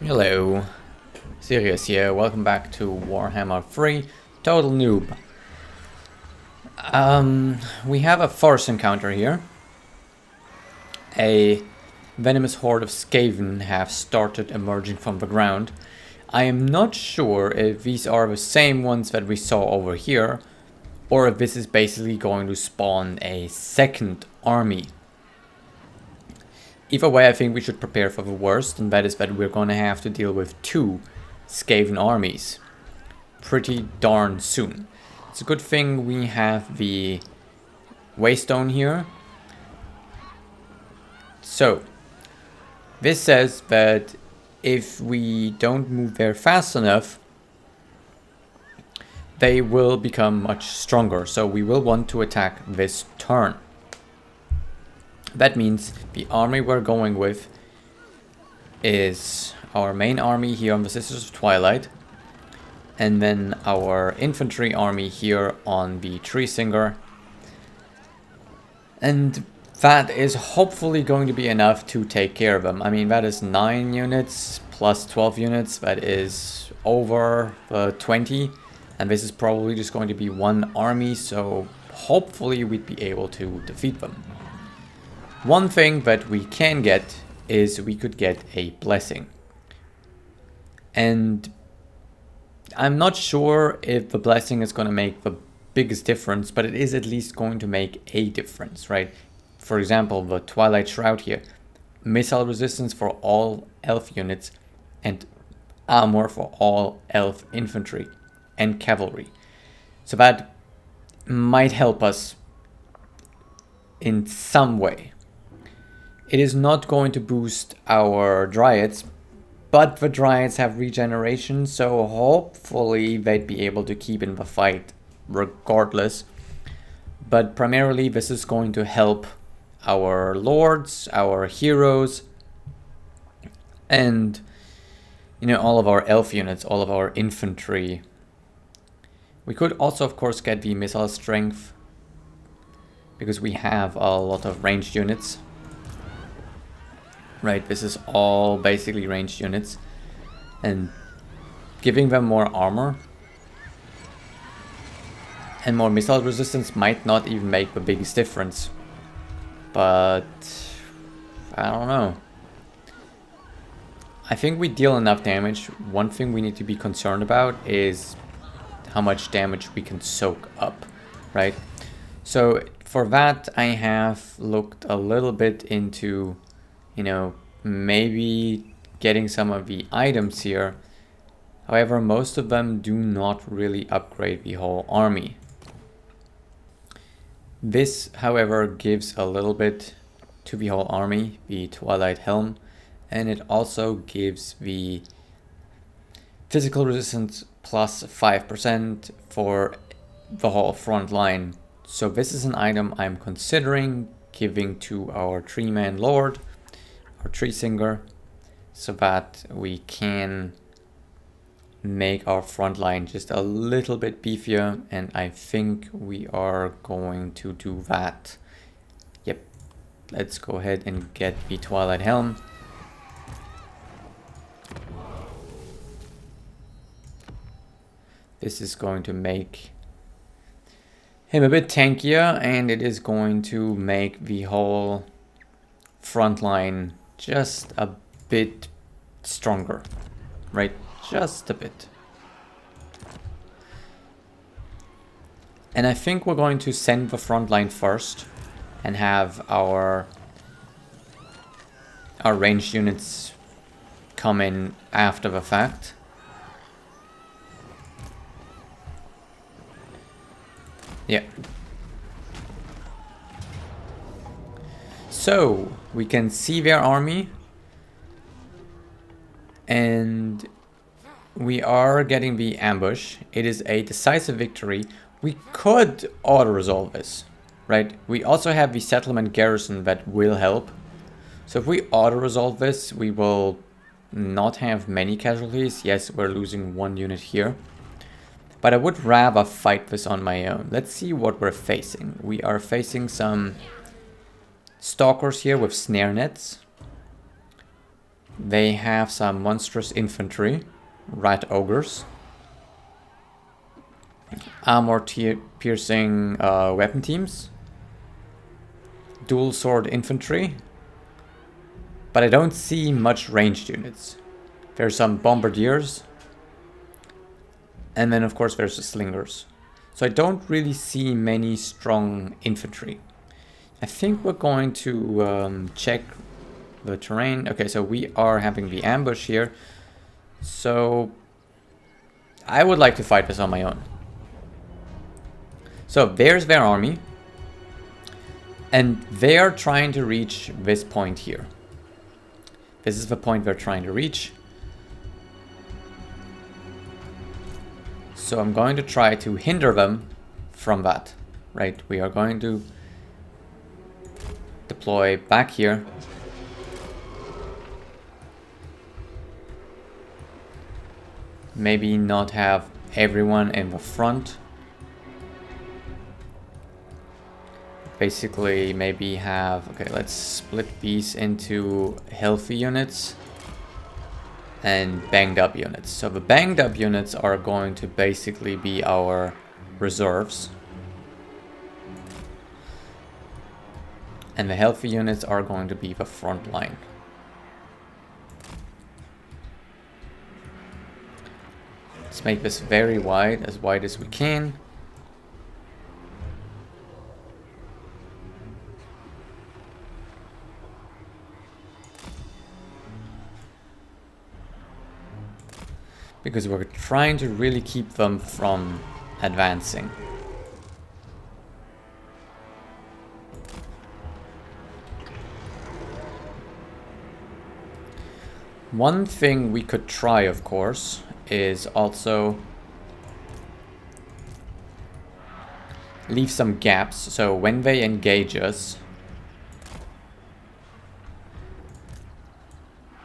Hello, Sirius here, welcome back to Warhammer 3 Total Noob. We have a forest encounter here. A venomous horde of Skaven have started emerging from the ground. I am not sure if these are the same ones that we saw over here, or if this is basically going to spawn a second army. Either way, I think we should prepare for the worst, and that is that we're going to have to deal with two Skaven armies pretty darn soon. It's a good thing we have the Waystone here. So, this says that if we don't move there fast enough, they will become much stronger. So we will want to attack this turn. That means the army we're going with is our main army here on the Sisters of Twilight, and then our infantry army here on the Tree Singer. And that is hopefully going to be enough to take care of them. I mean, that is 9 units plus 12 units. That is over 20. And this is probably just going to be one army, so hopefully we'd be able to defeat them. One thing that we can get is we could get a blessing. And I'm not sure if the blessing is going to make the biggest difference, but it is at least going to make a difference, right? For example, the Twilight Shroud here. Missile resistance for all elf units and armor for all elf infantry and cavalry. So that might help us in some way. It is not going to boost our Dryads, but the Dryads have regeneration, so hopefully they'd be able to keep in the fight regardless. But primarily this is going to help our lords, our heroes, and all of our elf units, all of our infantry. We could also of course get the missile strength because we have a lot of ranged units. Right, this is all basically ranged units, and giving them more armor and more missile resistance might not even make the biggest difference, but I don't know. I think we deal enough damage. One thing we need to be concerned about is how much damage we can soak up, right? So for that I have looked a little bit into maybe getting some of the items here. However, most of them do not really upgrade the whole army. This, however, gives a little bit to the whole army, the Twilight Helm, and it also gives the physical resistance plus 5% for the whole front line. So this is an item I'm considering giving to our Tree-Man Lord, our Tree Singer, so that we can make our front line just a little bit beefier, and I think we are going to do that. Yep, let's go ahead and get the Twilight Helm. This is going to make him a bit tankier, and it is going to make the whole front line just a bit stronger, right? Just a bit. And I think we're going to send the front line first and have our ranged units come in after the fact. Yeah. So we can see their army, and we are getting the ambush. It is a decisive victory. We could auto-resolve this, right? We also have the settlement garrison that will help. So if we auto-resolve this, we will not have many casualties. Yes, we're losing 1 unit here, but I would rather fight this on my own. Let's see what we're facing. We are facing some stalkers here with snare nets. They have some monstrous infantry, rat ogres, armor piercing weapon teams, dual sword infantry, but I don't see much ranged units. There's some bombardiers, and then of course there's the slingers. So I don't really see many strong infantry. I think we're going to check the terrain. Okay, so we are having the ambush here. So I would like to fight this on my own. So there's their army. And they are trying to reach this point here. This is the point they're trying to reach. So I'm going to try to hinder them from that, right? We are going to deploy back here. Maybe not have everyone in the front. Basically, maybe have... Okay, let's split these into healthy units and banged up units. So the banged up units are going to basically be our reserves. And the healthy units are going to be the front line. Let's make this very wide as we can. Because we're trying to really keep them from advancing. One thing we could try, of course, is also leave some gaps, so when they engage us,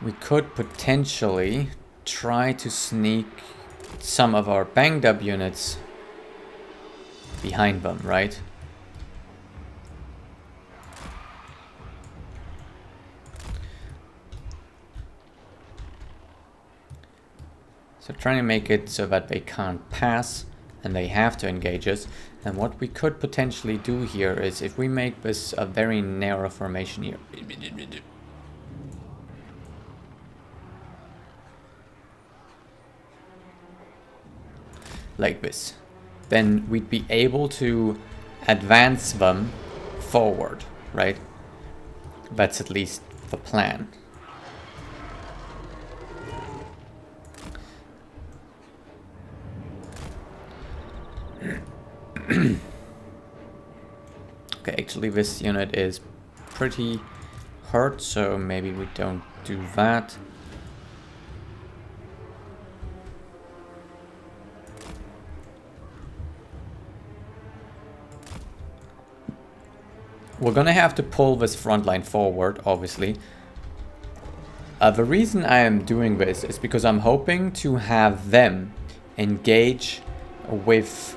we could potentially try to sneak some of our banged up units behind them, right? So trying to make it so that they can't pass and they have to engage us. And what we could potentially do here is if we make this a very narrow formation here. Like this. Then we'd be able to advance them forward, right? That's at least the plan. Okay, actually this unit is pretty hurt, so maybe we don't do that. We're gonna have to pull this front line forward, obviously. The reason I am doing this is because I'm hoping to have them engage with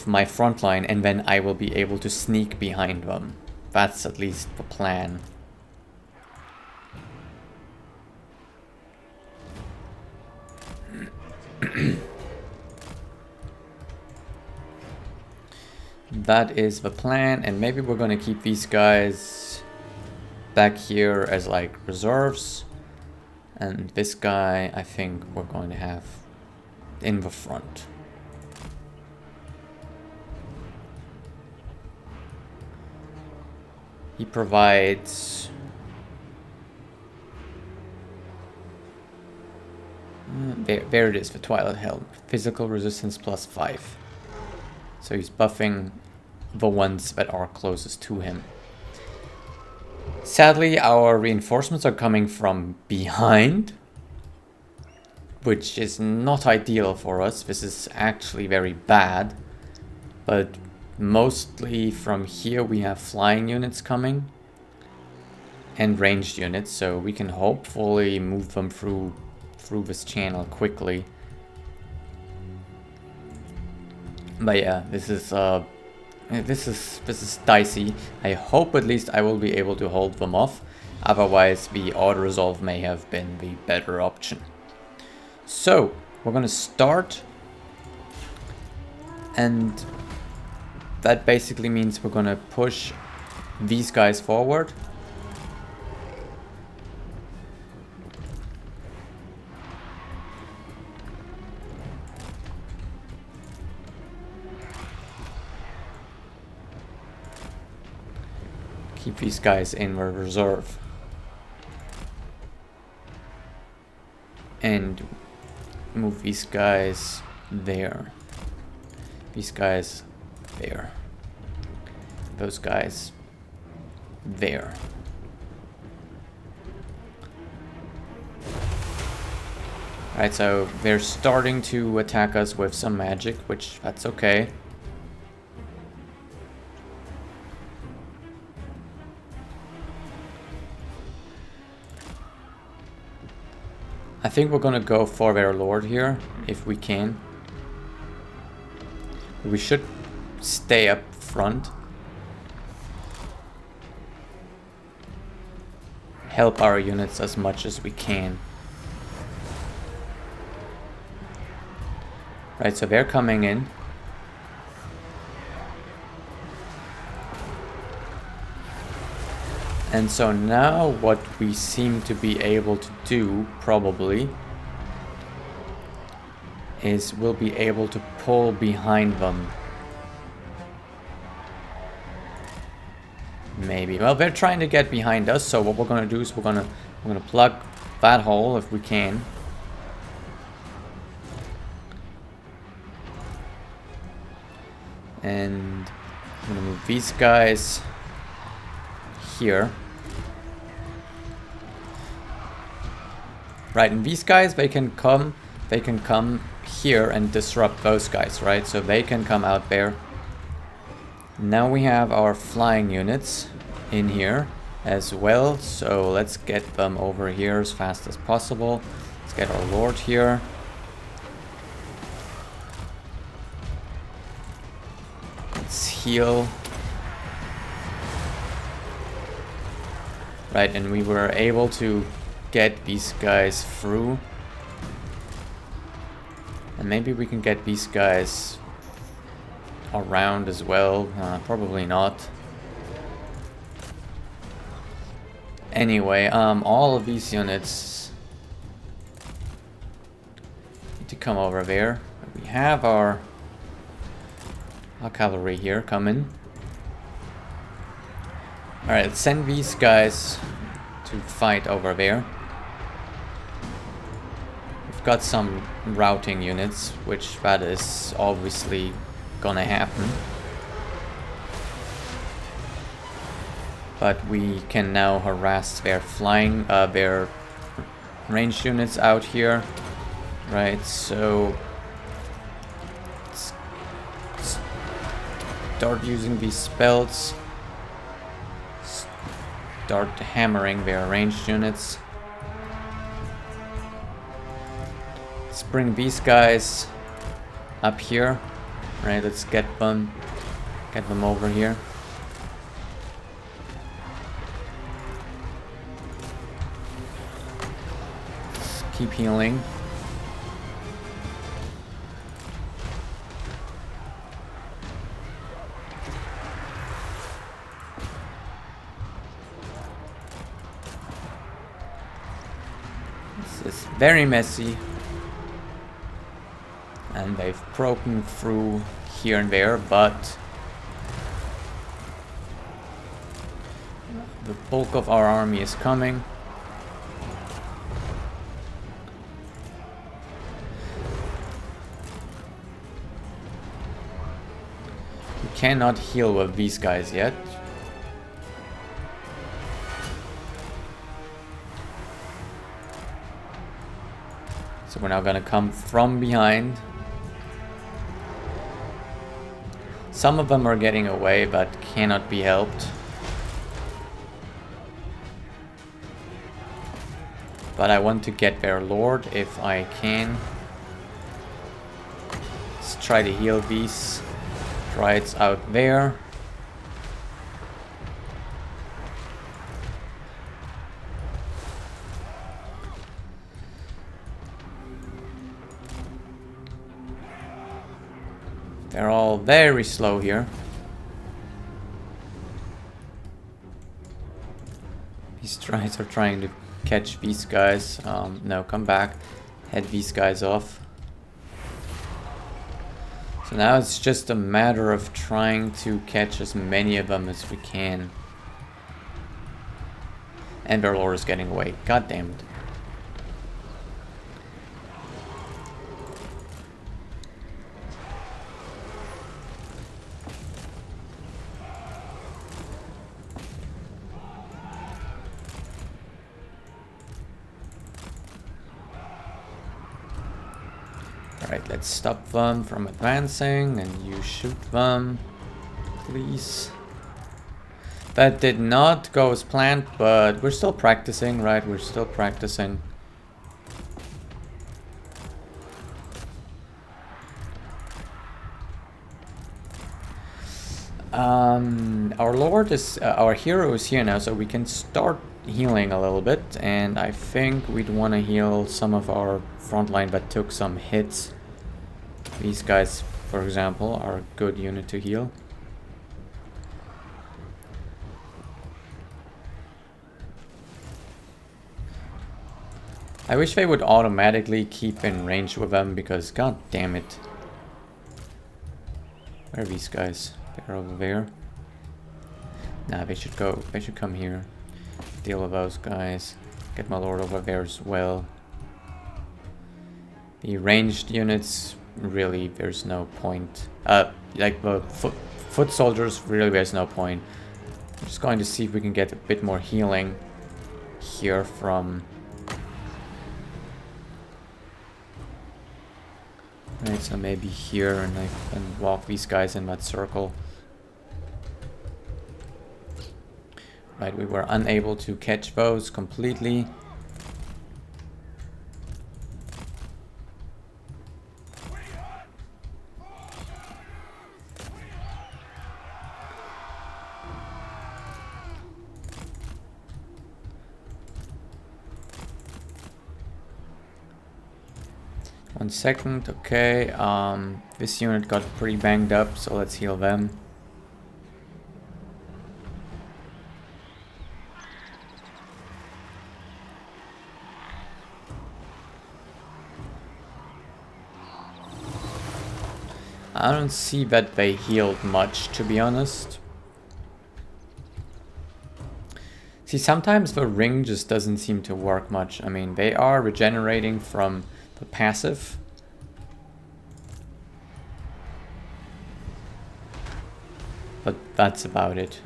my front line, and then I will be able to sneak behind them. That's at least the plan. That is the plan, and maybe we're gonna keep these guys back here as like reserves, and this guy I think we're going to have in the front. He provides there it is, the Twilight Helm. Physical resistance +5. So he's buffing the ones that are closest to him. Sadly, our reinforcements are coming from behind, which is not ideal for us. This is actually very bad, but mostly from here we have flying units coming and ranged units, so we can hopefully move them through this channel quickly. But yeah, this is dicey. I hope at least I will be able to hold them off. Otherwise, the auto-resolve may have been the better option. So, we're gonna start, and that basically means we're gonna push these guys forward. Keep these guys in reserve. And move these guys there. These guys there. Those guys there. Alright, so they're starting to attack us with some magic, which that's okay. I think we're gonna go for their lord here, if we can. We should stay up front. Help our units as much as we can. Right, so they're coming in. And so now what we seem to be able to do, probably, is we'll be able to pull behind them. Maybe. Well, they're trying to get behind us, so what we're gonna do is we're gonna plug that hole if we can. And I'm gonna move these guys here. Right, and these guys, they can come here and disrupt those guys, right? So they can come out there. Now we have our flying units in here as well, so let's get them over here as fast as possible. Let's get our lord here. Let's heal. Right, and we were able to get these guys through. And maybe we can get these guys around as well. Probably not. Anyway, all of these units need to come over there. We have our cavalry here coming. Alright, let's send these guys to fight over there. We've got some routing units, which that is obviously gonna happen. But we can now harass their flying, their ranged units out here. Right, so let's start using these spells. Start hammering their ranged units. Let's bring these guys up here. Right, let's get them over here. Let's keep healing. It's very messy, and they've broken through here and there, but the bulk of our army is coming. We cannot heal with these guys yet. So we're now gonna come from behind. Some of them are getting away, but cannot be helped. But I want to get their lord if I can. Let's try to heal these droids out there. They're all very slow here. These tries are trying to catch these guys. No, come back. Head these guys off. So now it's just a matter of trying to catch as many of them as we can. And their lord is getting away. God damn it. Alright, let's stop them from advancing, and you shoot them, please. That did not go as planned, but we're still practicing, right? We're still practicing. Our lord is, our hero is here now, so we can start healing a little bit, and I think we'd want to heal some of our frontline that took some hits. These guys, for example, are a good unit to heal. I wish they would automatically keep in range with them, because god damn it. Where are these guys? They're over there. Nah, they should go, they should come here. Deal with those guys. Get my lord over there as well. The ranged units, really, there's no point. Like the foot soldiers, really, there's no point. I'm just going to see if we can get a bit more healing here from... Right, so maybe here, and I can walk these guys in that circle. Right, we were unable to catch those completely. One second, okay. This unit got pretty banged up, so let's heal them. I don't see that they healed much, to be honest. See, sometimes the ring just doesn't seem to work much. I mean, they are regenerating from the passive. But that's about it.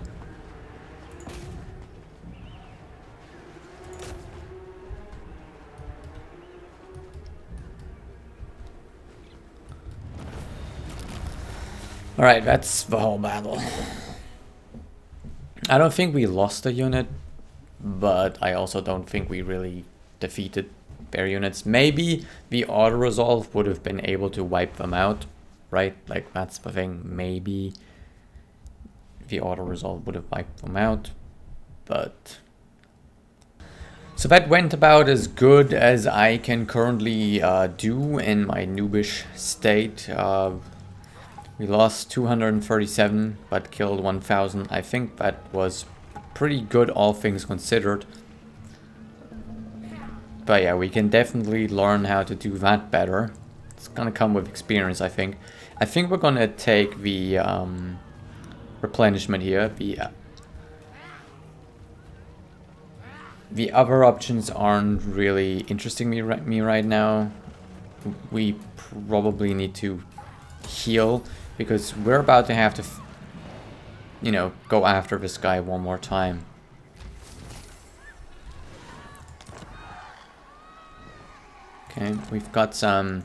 Alright, that's the whole battle. I don't think we lost a unit, but I also don't think we really defeated their units. Maybe the auto-resolve would have been able to wipe them out, right? Like, that's the thing. Maybe the auto-resolve would have wiped them out, but... So that went about as good as I can currently do in my noobish state. We lost 237, but killed 1,000. I think that was pretty good, all things considered. But yeah, we can definitely learn how to do that better. It's gonna come with experience, I think. I think we're gonna take the replenishment here. The other options aren't really interesting me right now. We probably need to heal, because we're about to have to, you know, go after this guy one more time. Okay, we've got some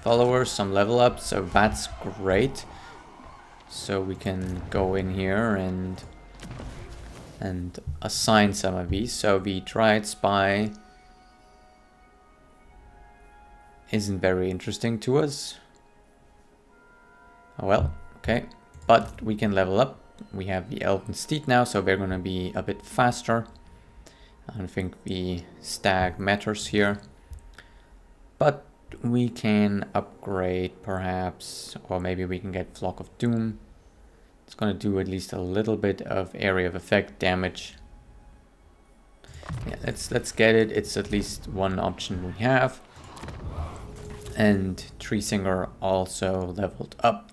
followers, some level ups, so that's great. So we can go in here and assign some of these. So the Triad Spy isn't very interesting to us. Oh well, okay. But we can level up. We have the Elven Steed now, so they're gonna be a bit faster. I don't think the Stag matters here. But We can upgrade perhaps, or maybe we can get Flock of Doom. It's gonna do at least a little bit of area of effect damage. Yeah, let's get it. It's at least one option we have. And Tree Singer also leveled up.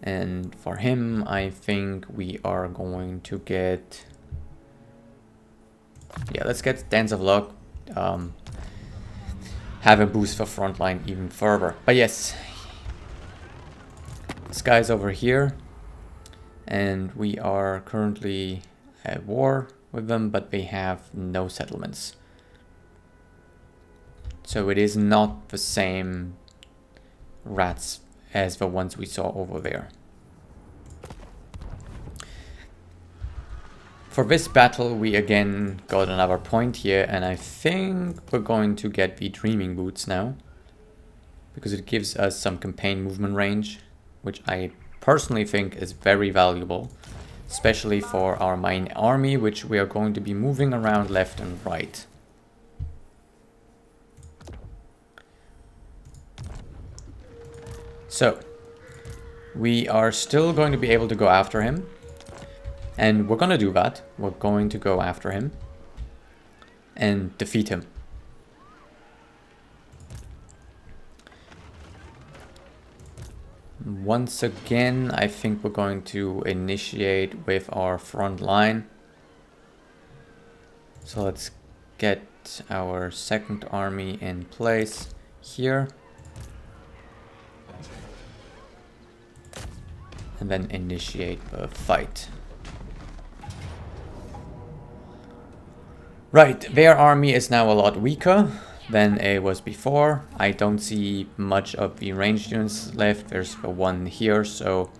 And for him, I think we are going to get... Yeah, let's get Dance of Luck. Have a boost for frontline even further. But yes, this guy's over here. And we are currently at war with them, but they have no settlements. So it is not the same rats as the ones we saw over there. For this battle, we again got another point here, and I think we're going to get the Dreaming Boots now, because it gives us some campaign movement range, which I personally think is very valuable, especially for our main army, which we are going to be moving around left and right. So, we are still going to be able to go after him. And we're going to do that. We're going to go after him and defeat him. Once again, I think we're going to initiate with our front line. So let's get our second army in place here. And then initiate the fight. Right, their army is now a lot weaker than it was before. I don't see much of the ranged units left. There's the one here, so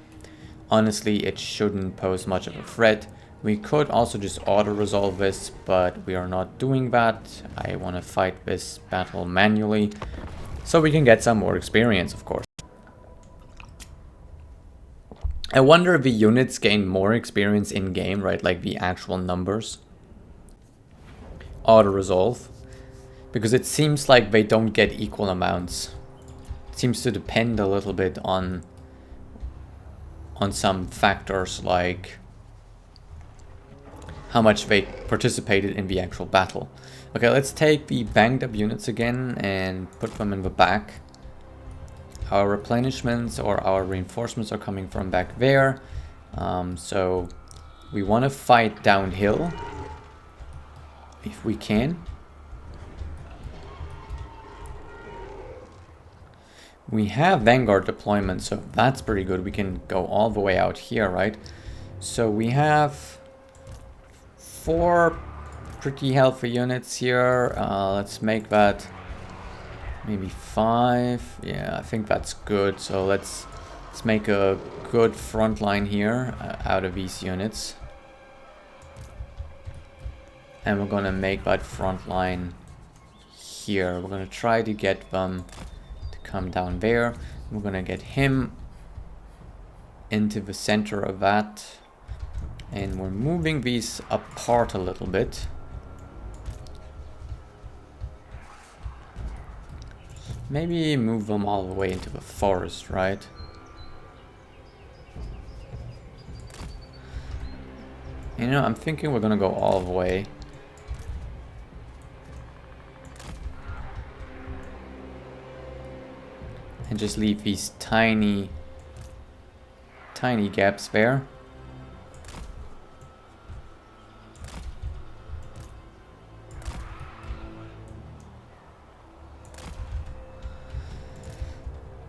honestly it shouldn't pose much of a threat. We could also just auto-resolve this, but we are not doing that. I want to fight this battle manually, so we can get some more experience, of course. I wonder if the units gain more experience in-game, right? Like the actual numbers. Auto-resolve, because it seems like they don't get equal amounts. It seems to depend a little bit on some factors, like how much they participated in the actual battle. Okay, let's take the banged up units again and put them in the back. Our replenishments or our reinforcements are coming from back there. So we want to fight downhill if we can. We have Vanguard deployment, so that's pretty good. We can go all the way out here, right? So we have 4 pretty healthy units here. Let's make that maybe 5. Yeah, I think that's good. So let's make a good front line here out of these units. And we're gonna make that front line here. We're gonna try to get them to come down there. We're gonna get him into the center of that. And we're moving these apart a little bit. Maybe move them all the way into the forest, right? You know, I'm thinking we're gonna go all the way. And just leave these tiny gaps there.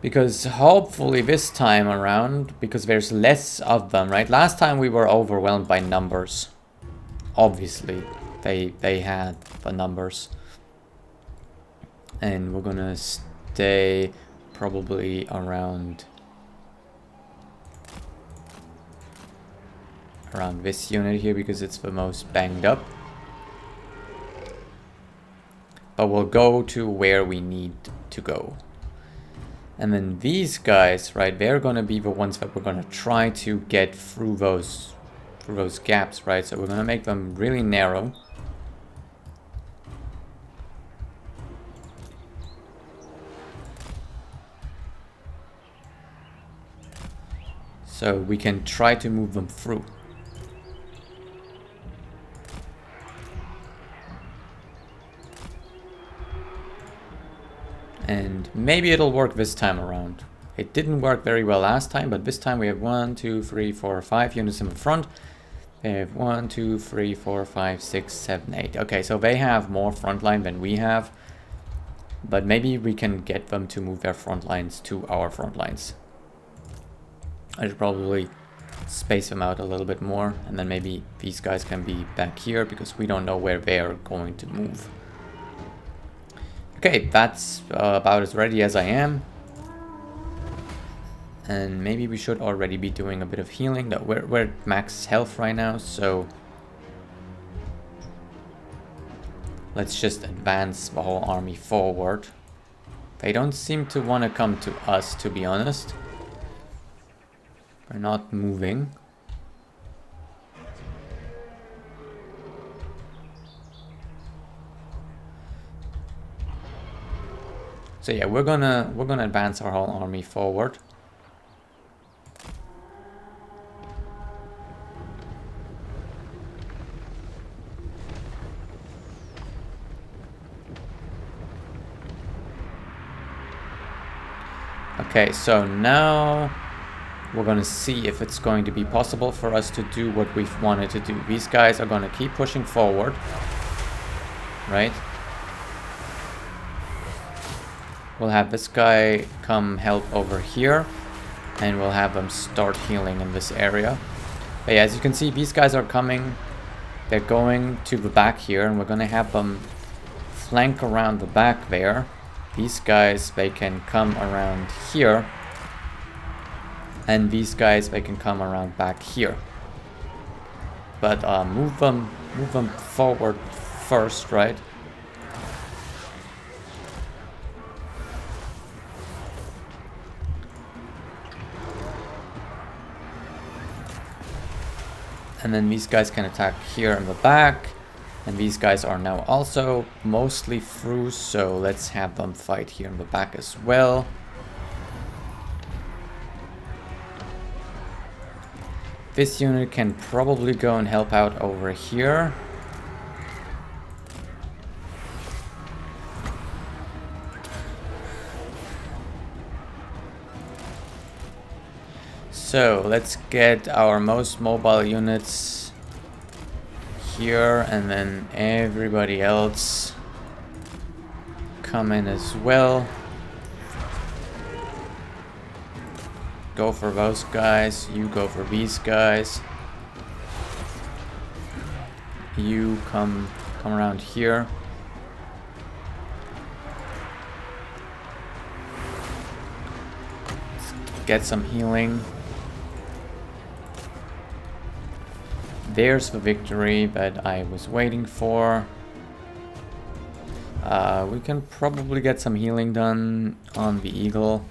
Because hopefully this time around, because there's less of them, right? Last time we were overwhelmed by numbers. Obviously, they had the numbers. And we're gonna stay probably around this unit here because it's the most banged up. But we'll go to where we need to go. And then these guys, right, they're gonna be the ones that we're gonna try to get through those gaps, right? So we're gonna make them really narrow. so we can try to move them through. And maybe it'll work this time around. It didn't work very well last time, but this time we have 1, 2, 3, 4, 5 units in the front. They have 1, 2, 3, 4, 5, 6, 7, 8. Okay, so they have more front line than we have. But maybe we can get them to move their front lines to our front lines. I should probably space them out a little bit more. And then maybe these guys can be back here because we don't know where they are going to move. Okay, that's about as ready as I am. And maybe we should already be doing a bit of healing. We're at max health right now, so let's just advance the whole army forward. They don't seem to want to come to us, to be honest. We're not moving. So yeah, we're gonna advance our whole army forward. Okay, so now we're gonna see if it's going to be possible for us to do what we've wanted to do. These guys are gonna keep pushing forward, right? We'll have this guy come help over here, and we'll have them start healing in this area. But yeah, as you can see, these guys are coming. They're going to the back here, and we're gonna have them flank around the back there. These guys, they can come around here. And these guys, they can come around back here. But move them forward first, right? And then these guys can attack here in the back. And these guys are now also mostly through, so let's have them fight here in the back as well. This unit can probably go and help out over here. So let's get our most mobile units here, and then everybody else come in as well. Go for those guys, you go for these guys. You come around here. Let's get some healing. There's the victory that I was waiting for. We can probably get some healing done on the Eagle.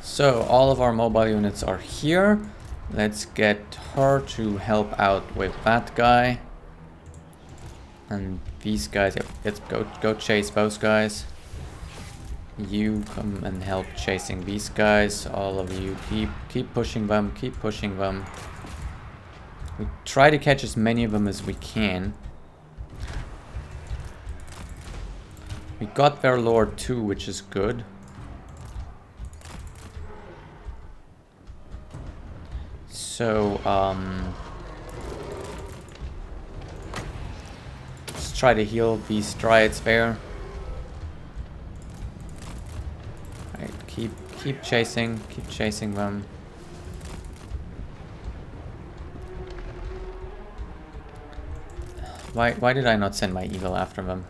So all of our mobile units are here. Let's get her to help out with that guy. And these guys, let's go chase those guys. You come and help chasing these guys. All of you keep pushing them, keep pushing them. We try to catch as many of them as we can. We got their Lord too, which is good. So let's try to heal these Dryads there. Right, keep chasing them. Why did I not send my Eagle after them?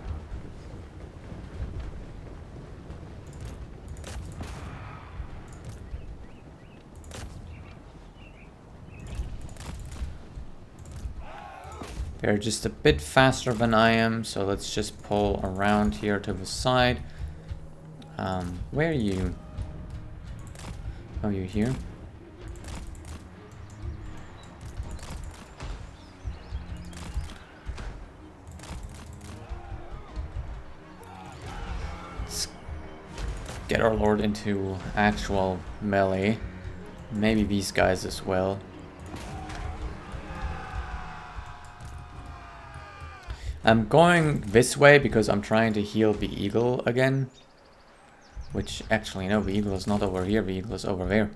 They're just a bit faster than I am, so let's just pull around here to the side. Where are you? Oh, you're here? get our lord into actual melee. Maybe these guys as well. I'm going this way because I'm trying to heal the eagle again. Which, actually, no, the eagle is not over here, the eagle is over there.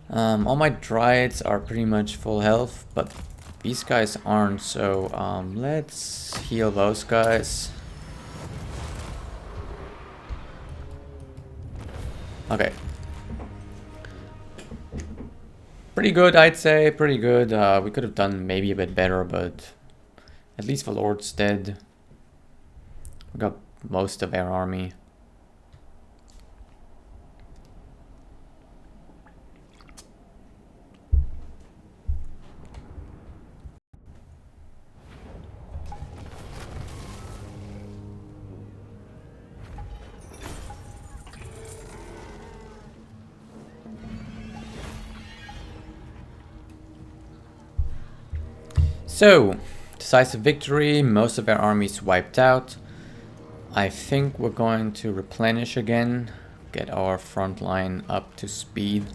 All my dryads are pretty much full health, but these guys aren't, so let's heal those guys. Okay. Pretty good, I'd say, pretty good. We could have done maybe a bit better, but at least the lord's dead. We got most of their army. So, decisive victory, most of our armies wiped out. I think we're going to replenish again, get our front line up to speed.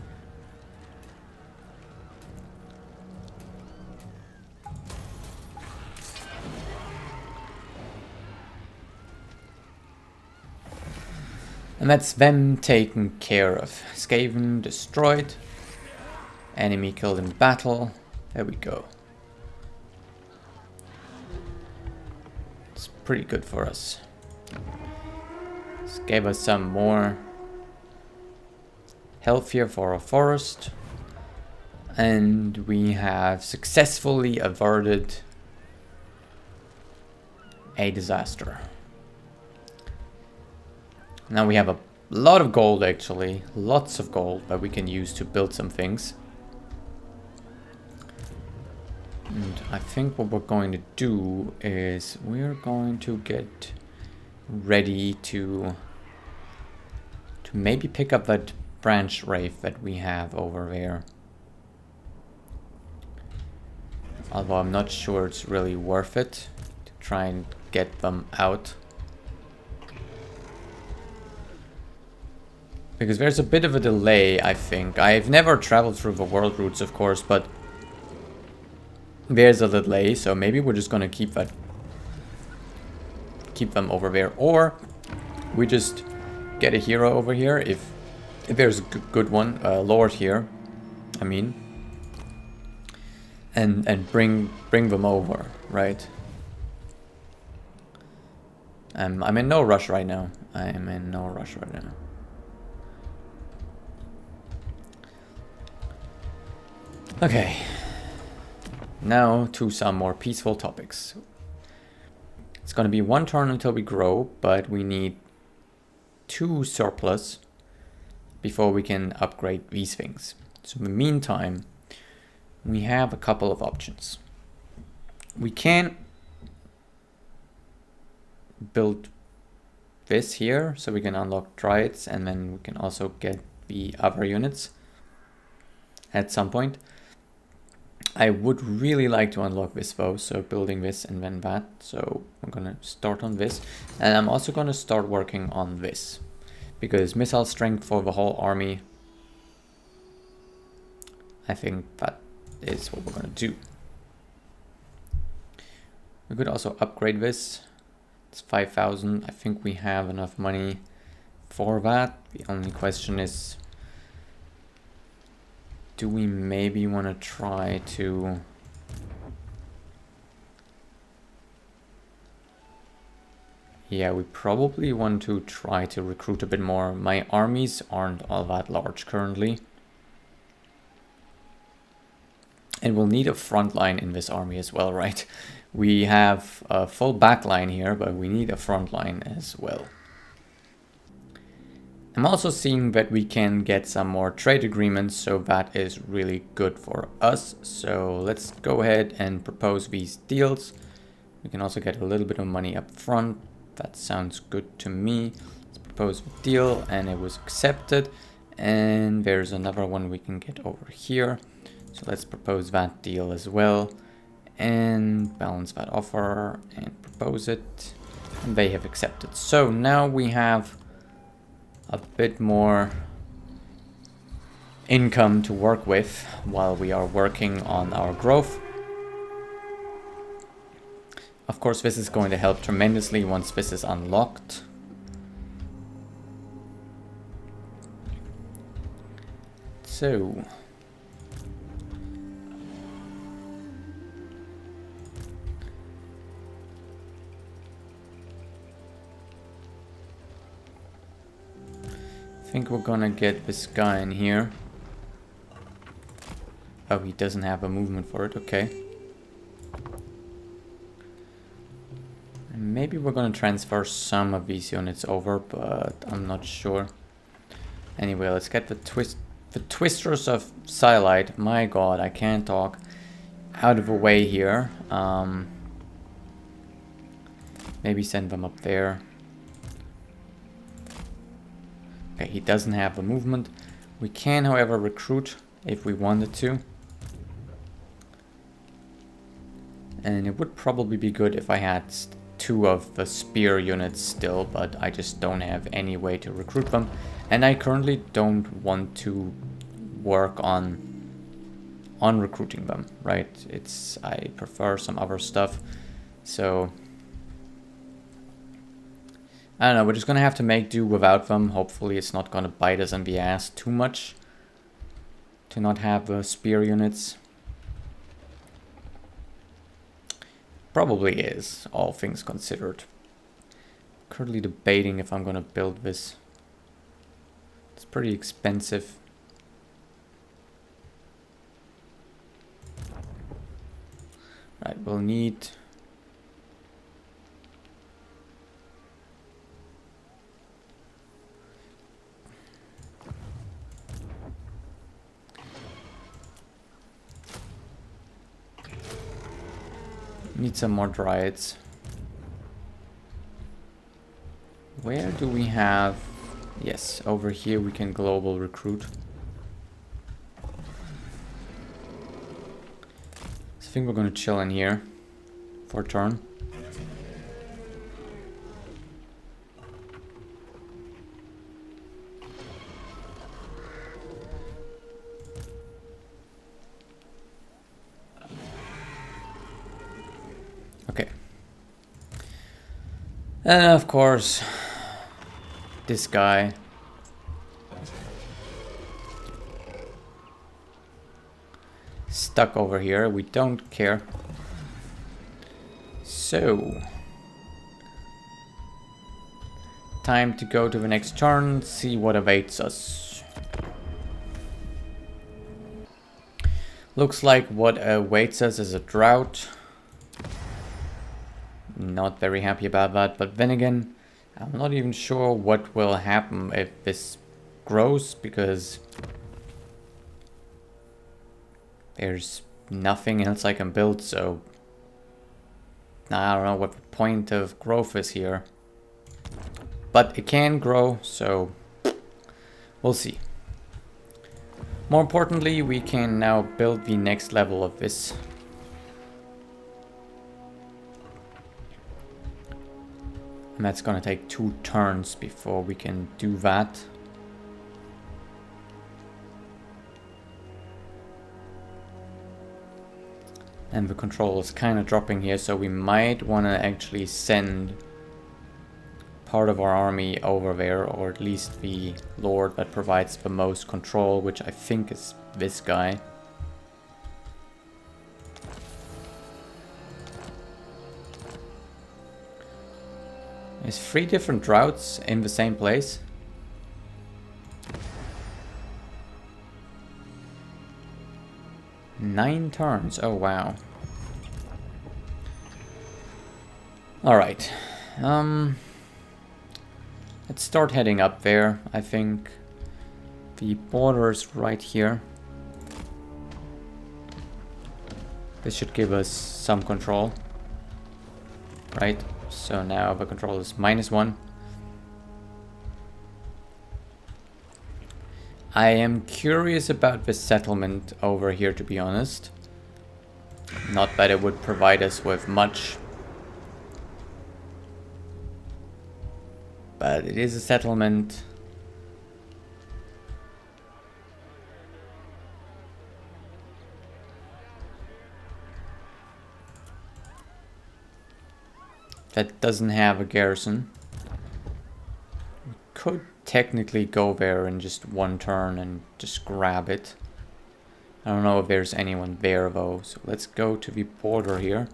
And that's them taken care of. Skaven destroyed. Enemy killed in battle. There we go. It's pretty good for us. This gave us some more health here for our forest. And we have successfully averted a disaster. Now we have a lot of gold, actually. Lots of gold that we can use to build some things. And I think what we're going to do is we're going to get ready to maybe pick up that branch wraith that we have over there. Although I'm not sure it's really worth it to try and get them out. Because there's a bit of a delay, I think. I've never traveled through the world routes, of course, but there's a delay, so maybe we're just gonna keep them over there, or we just get a hero over here if there's a good one, lord here, I mean, and bring them over, right? I'm in no rush right now. Okay. Now to some more peaceful topics. It's going to be one turn until we grow, but we need 2 surplus before we can upgrade these things. So in the meantime, we have a couple of options. We can build this here, so we can unlock Dryads, and then we can also get the other units at some point. I would really like to unlock this though, so building this and then that. So I'm gonna start on this, and I'm also gonna start working on this, because missile strength for the whole army, I think that is what we're gonna do. We could also upgrade this. It's 5,000. I think we have enough money for that. The only question is, do we maybe want to try to yeah, we probably want to try to recruit a bit more. My armies aren't all that large currently. And we'll need a front line in this army as well, right? We have a full back line here, but we need a front line as well. I'm also seeing that we can get some more trade agreements, so that is really good for us. So let's go ahead and propose these deals. We can also get a little bit of money up front. That sounds good to me. Let's propose a deal, and it was accepted. And there's another one we can get over here. So let's propose that deal as well. And balance that offer and propose it. And they have accepted. So now we have a bit more income to work with while we are working on our growth. Of course, this is going to help tremendously once this is unlocked. So I think we're gonna get this guy in here. Oh, he doesn't have a movement for it, okay. And maybe we're gonna transfer some of these units over, but I'm not sure. Anyway, let's get the Twisters of Silite, my god, I can't talk, out of the way here. Maybe send them up there. Okay, he doesn't have a movement. We can, however, recruit if we wanted to. And it would probably be good if I had 2 of the spear units still, but I just don't have any way to recruit them. And I currently don't want to work on recruiting them, right? I prefer some other stuff. So I don't know, we're just gonna have to make do without them. Hopefully it's not gonna bite us in the ass too much to not have spear units. Probably is, all things considered. Currently debating if I'm gonna build this. It's pretty expensive. Right, we'll need some more dryads. Where do we have... Yes, over here we can global recruit. So I think we're gonna chill in here for a turn. Okay. And of course, this guy. Stuck over here, we don't care. So, time to go to the next turn, see what awaits us. Looks like what awaits us is a drought. Not very happy about that, but then again, I'm not even sure what will happen if this grows, because there's nothing else I can build, so I don't know what the point of growth is here. But it can grow, so we'll see. More importantly, we can now build the next level of this. And that's gonna take 2 turns before we can do that. And the control is kind of dropping here, so we might want to actually send part of our army over there, or at least the lord that provides the most control, which I think is this guy. There's 3 different droughts in the same place. Nine turns, oh wow. Alright. Let's start heading up there, I think. The border is right here. This should give us some control. Right? So now the control is -1. I am curious about the settlement over here, to be honest. Not that it would provide us with much. but it is a settlement. That doesn't have a garrison. We could technically go there in just one turn and just grab it. I don't know if there's anyone there though, so let's go to the border here.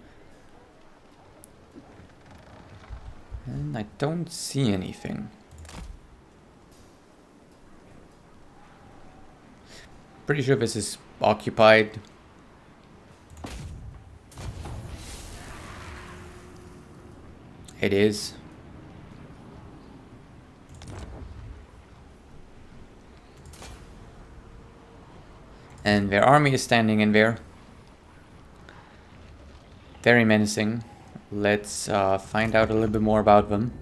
And I don't see anything. Pretty sure this is occupied. It is. And their army is standing in there. Very menacing. Let's find out a little bit more about them.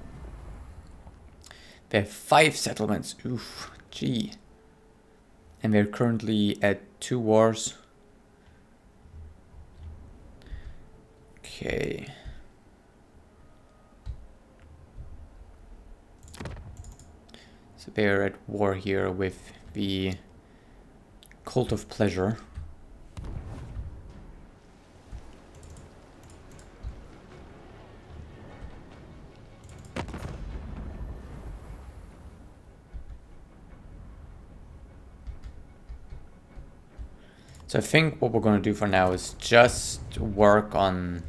They have 5 settlements. Oof, gee. And they're currently at 2 wars. Okay. So they're at war here with the Cult of Pleasure. So I think what we're going to do for now is just work on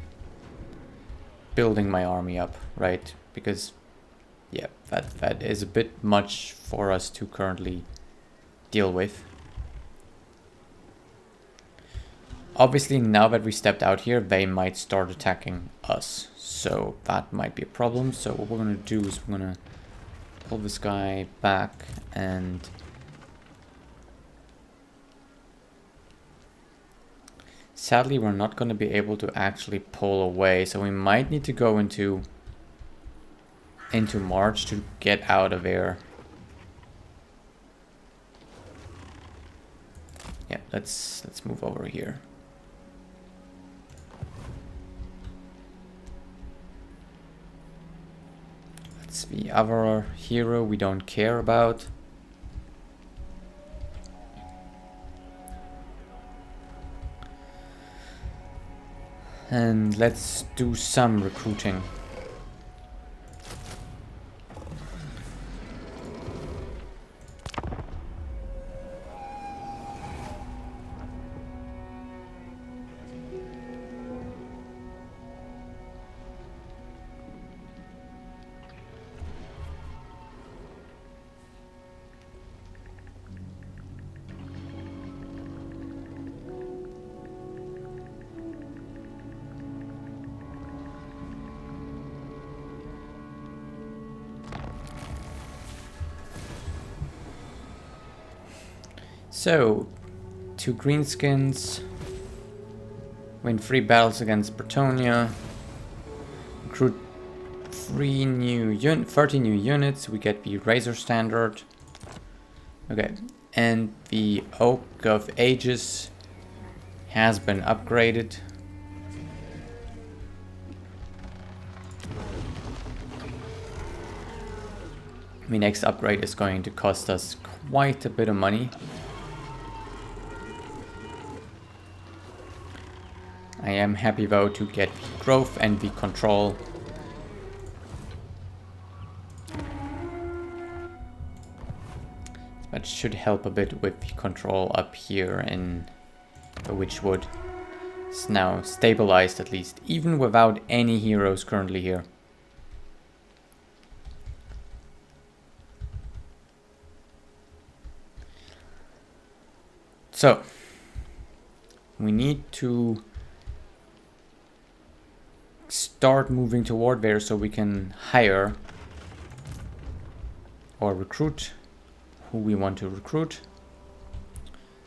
building my army up, right? Because, yeah, that is a bit much for us to currently deal with. Obviously, now that we stepped out here, they might start attacking us. So that might be a problem. So what we're going to do is we're going to pull this guy back and... Sadly, we're not going to be able to actually pull away, so we might need to go into March to get out of there. Yeah, let's move over here. That's the other hero we don't care about. And let's do some recruiting. So, 2 greenskins, win 3 battles against Bretonia, recruit 30 new units, we get the Razor Standard. Okay, and the Oak of Ages has been upgraded. The next upgrade is going to cost us quite a bit of money. I am happy though to get the growth and the control. That should help a bit with the control up here in the Witchwood. It's now stabilized at least, even without any heroes currently here. So, we need to start moving toward there so we can hire or recruit who we want to recruit.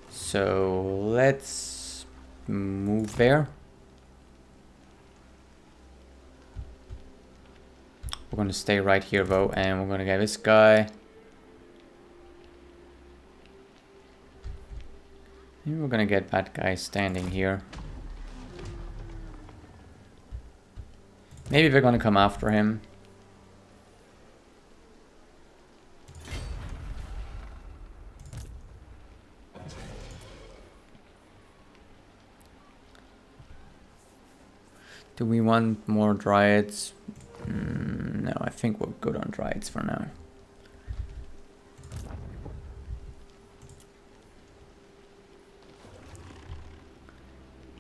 So let's move there. We're going to stay right here though, and we're going to get this guy. And we're going to get that guy standing here. Maybe they're going to come after him. Do we want more dryads? No, I think we're good on dryads for now.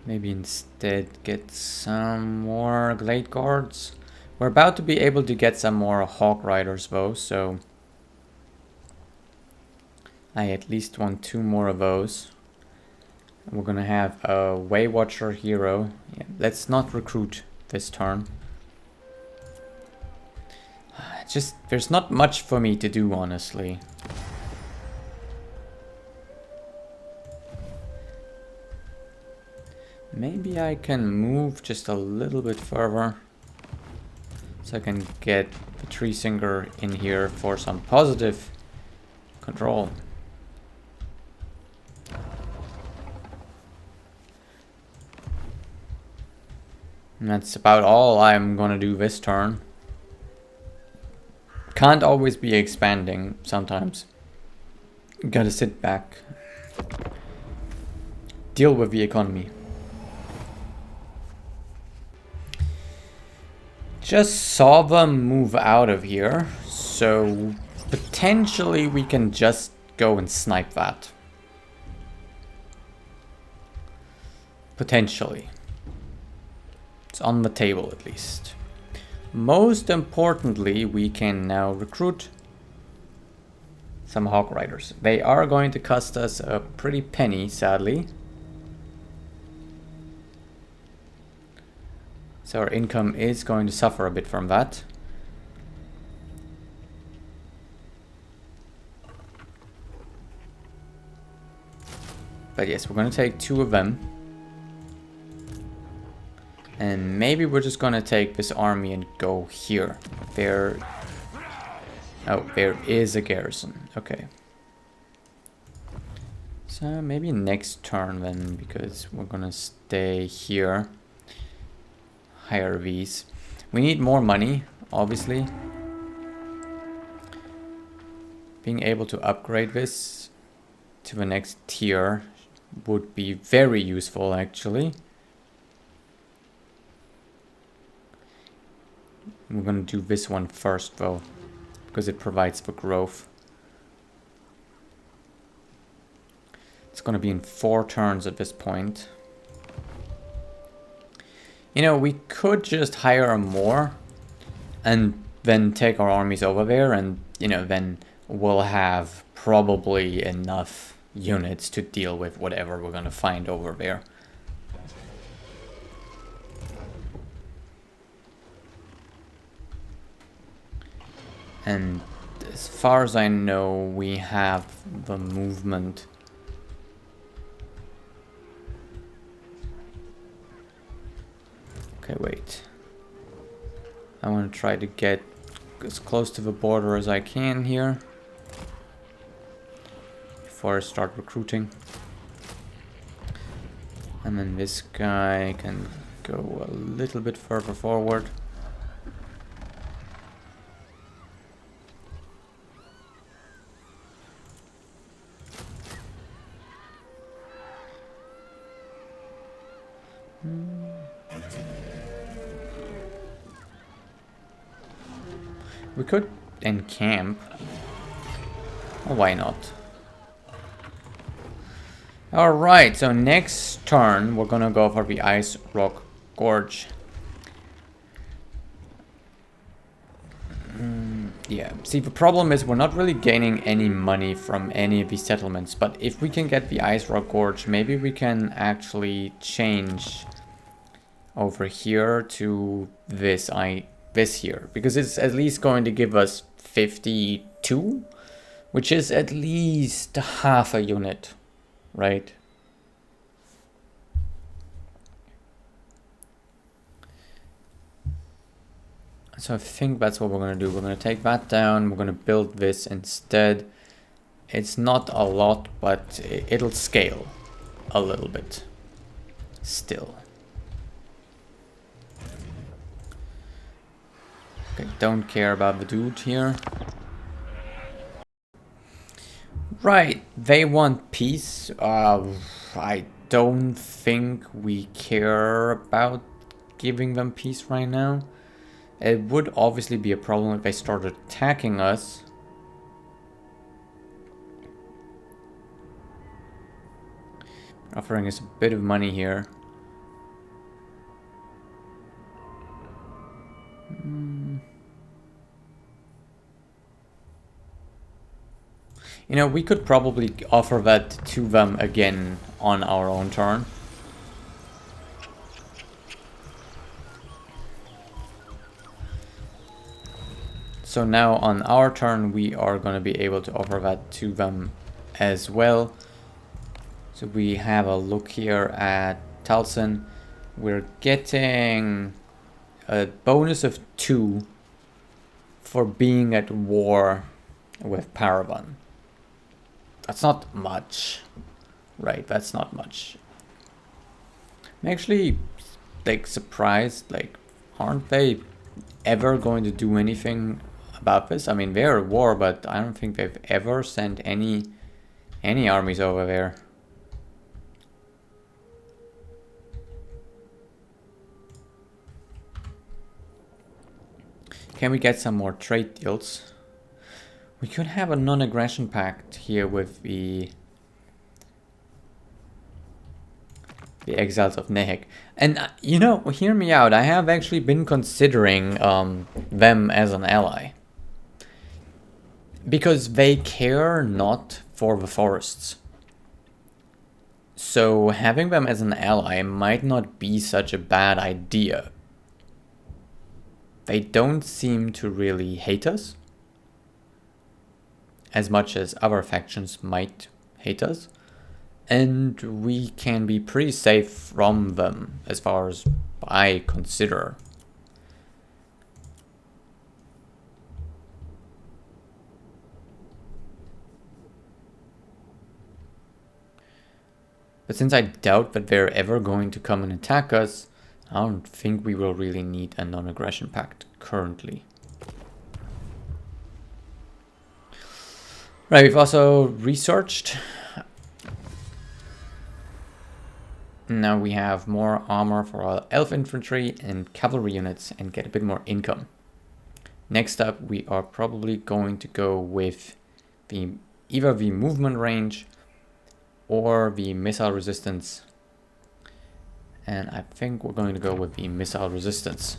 Maybe instead get some more Glade Guards. We're about to be able to get some more Hawk Riders though, so I at least want 2 more of those. We're gonna have a Way Watcher hero. Yeah, let's not recruit this turn. Just, there's not much for me to do, honestly. Maybe I can move just a little bit further. So I can get the Tree Singer in here for some positive control. And that's about all I'm gonna do this turn. Can't always be expanding sometimes. Gotta sit back. Deal with the economy. Just saw them move out of here, so potentially we can just go and snipe that. Potentially. It's on the table at least. Most importantly, we can now recruit some Hawk Riders. They are going to cost us a pretty penny, sadly. So our income is going to suffer a bit from that. But yes, we're going to take 2 of them. And maybe we're just going to take this army and go here. Oh, there is a garrison. Okay. So maybe next turn then, because we're going to stay here. Hire these. We need more money, obviously. Being able to upgrade this to the next tier would be very useful, actually. We're gonna do this one first, though, because it provides for growth. It's gonna be in 4 turns at this point. You know, we could just hire more and then take our armies over there, and, you know, then we'll have probably enough units to deal with whatever we're gonna find over there. And as far as I know, we have the movement. Okay, wait. I want to try to get as close to the border as I can here before I start recruiting. And then this guy can go a little bit further forward. We could encamp. Well, why not? Alright, so next turn we're gonna go for the Ice Rock Gorge. Yeah, see, the problem is we're not really gaining any money from any of these settlements, but if we can get the Ice Rock Gorge, maybe we can actually change over here to this here, because it's at least going to give us 52, which is at least half a unit, right? So I think that's what we're going to do. We're going to take that down. We're going to build this instead. It's not a lot, but it'll scale a little bit still. Okay, don't care about the dude here. Right, they want peace. I don't think we care about giving them peace right now. It would obviously be a problem if they started attacking us. Offering us a bit of money here. You know, we could probably offer that to them again on our own turn. So now on our turn we are going to be able to offer that to them as well. So we have a look here at Talsin. We're getting a bonus of 2 for being at war with Paravan. That's not much, right? That's not much. I'm actually like surprised, like, aren't they ever going to do anything about this? I mean, they're at war, but I don't think they've ever sent any armies over there. Can we get some more trade deals? We could have a non-aggression pact here with the exiles of Nehek. And you know, hear me out. I have actually been considering them as an ally. Because they care not for the forests. So having them as an ally might not be such a bad idea. They don't seem to really hate us as much as other factions might hate us. And we can be pretty safe from them as far as I consider. But since I doubt that they're ever going to come and attack us, I don't think we will really need a non-aggression pact currently. Right, we've also researched. Now we have more armor for our elf infantry and cavalry units and get a bit more income. Next up, we are probably going to go with either the movement range or the missile resistance. And I think we're going to go with the missile resistance.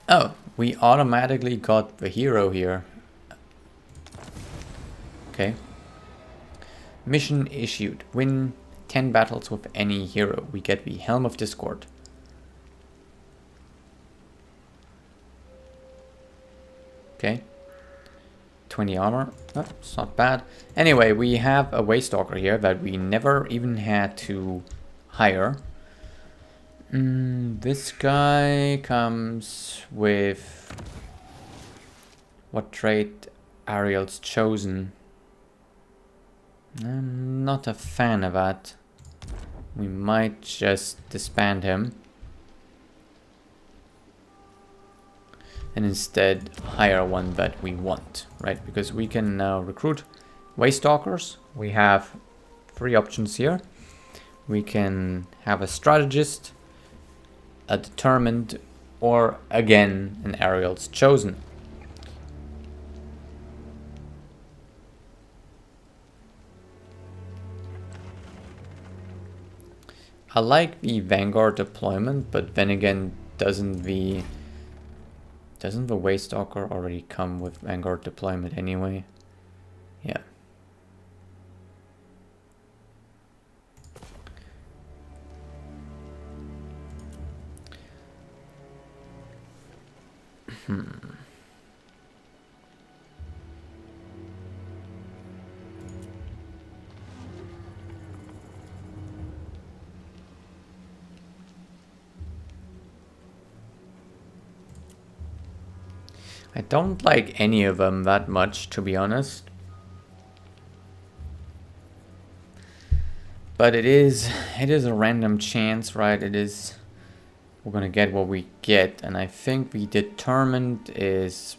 Oh, we automatically got the hero here. Okay. Mission issued. Win 10 battles with any hero. We get the Helm of Discord. Okay. 20 armor. Oh, it's not bad. Anyway, we have a Waystalker here that we never even had to hire. This guy comes with what trait? Ariel's chosen. I'm not a fan of that. We might just disband him and instead hire one that we want, right? Because we can now recruit Waystalkers. We have 3 options here. We can have a strategist, a determined, or again an Ariel's chosen. I like the Vanguard deployment, but then again, doesn't the Waystalker already come with Vanguard deployment anyway? Yeah. I don't like any of them that much, to be honest. But it is a random chance, right? We're gonna get what we get, and I think the determined is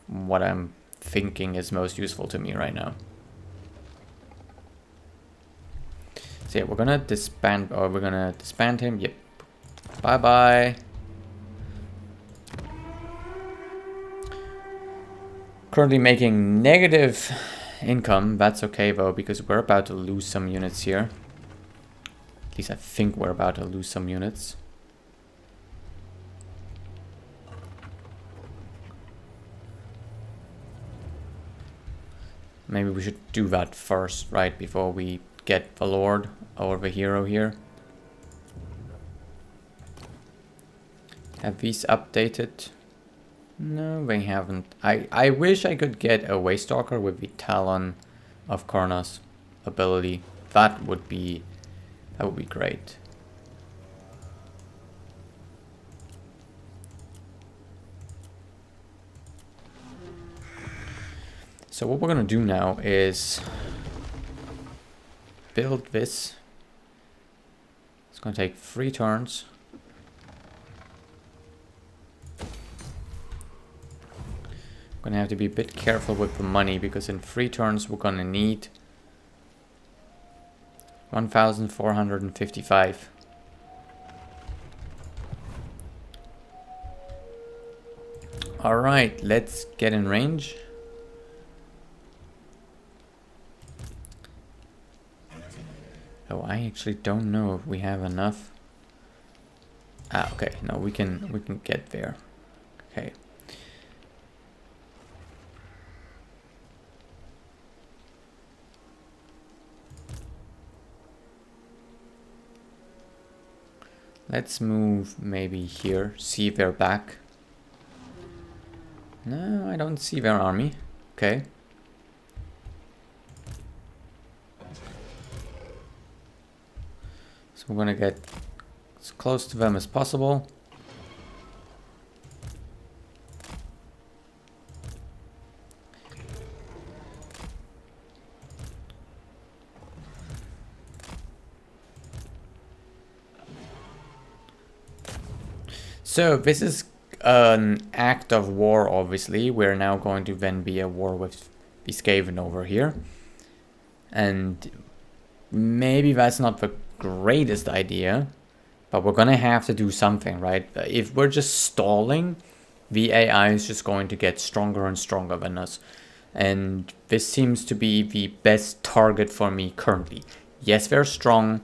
what I'm thinking is most useful to me right now. So yeah, we're gonna disband, or we're gonna disband him. Yep. Bye-bye. Currently making negative income. That's okay though, because we're about to lose some units here. At least I think we're about to lose some units. Maybe we should do that first, right, before we get the Lord or the hero here. Have these updated? No, they haven't. I wish I could get a Waystalker with the Talon of Karna's ability. That would be great. So what we're gonna do now is build this. It's gonna take 3 turns. Gonna have to be a bit careful with the money, because in 3 turns we're gonna need 1,455. Alright, let's get in range. Oh, I actually don't know if we have enough. Ah, okay, no, we can get there. Okay. Let's move maybe here, see their back. No, I don't see their army. Okay. So we're gonna get as close to them as possible. So this is an act of war, obviously. We're now going to then be at war with the Skaven over here. And maybe that's not the greatest idea, but we're gonna have to do something, right? If we're just stalling, the AI is just going to get stronger and stronger than us. And this seems to be the best target for me currently. Yes, they're strong,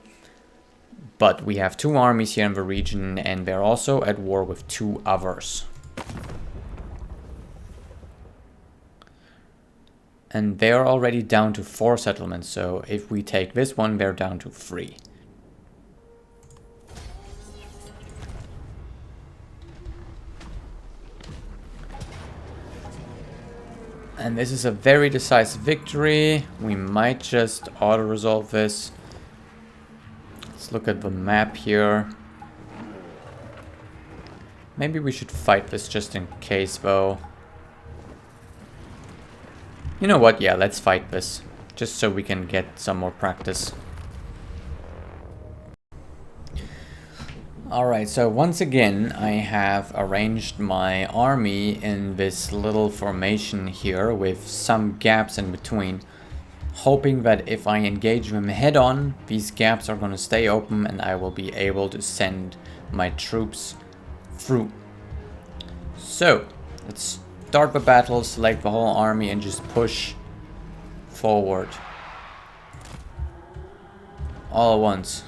but we have 2 armies here in the region, and they're also at war with 2 others. And they're already down to 4 settlements, so if we take this one, they're down to 3. And this is a very decisive victory. We might just auto-resolve this. Let's look at the map here. Maybe we should fight this just in case, though. You know what? Yeah, let's fight this. Just so we can get some more practice. Alright, so once again, I have arranged my army in this little formation here with some gaps in between, hoping that if I engage them head on, these gaps are going to stay open and I will be able to send my troops through. So, let's start the battle, select the whole army and just push forward. All at once.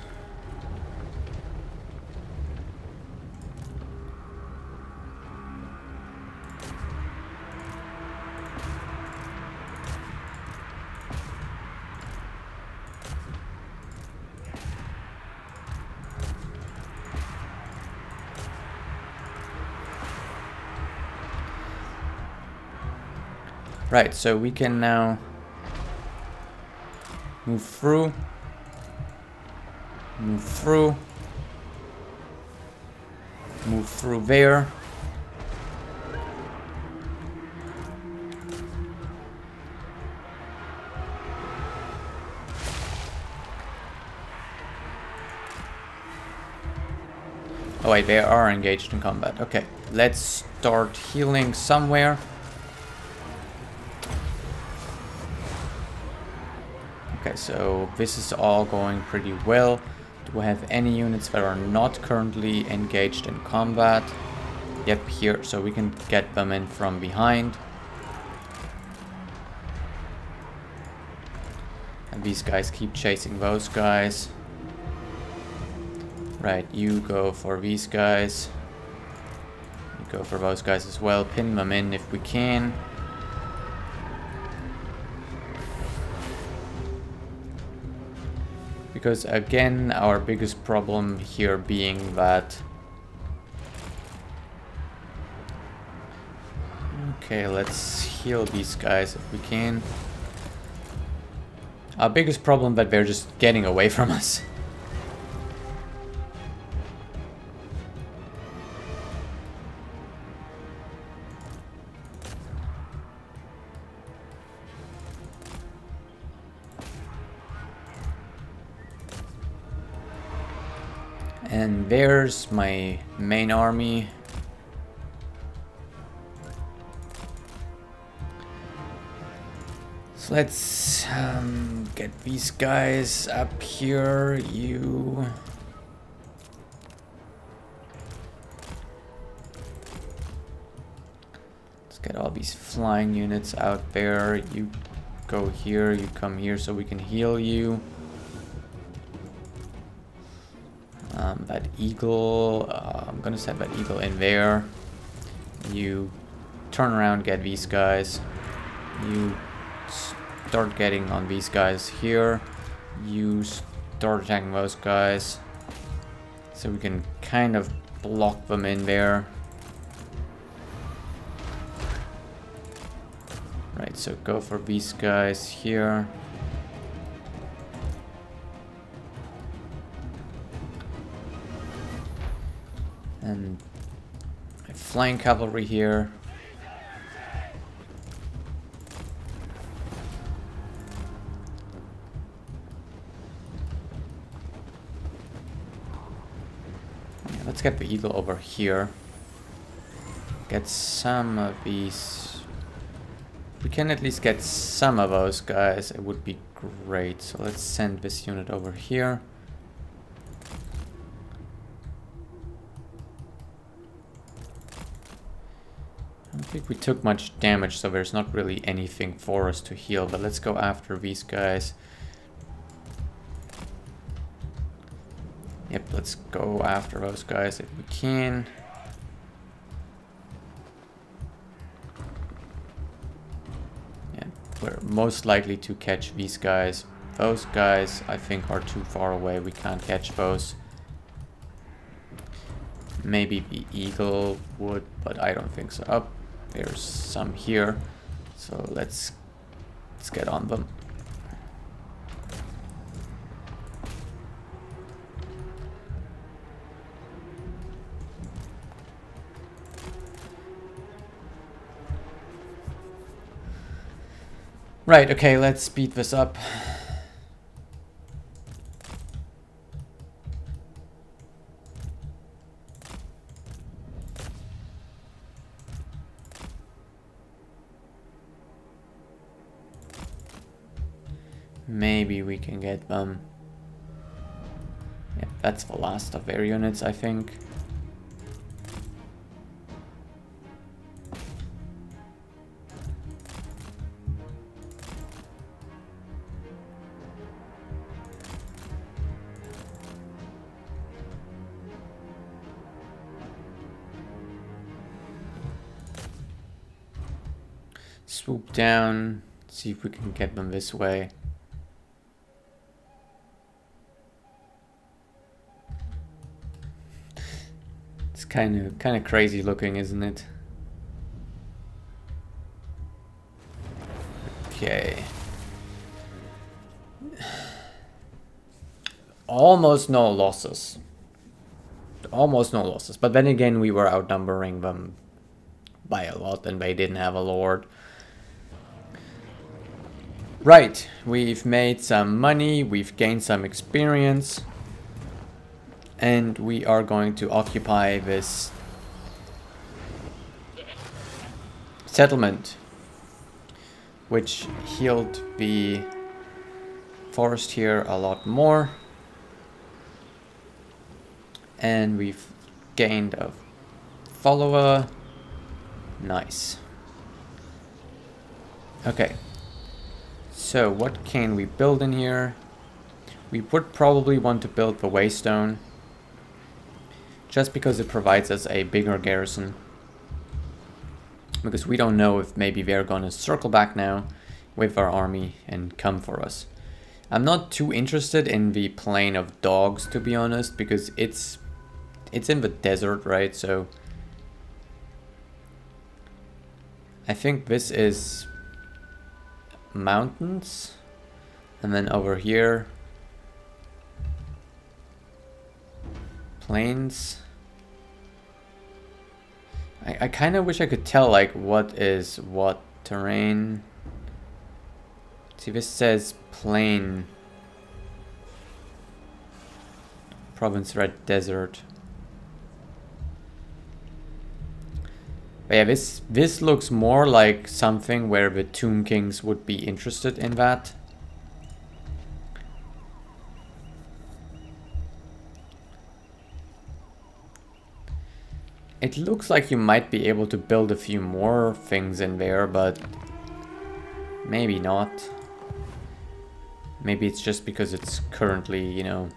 Right, so we can now move through, move through there. Oh wait, they are engaged in combat. Okay, let's start healing somewhere. so this is all going pretty well. Do I have any units that are not currently engaged in combat? Yep, here, so we can get them in from behind. And these guys keep chasing those guys. Right, you go for these guys. You go for those guys as well. Pin them in if we can. Because again, our biggest problem here being that... Okay, let's heal these guys if we can. Our biggest problem that they're just getting away from us. And there's my main army. So let's get these guys up here. You... Let's get all these flying units out there. You go here, you come here so we can heal you. That eagle, I'm gonna set that eagle in there. You turn around, get these guys. You start getting on these guys here. You start attacking those guys. So we can kind of block them in there. Right, so go for these guys here. And flying cavalry here. Yeah, let's get the eagle over here. Get some of these. We can at least get some of those guys. It would be great. So let's send this unit over here. I don't think we took much damage, so there's not really anything for us to heal, but let's go after these guys. Yep, let's go after those guys if we can. Yeah, we're most likely to catch these guys. Those guys, I think, are too far away. We can't catch those. Maybe the eagle would, but I don't think so. Oh, there's some here, so let's get on them. Right, okay, let's speed this up. Maybe we can get them. Yeah, that's the last of their units, I think. Swoop down, see if we can get them this way. It's kind of crazy looking, isn't it? Okay. Almost no losses. Almost no losses. But then again, we were outnumbering them by a lot and they didn't have a lord. Right, we've made some money, we've gained some experience, and we are going to occupy this settlement, which healed the forest here a lot more. And we've gained a follower. Nice. Okay. So what can we build in here? We would probably want to build the Waystone, just because it provides us a bigger garrison. Because we don't know if maybe they're gonna circle back now with our army and come for us. I'm not too interested in the Plain of Dogs, to be honest, because it's in the desert, right? So I think this is mountains, and then over here plains. I kind of wish I could tell like what is what terrain. See, this says plain, province red desert. But yeah, this looks more like something where the Tomb Kings would be interested in that. It looks like you might be able to build a few more things in there, but maybe not. Maybe it's just because it's currently, you know...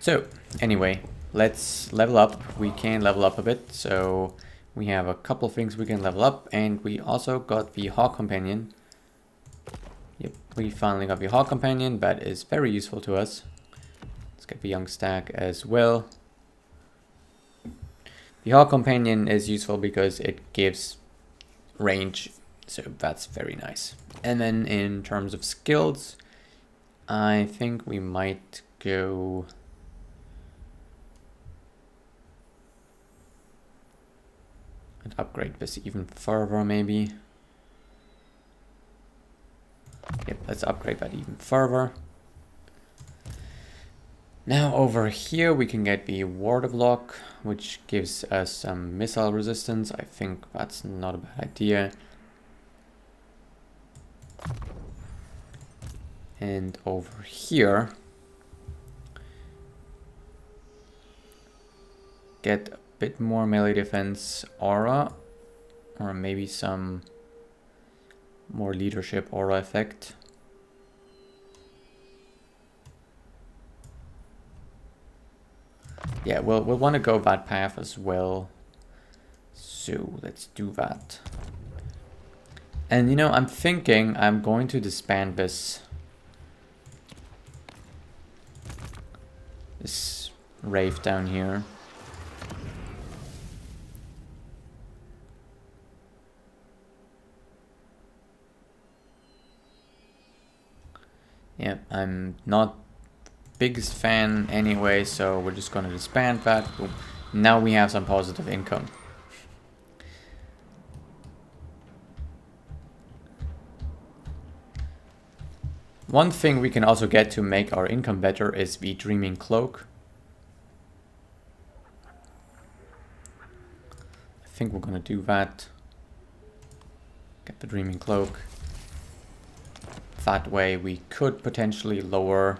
So, anyway, let's level up. We can level up a bit, so we have a couple things we can level up, and we also got the Hawk Companion. Yep, we finally got the Hawk Companion. That is very useful to us. Let's get the Young Stag as well. The Hawk Companion is useful because it gives range, so that's very nice. And then in terms of skills, I think we might go... and upgrade this even further, maybe. Yep, let's upgrade that even further. Now over here we can get the Water Block, which gives us some missile resistance. I think that's not a bad idea. And over here, get a bit more melee defense aura, or maybe some more leadership aura effect. Yeah, we'll want to go that path as well. So let's do that. And you know, I'm thinking I'm going to disband this rave down here. Yeah, I'm not biggest fan anyway, so we're just gonna disband that. Boom. Now we have some positive income. One thing we can also get to make our income better is the Dreaming Cloak. I think we're gonna do that. Get the Dreaming Cloak. That way we could potentially lower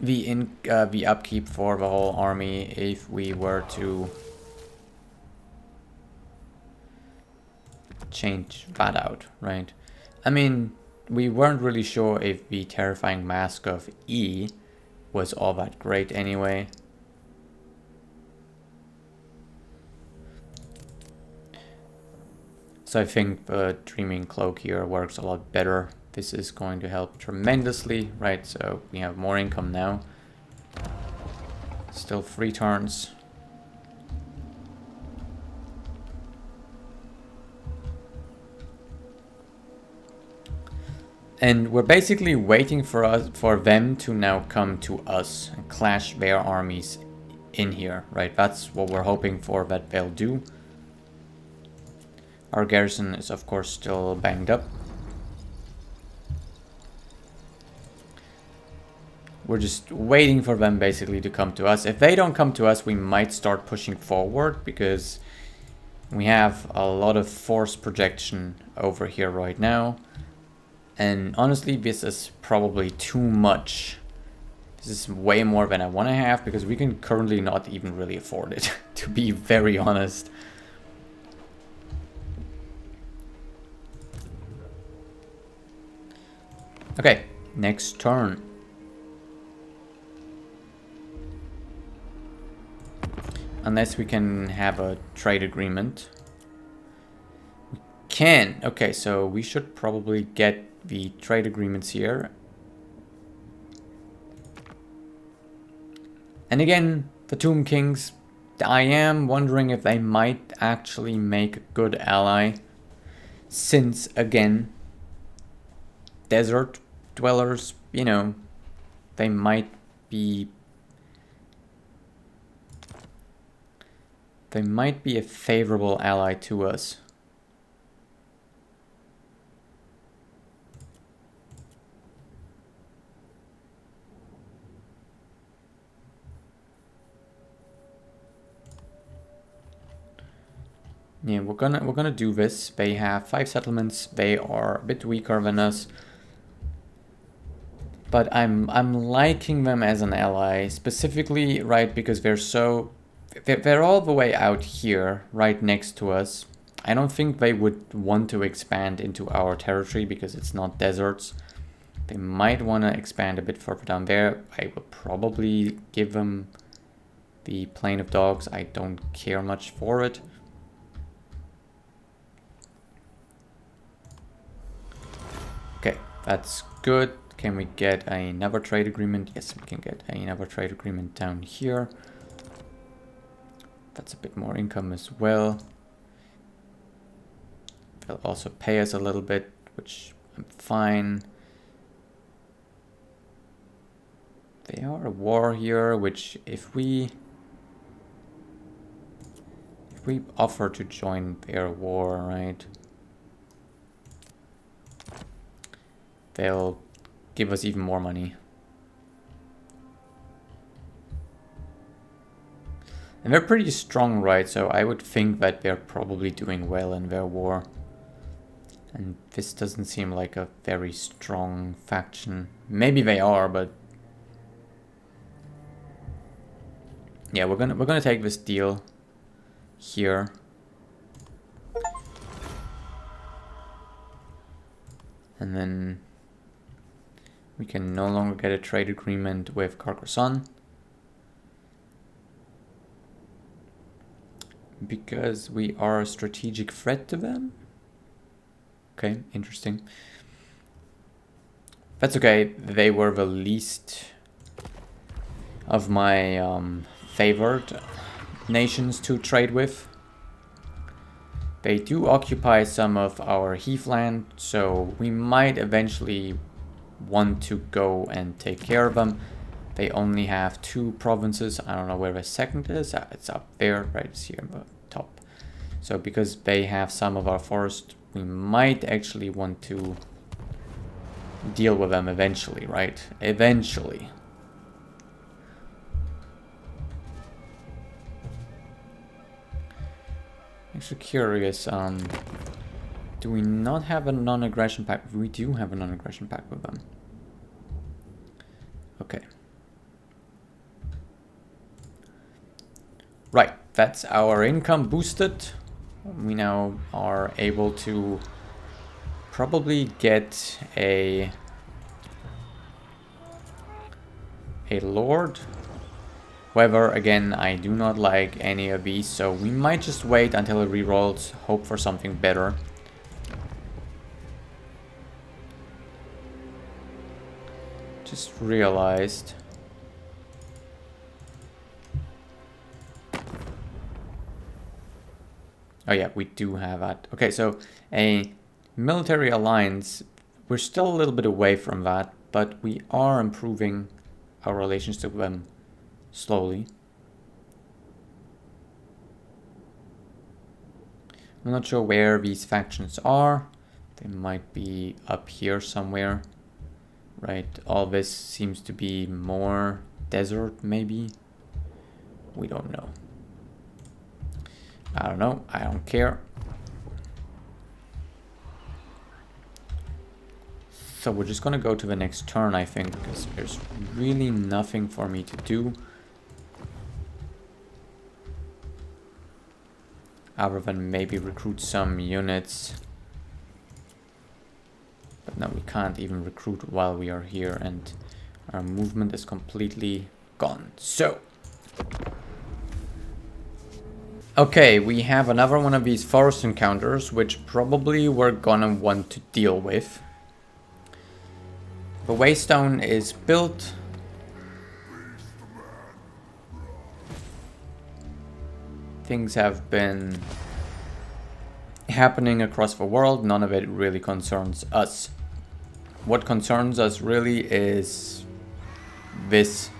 the upkeep for the whole army if we were to change that out, right? I mean, we weren't really sure if the Terrifying Mask of E was all that great anyway. So I think the Dreaming Cloak here works a lot better. This is going to help tremendously, right? So we have more income now. Still 3 turns. And we're basically waiting for them to now come to us and clash their armies in here, right? That's what we're hoping for that they'll do. Our garrison is of course still banged up, we're just waiting for them basically to come to us. If they don't come to us, we might start pushing forward because we have a lot of force projection over here right now. And honestly, this is probably too much. This is way more than I want to have because we can currently not even really afford it, to be very honest. Okay, next turn. Unless we can have a trade agreement. We can. Okay, so we should probably get the trade agreements here. And again, the Tomb Kings, I am wondering if they might actually make a good ally. Since, again, desert dwellers, you know, they might be a favorable ally to us. Yeah, we're gonna do this. They have 5 settlements. They are a bit weaker than us. But I'm liking them as an ally, specifically, right, because they're all the way out here, right next to us. I don't think they would want to expand into our territory because it's not deserts. They might want to expand a bit further down there. I would probably give them the Plain of Dogs. I don't care much for it. Okay, that's good. Can we get another trade agreement? Yes, we can get another trade agreement down here. That's a bit more income as well. They'll also pay us a little bit, which I'm fine. They are a war here, which if we offer to join their war, right? They'll give us even more money. And they're pretty strong, right? So I would think that they're probably doing well in their war. And this doesn't seem like a very strong faction. Maybe they are, but yeah, we're gonna take this deal here. And then we can no longer get a trade agreement with Carcassonne because we are a strategic threat to them. Okay, interesting. That's okay. They were the least of my favored nations to trade with. They do occupy some of our heathland, so we might eventually want to go and take care of them. They only have 2 provinces. I don't know where the second is. It's up there, right? It's here on the top. So because they have some of our forest, we might actually want to deal with them eventually, right? Eventually. Actually curious, do we not have a non-aggression pact? We do have a non-aggression pact with them. Okay. Right, that's our income boosted. We now are able to probably get a lord. However, again, I do not like any of these, so we might just wait until it rerolls, hope for something better. Just realized. Oh yeah, we do have that. Okay, so a military alliance, we're still a little bit away from that, but we are improving our relationship with them slowly. I'm not sure where these factions are. They might be up here somewhere. right? All this seems to be more desert, maybe. We don't know. I don't know. I don't care. So we're just gonna go to the next turn, I think, because there's really nothing for me to do. Other than maybe recruit some units. But no, we can't even recruit while we are here, and our movement is completely gone. So, okay, we have another one of these forest encounters, which probably we're gonna want to deal with. The waystone is built. Things have been happening across the world. None of it really concerns us. What concerns us really is this.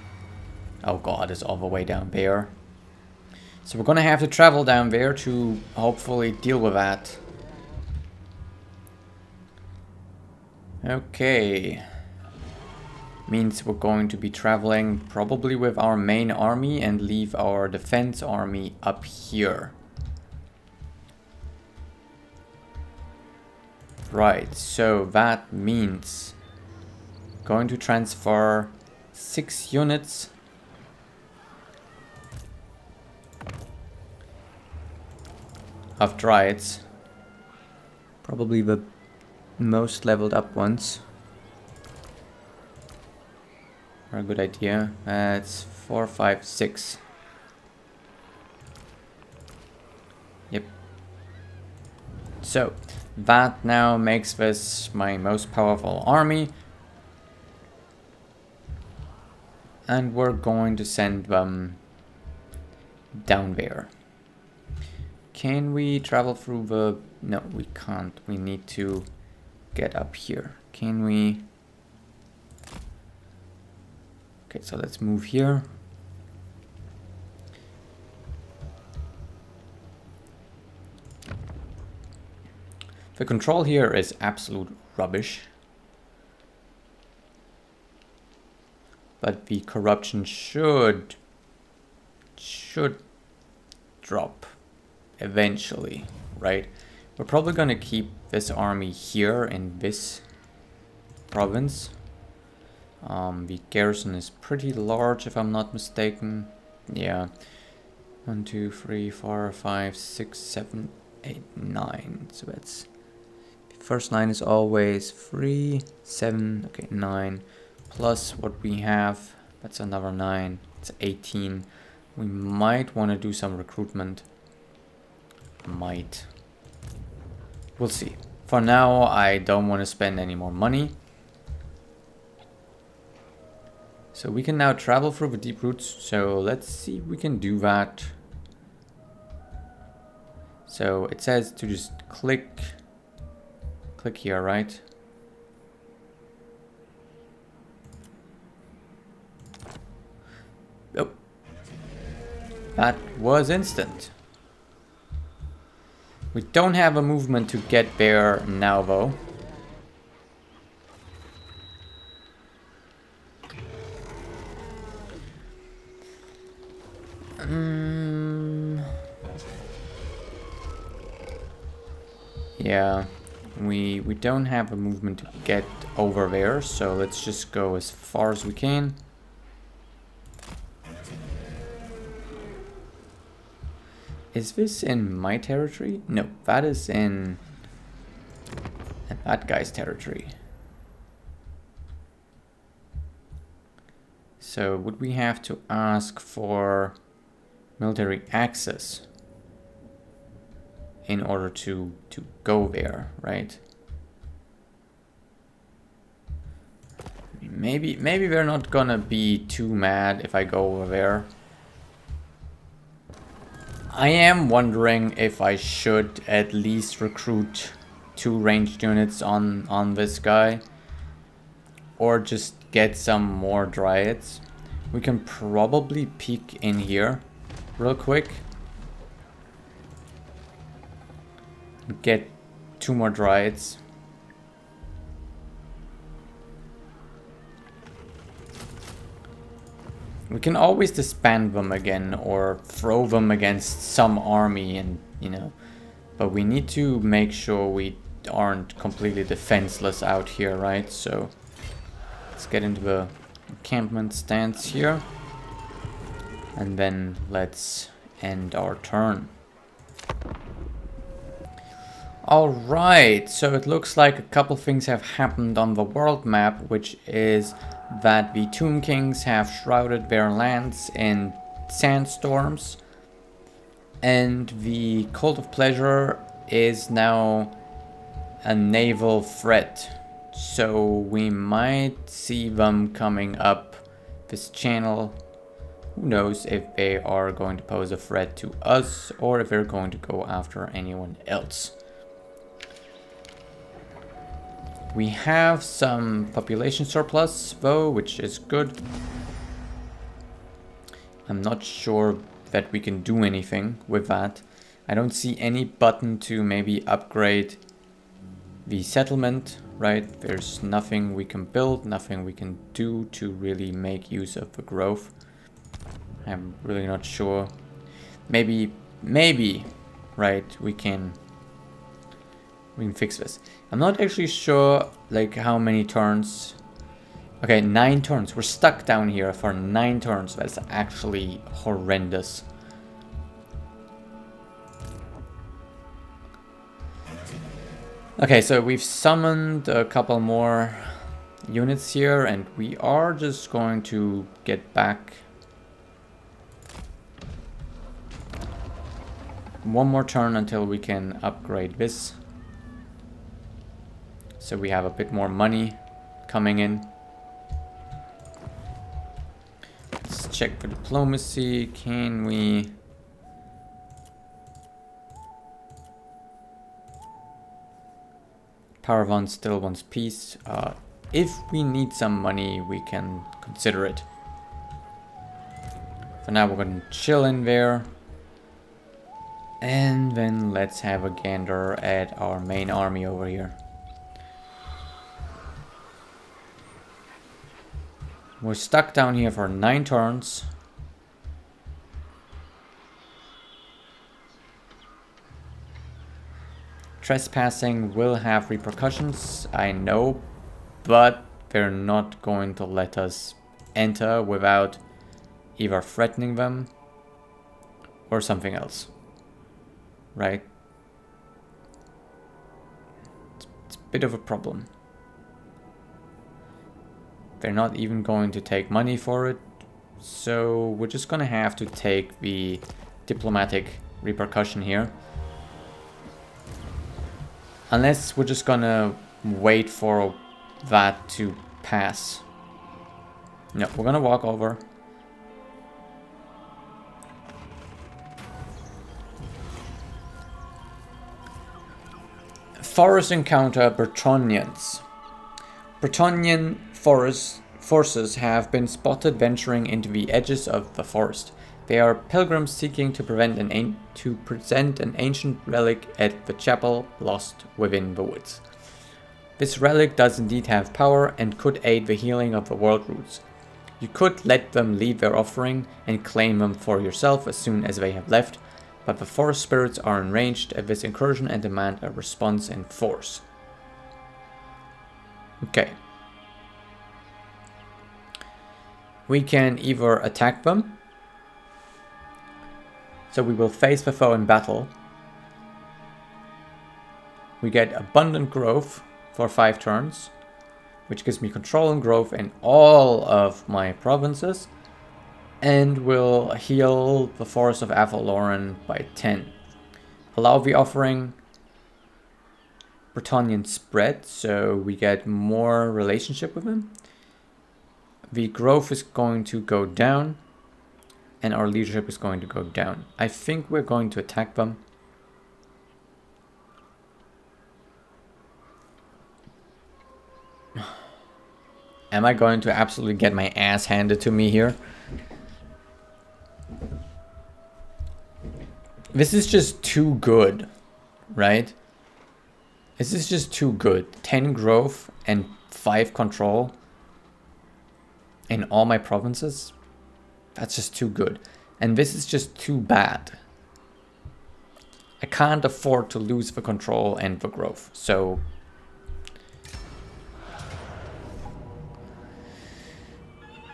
Oh god, it's all the way down there. So we're gonna have to travel down there to hopefully deal with that. Okay. Means we're going to be traveling probably with our main army and leave our defense army up here. Right, so that means going to transfer 6 units of Dryads. Probably the most leveled up ones. Are a good idea. That's 4, 5, 6. Yep. So that now makes this my most powerful army. And we're going to send them down there. Can we travel through the... No, we can't. We need to get up here. Can we... Okay, so let's move here. The control here is absolute rubbish. But the corruption should drop eventually, right? We're probably gonna keep this army here in this province. The garrison is pretty large, if I'm not mistaken. Yeah. 1, 2, 3, 4, 5, 6, 7, 8, 9. So that's... The first line is always 3, 7, okay, 9. Plus what we have, that's another 9. It's 18. We might want to do some recruitment. Might. We'll see. For now, I don't want to spend any more money. So we can now travel through the deep roots. So let's see if we can do that. So it says to just click here, right? Oh, that was instant. We don't have a movement to get there now, though. Yeah, we don't have a movement to get over there, so let's just go as far as we can. Is this in my territory? No, that is in that guy's territory. So would we have to ask for military access in order to go there, right? Maybe they're not gonna be too mad if I go over there. I am wondering if I should at least recruit 2 ranged units on this guy, or just get some more Dryads. We can probably peek in here real quick. Get 2 more Dryads. We can always disband them again or throw them against some army and, you know. But we need to make sure we aren't completely defenseless out here, right? So let's get into the encampment stance here. And then let's end our turn. Alright, so it looks like a couple things have happened on the world map, which is that the Tomb Kings have shrouded their lands in sandstorms, and the Cult of Pleasure is now a naval threat. So we might see them coming up this channel. Who knows if they are going to pose a threat to us or if they're going to go after anyone else. We have some population surplus though, which is good. I'm not sure that we can do anything with that. I don't see any button to maybe upgrade the settlement, right? There's nothing we can build, nothing we can do to really make use of the growth. I'm really not sure. Maybe, right, we can fix this. I'm not actually sure like how many turns. Okay, 9 turns. We're stuck down here for 9 turns. That's actually horrendous. Okay, so we've summoned a couple more units here and we are just going to get back one more turn until we can upgrade this. So we have a bit more money coming in. Let's check for diplomacy. Can we... Paravan still wants peace. If we need some money, we can consider it. For now, we're going to chill in there. And then let's have a gander at our main army over here. We're stuck down here for 9 turns. Trespassing will have repercussions, I know, but they're not going to let us enter without either threatening them or something else, right? It's a bit of a problem. They're not even going to take money for it, so we're just gonna have to take the diplomatic repercussion here. Unless we're just gonna wait for that to pass. No, we're gonna walk over. Forest encounter Bretonnians. Bretonnian forces have been spotted venturing into the edges of the forest. They are pilgrims seeking to present an ancient relic at the chapel lost within the woods. This relic does indeed have power and could aid the healing of the world roots. You could let them leave their offering and claim them for yourself as soon as they have left, but the forest spirits are enraged at this incursion and demand a response in force. Okay. We can either attack them. So we will face the foe in battle. We get abundant growth for 5 turns, which gives me control and growth in all of my provinces, and will heal the Forest of Avalloran by 10. Allow the offering Bretonnian spread, so we get more relationship with them. The growth is going to go down, and our leadership is going to go down. I think we're going to attack them. Am I going to absolutely get my ass handed to me here? This is just too good, right? This is just too good. 10 growth and 5 control in all my provinces. That's just too good. And this is just too bad. I can't afford to lose the control and the growth. So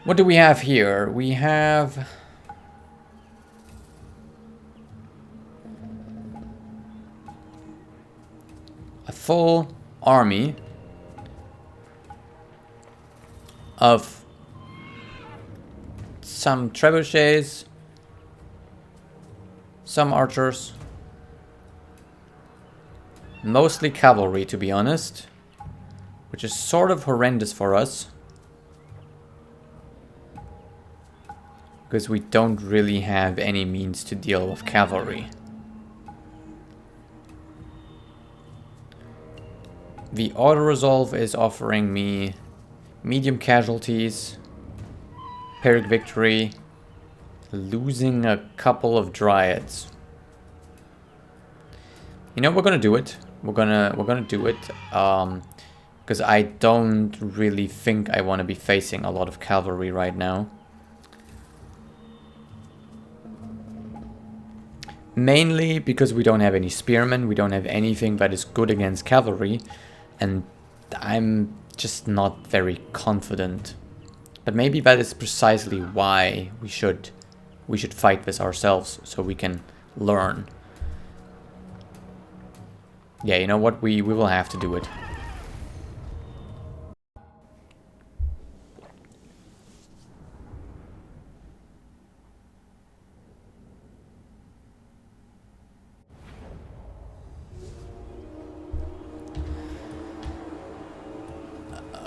what do we have here? We have a full army of some trebuchets, some archers, mostly cavalry to be honest, which is sort of horrendous for us because we don't really have any means to deal with cavalry. The auto-resolve is offering me medium casualties, Pyrrhic victory, losing a couple of dryads. You know, we're gonna do it. We're gonna do it because I don't really think I want to be facing a lot of cavalry right now. Mainly because we don't have any spearmen, we don't have anything that is good against cavalry, and I'm just not very confident. But maybe that is precisely why we should fight this ourselves, so we can learn. Yeah, you know what? We will have to do it.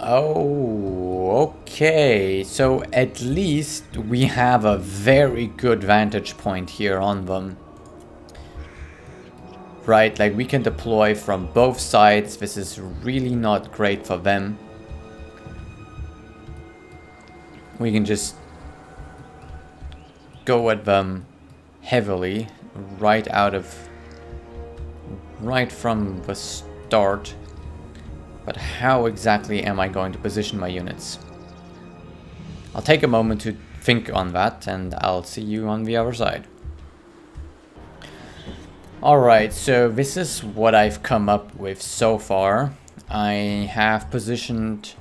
Oh, okay. So at least we have a very good vantage point here on them. Right, like we can deploy from both sides. This is really not great for them. We can just go at them heavily right from the start. But how exactly am I going to position my units? I'll take a moment to think on that and I'll see you on the other side. Alright, so this is what I've come up with so far. I have positioned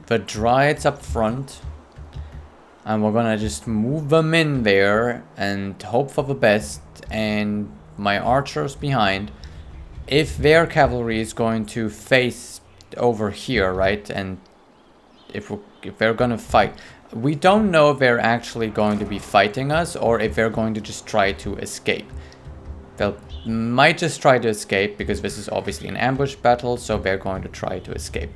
the Dryads up front. And we're gonna just move them in there and hope for the best. And my archers behind. If their cavalry is going to face over here, right? And if they're gonna fight. We don't know if they're actually going to be fighting us or if they're going to just try to escape. They might just try to escape because this is obviously an ambush battle, so they're going to try to escape.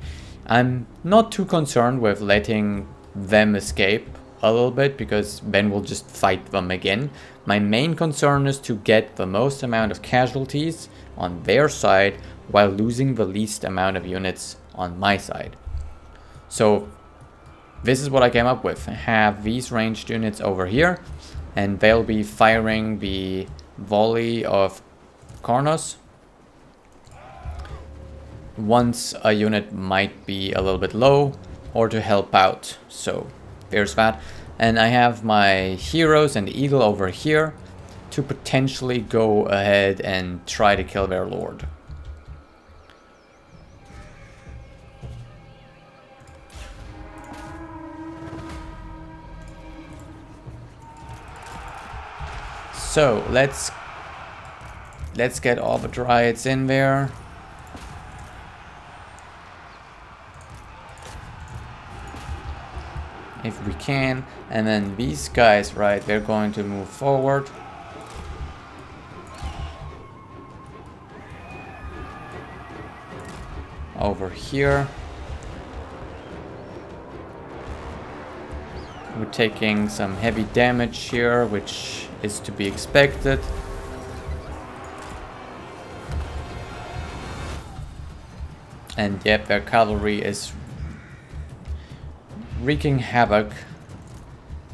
I'm not too concerned with letting them escape a little bit because then we'll just fight them again. My main concern is to get the most amount of casualties on their side while losing the least amount of units on my side. So this is what I came up with. I have these ranged units over here and they'll be firing the volley of Karnos once a unit might be a little bit low or to help out. So there's that. And I have my heroes and eagle over here to potentially go ahead and try to kill their lord. So let's get all the dryads in there. If we can. And then these guys, right, they're going to move forward. Over here. We're taking some heavy damage here, which is to be expected. And yep, their cavalry is wreaking havoc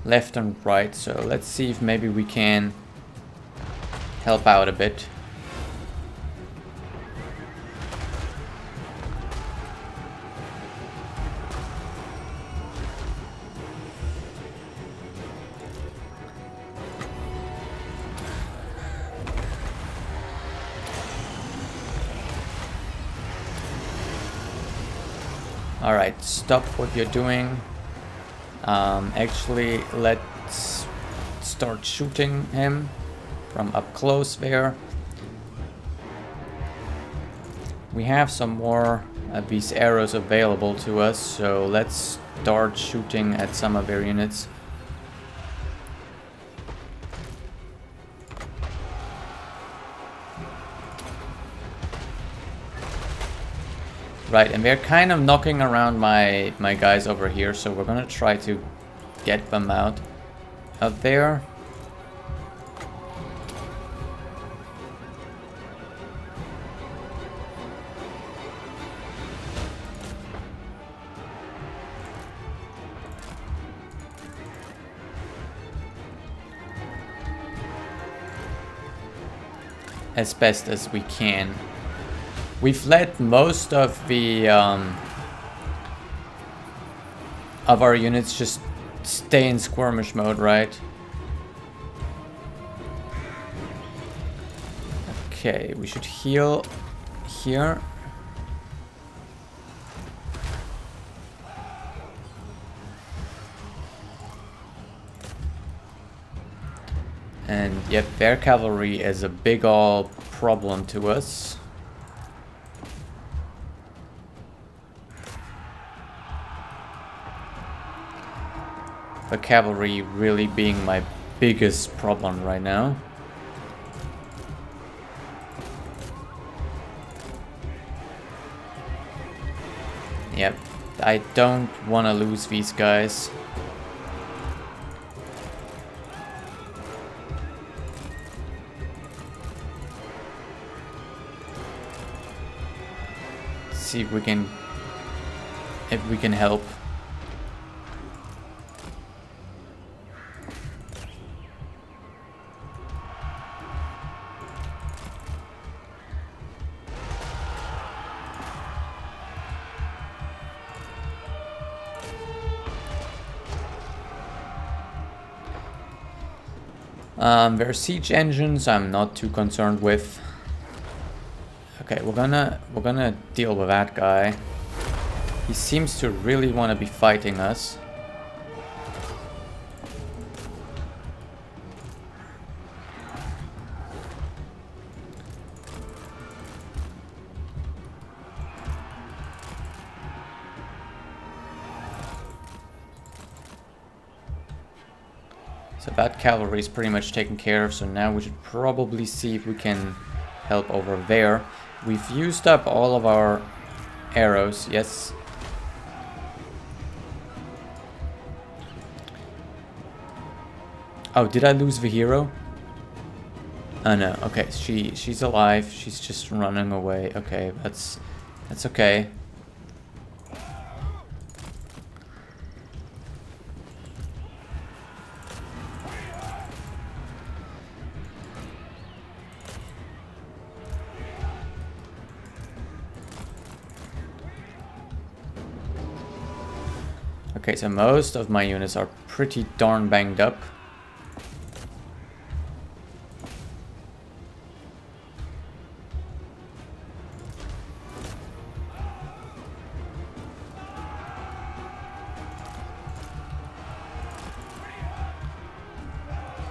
left and right. So let's see if maybe we can help out a bit. Alright, stop what you're doing. Actually, let's start shooting him from up close there. We have some more of these arrows available to us, so let's start shooting at some of their units. Right, and they're kind of knocking around my guys over here, so we're gonna try to get them out there. As best as we can. We've let most of the of our units just stay in skirmish mode, right? Okay, we should heal here. And yep, their cavalry is a big ol' problem to us. The cavalry really being my biggest problem right now. Yep, I don't want to lose these guys. See if we can help. Their siege engines I'm not too concerned with. Okay, we're gonna deal with that guy. He seems to really want to be fighting us. So that cavalry is pretty much taken care of, so now we should probably see if we can help over there. We've used up all of our arrows, yes. Oh, did I lose the hero? Oh no, okay, she's alive, she's just running away. Okay, that's okay. Okay, so most of my units are pretty darn banged up.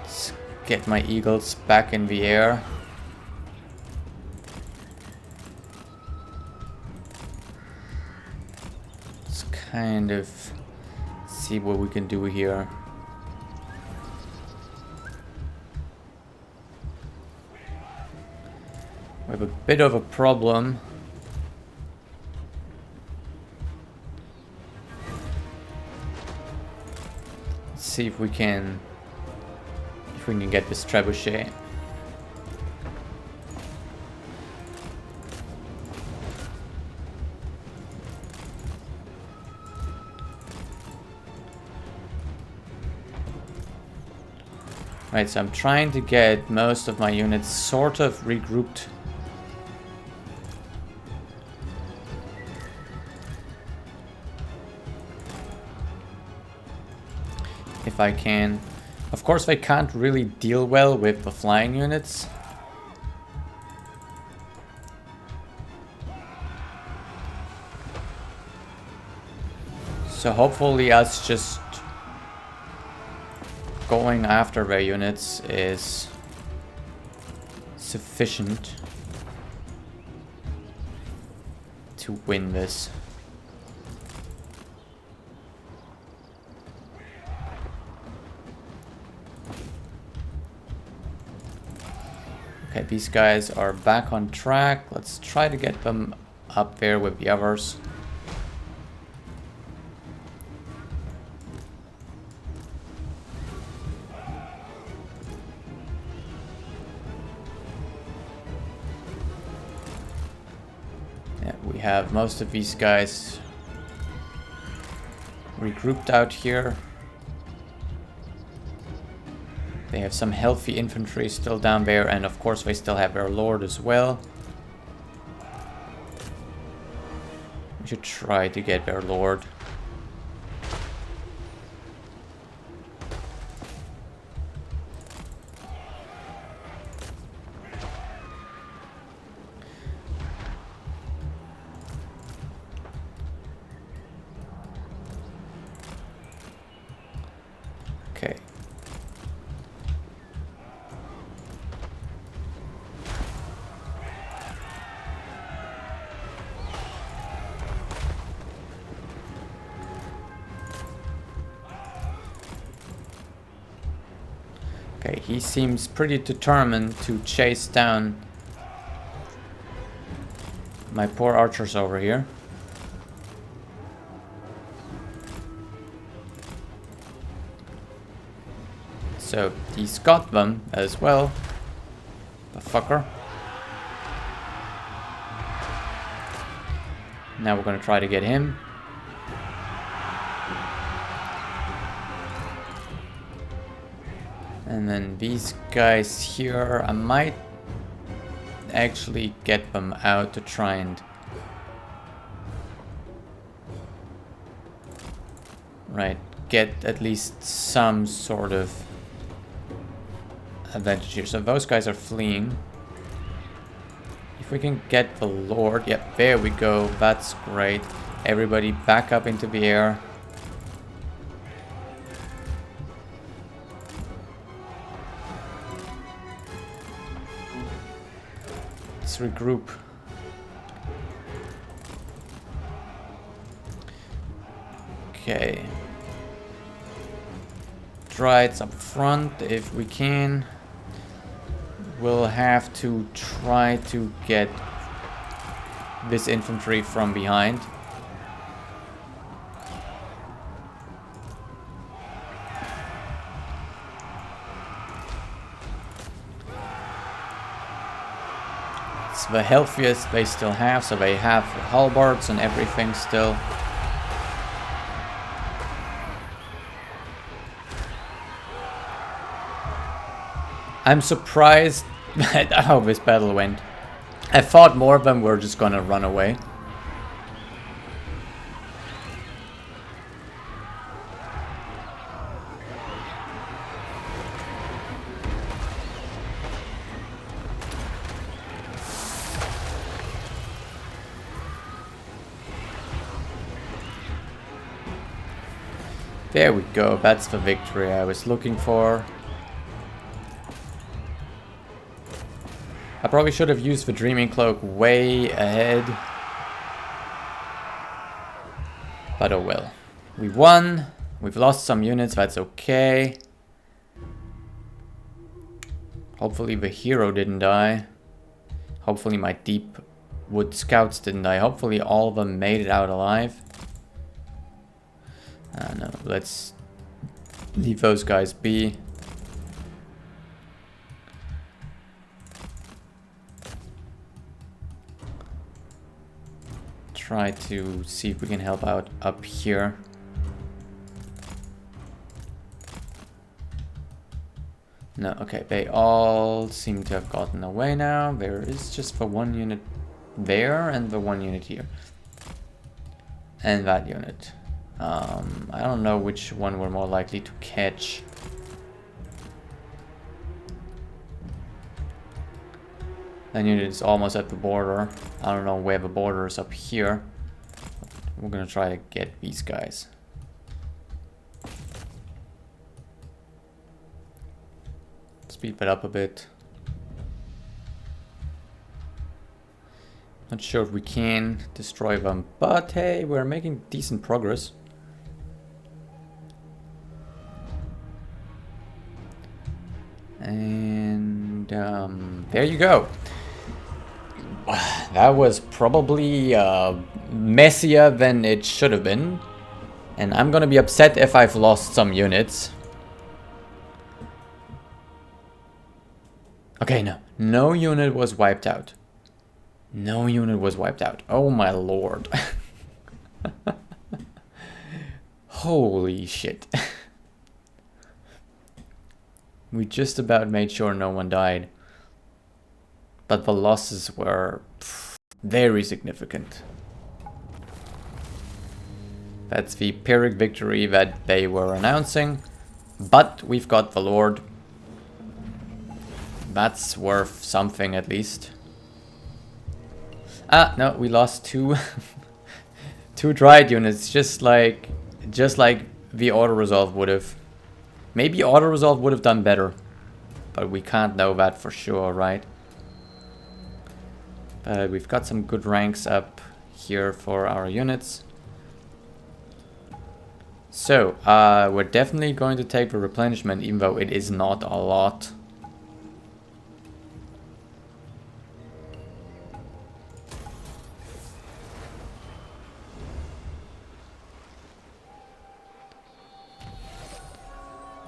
Let's get my eagles back in the air. Let's kind of see what we can do here. We have a bit of a problem. Let's see if we can get this trebuchet. Right, so I'm trying to get most of my units sort of regrouped. If I can. Of course, they can't really deal well with the flying units. So hopefully us just going after their units is sufficient to win this. Okay, these guys are back on track. Let's try to get them up there with the others. Yeah, we have most of these guys regrouped out here. They have some healthy infantry still down there, and of course they still have their lord as well. We should try to get their lord. Okay. Okay, he seems pretty determined to chase down my poor archers over here. So he's got them as well, the fucker. Now we're gonna try to get him. And then these guys here, I might actually get them out to try and... Right, get at least some sort of advantage here. So those guys are fleeing. If we can get the lord, yep, there we go, that's great. Everybody back up into the air. Let's regroup. Okay. Drides up front if we can. We'll have to try to get this infantry from behind. It's the healthiest they still have, so they have halberds and everything still. I'm surprised at how this battle went. I thought more of them were just gonna run away. There we go, that's the victory I was looking for. I probably should have used the Dreaming Cloak way ahead. But oh well. We won. We've lost some units, that's okay. Hopefully the hero didn't die. Hopefully my deep wood scouts didn't die. Hopefully all of them made it out alive. No, let's leave those guys be. Try to see if we can help out up here. No, okay, they all seem to have gotten away now. There is just the one unit there and the one unit here. And that unit. I don't know which one we're more likely to catch. That unit is almost at the border. I don't know where the border is up here. We're gonna try to get these guys. speed that up a bit. Not sure if we can destroy them, but hey, we're making decent progress. And there you go. That was probably messier than it should have been. And I'm gonna be upset if I've lost some units. Okay, no unit was wiped out. No unit was wiped out. Oh my lord. Holy shit. We just about made sure no one died. But the losses were very significant. That's the Pyrrhic victory that they were announcing. But we've got the Lord. That's worth something at least. Ah, no, we lost two two Dryad units, just like the auto-resolve would have. Maybe auto-resolve would have done better. But we can't know that for sure, right? But we've got some good ranks up here for our units. So, we're definitely going to take the replenishment, even though it is not a lot.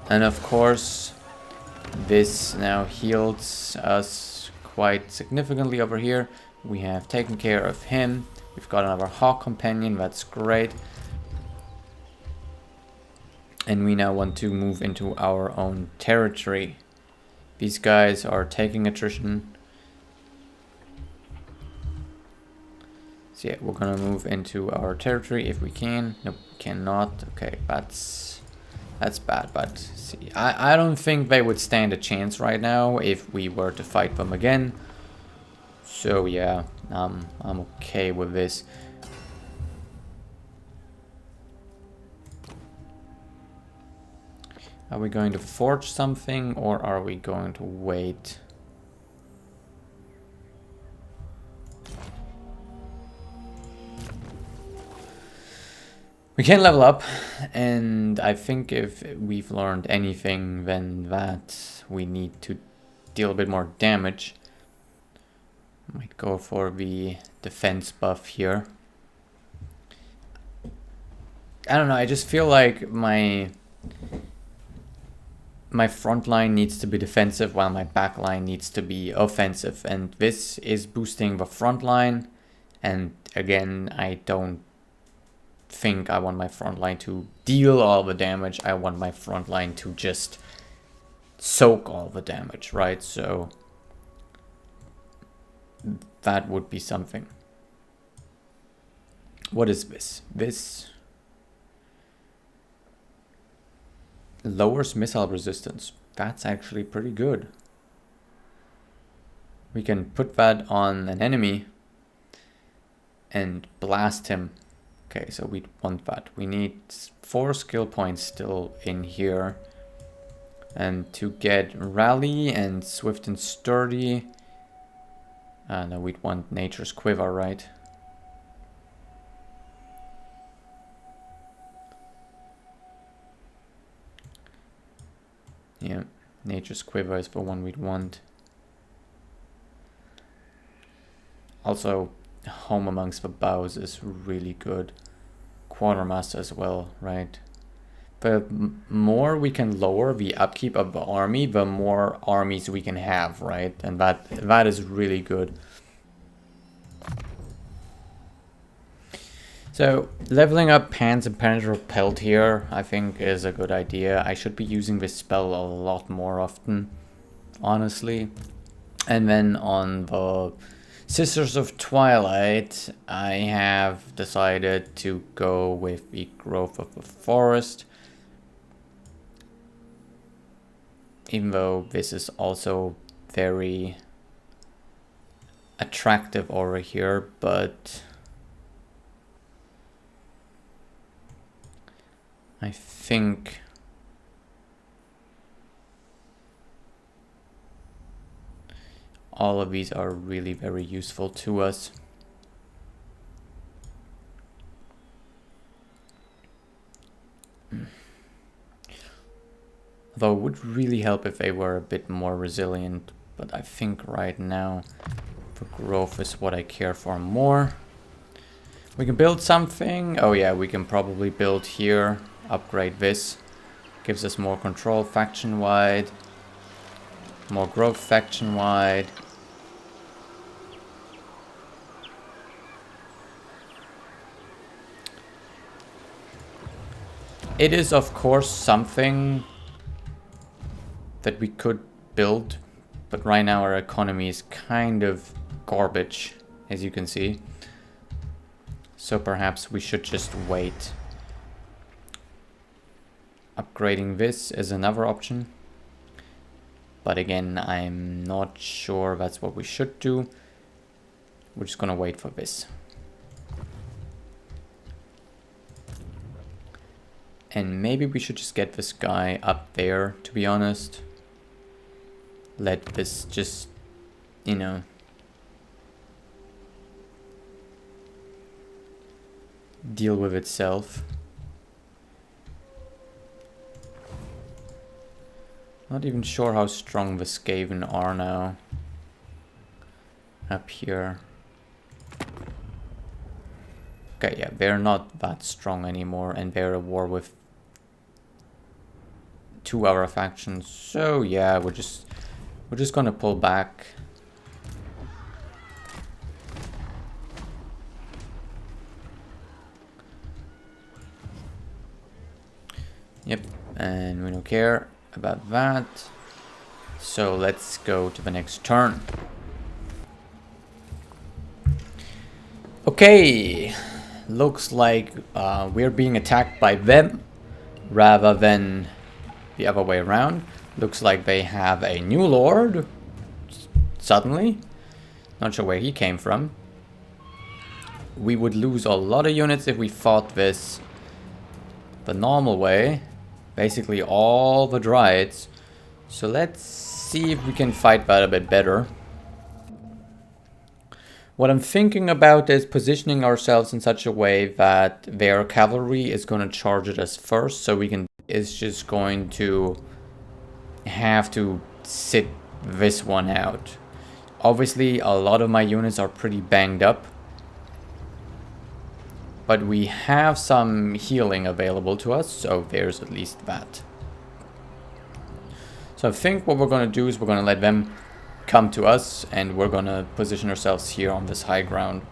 And of course, this now heals us quite significantly over here. We have taken care of him. We've got another Hawk Companion, that's great. And we now want to move into our own territory. These guys are taking attrition. So yeah, we're gonna move into our territory if we can. Nope, cannot. Okay, that's bad, but see, I don't think they would stand a chance right now if we were to fight them again. So yeah, I'm okay with this. Are we going to forge something or are we going to wait? We can level up, and I think if we've learned anything, then that we need to deal a bit more damage. Might go for the defense buff here. I don't know, I just feel like my front line needs to be defensive while my back line needs to be offensive, and this is boosting the front line, and again, I don't think I want my front line to deal all the damage. I want my front line to just soak all the damage, right? So that would be something. What is this? This lowers missile resistance. That's actually pretty good. We can put that on an enemy and blast him. Okay, so we want that. We need 4 skill points still in here. And to get Rally and Swift and Sturdy... no, we'd want Nature's Quiver, right? Yeah, Nature's Quiver is the one we'd want. Also, Home Amongst the Boughs is really good. Quartermaster as well, right? The more we can lower the upkeep of the army, the more armies we can have, right? And that is really good. So, leveling up Pants and Penetrable Pelt here, I think is a good idea. I should be using this spell a lot more often, honestly. And then on the Sisters of Twilight, I have decided to go with the Growth of the Forest. Even though this is also very attractive over here, but I think All of these are really very useful to us. Although it would really help if they were a bit more resilient, but I think right now the growth is what I care for more. We can build something. Oh yeah, we can probably build here, upgrade this. Gives us more control faction-wide, more growth faction-wide. It is, of course, something that we could build, but right now our economy is kind of garbage, as you can see. So perhaps we should just wait. Upgrading this is another option. But again, I'm not sure that's what we should do. We're just gonna wait for this. And maybe we should just get this guy up there, to be honest. Let this just, you know, deal with itself. Not even sure how strong the Skaven are now. Up here. Okay, yeah, they're not that strong anymore, and they're at war with 2 other factions. So yeah, we're just gonna pull back. Yep, and we don't care about that. So let's go to the next turn. Okay, looks like we're being attacked by them rather than the other way around. Looks like they have a new lord suddenly. Not sure where he came from. We would lose a lot of units if we fought this the normal way. Basically all the Dryads. So let's see if we can fight that a bit better. What I'm thinking about is positioning ourselves in such a way that their cavalry is going to charge at us first, so we can is just going to have to sit this one out. Obviously a lot of my units are pretty banged up, but we have some healing available to us, so there's at least that. So I think what we're going to do is we're going to let them come to us, and we're going to position ourselves here on this high ground.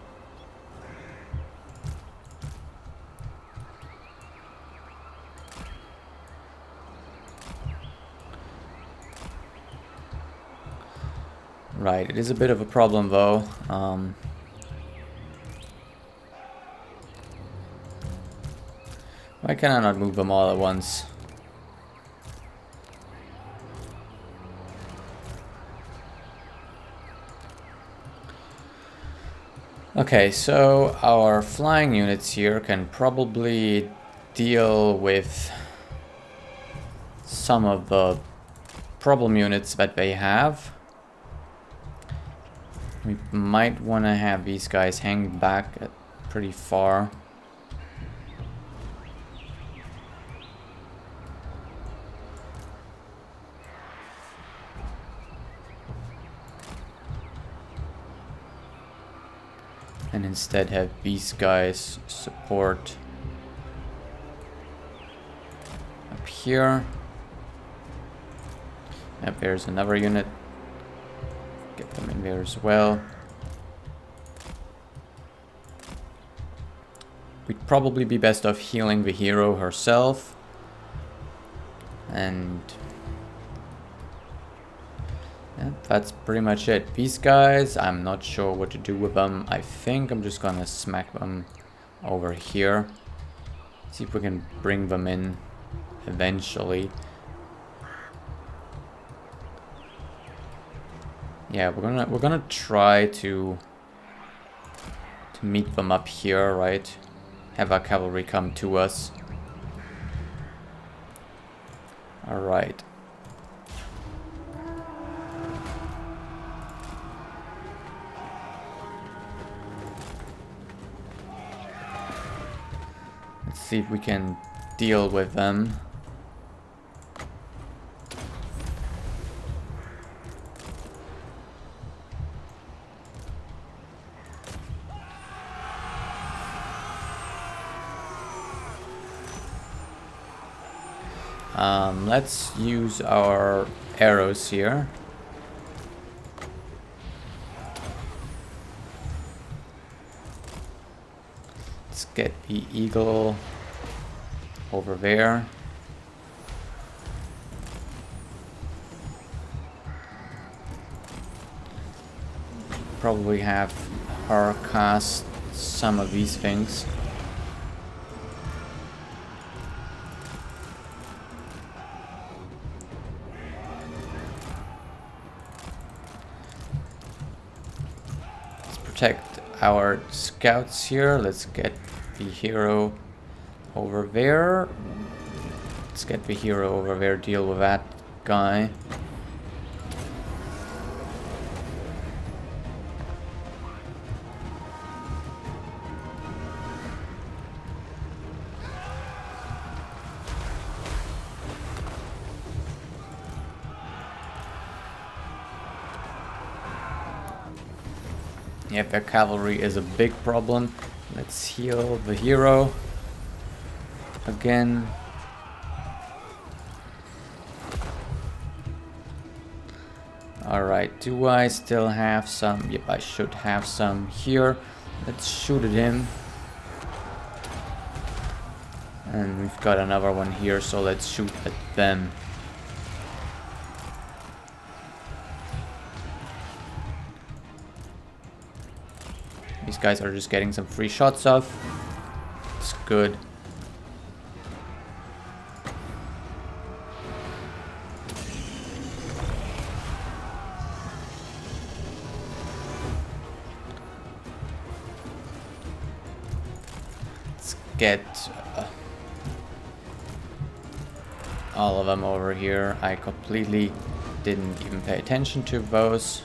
Right, it is a bit of a problem though. Why can I not move them all at once? Okay, so our flying units here can probably deal with some of the problem units that they have. We might want to have these guys hang back pretty far. And instead have these guys support up here. Yep, there's another unit. Get them in there as well. We'd probably be best off healing the hero herself. And yeah, that's pretty much it. These guys, I'm not sure what to do with them. I think I'm just gonna smack them over here. See if we can bring them in eventually. Yeah, we're gonna try to meet them up here, right? Have our cavalry come to us. All right. see if we can deal with them. Let's use our arrows here. Let's get the eagle over there. Probably have her cast some of these things. Protect our scouts here. Let's get the hero over there. Let's get the hero over there, deal with that guy. Yep, their cavalry is a big problem. Let's heal the hero again. Alright, do I still have some? Yep, I should have some here. Let's shoot at him. And we've got another one here, so let's shoot at them. These guys are just getting some free shots off. It's good. Let's get all of them over here. I completely didn't even pay attention to those.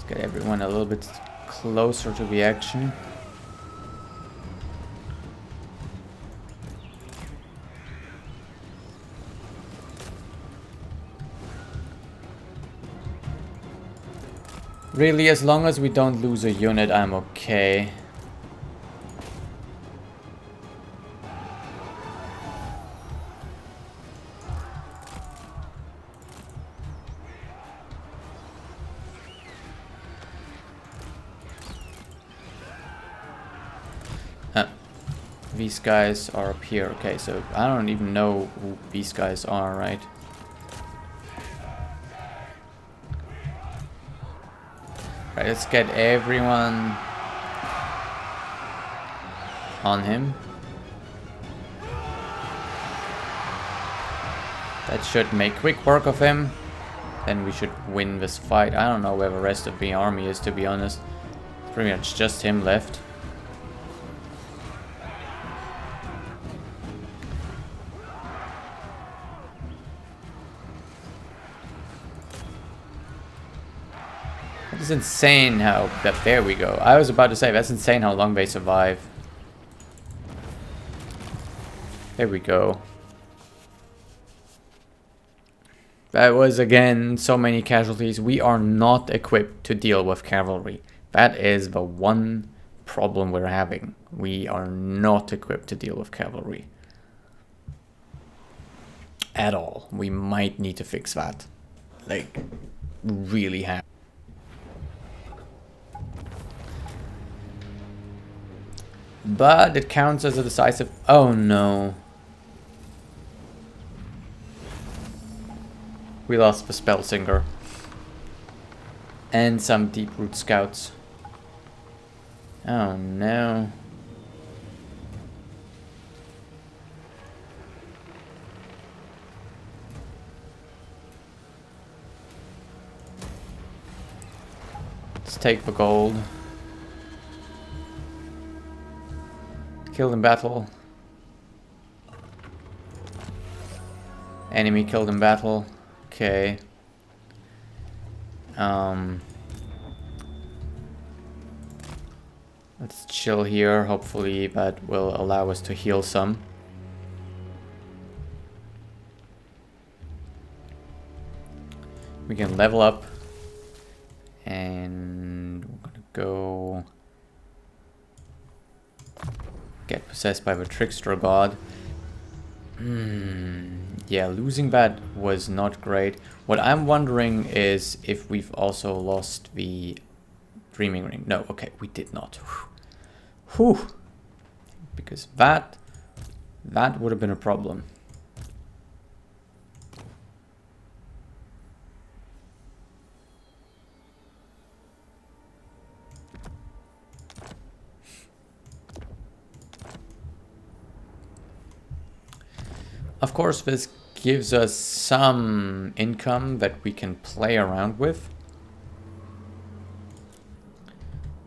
Get everyone a little bit closer to the action. Really, as long as we don't lose a unit, I'm okay. These guys are up here. Okay, so I don't even know who these guys are, right? Right, let's get everyone on him. That should make quick work of him. Then we should win this fight. I don't know where the rest of the army is, to be honest. Pretty much just him left. It's insane how there we go. I was about to say that's insane how long they survive. There we go. That was again so many casualties. We are not equipped to deal with cavalry. That is the one problem we're having. We are not equipped to deal with cavalry at all. We might need to fix that. Like, really have. But it counts as a decisive... Oh no. We lost the spell singer. And some deep root scouts. Oh no. Let's take the gold. Killed in battle. Enemy killed in battle. Okay. Let's chill here. Hopefully that will allow us to heal some. We can level up. And we're gonna go get possessed by the trickster god. Yeah, losing that was not great. What I'm wondering is if we've also lost the dreaming ring. No, okay, we did not. Whew. Because that would have been a problem. Of course, this gives us some income that we can play around with.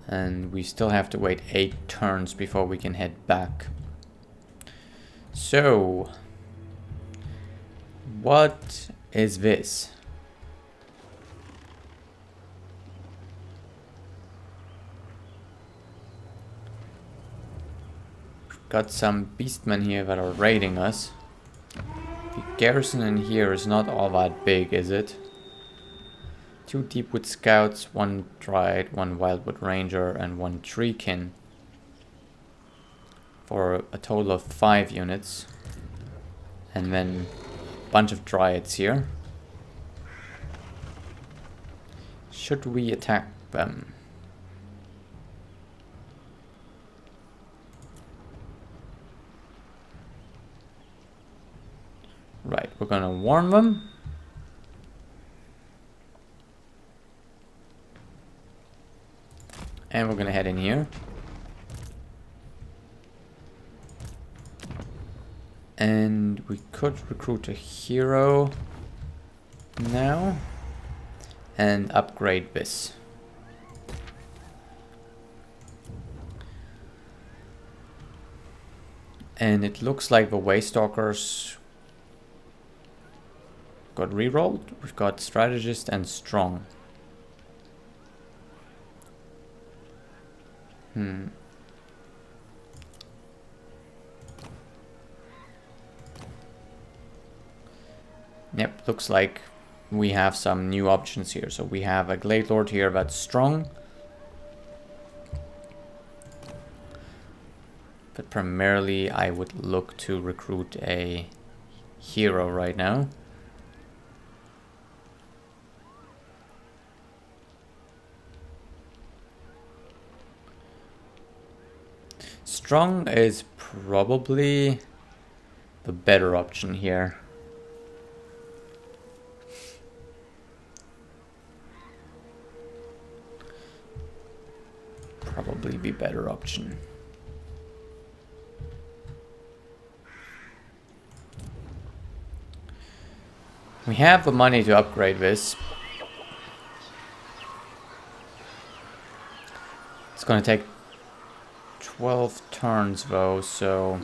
And we still have to wait 8 turns before we can head back. So, what is this? We've got some beastmen here that are raiding us. The garrison in here is not all that big, is it? 2 Deepwood Scouts, 1 Dryad, 1 Wildwood Ranger, and 1 Treekin. For a total of 5 units. And then a bunch of Dryads here. Should we attack them? Right, we're gonna warn them. And we're gonna head in here. And we could recruit a hero now and upgrade this. And it looks like the Waystalkers got rerolled. We've got strategist and strong. Yep, looks like we have some new options here. So we have a Glade Lord here that's strong. But primarily I would look to recruit a hero right now. Strong is probably the better option here. Probably the better option. We have the money to upgrade this. It's gonna take 12 turns though, so...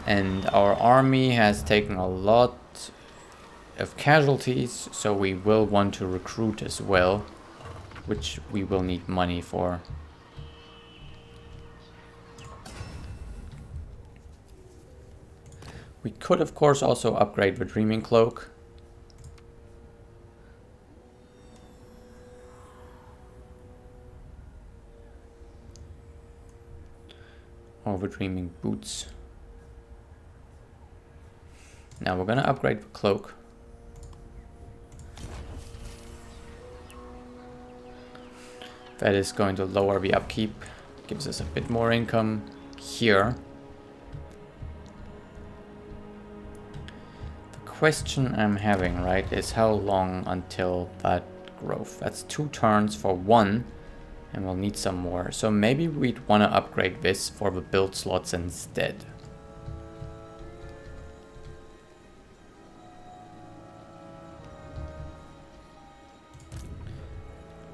And our army has taken a lot of casualties, so we will want to recruit as well, which we will need money for. We could of course also upgrade the Dreaming Cloak. Or the Dreaming Boots. Now we're gonna upgrade the cloak. That is going to lower the upkeep, gives us a bit more income here. The question I'm having, right, is how long until that growth? That's 2 turns for 1, and we'll need some more. So maybe we'd want to upgrade this for the build slots instead.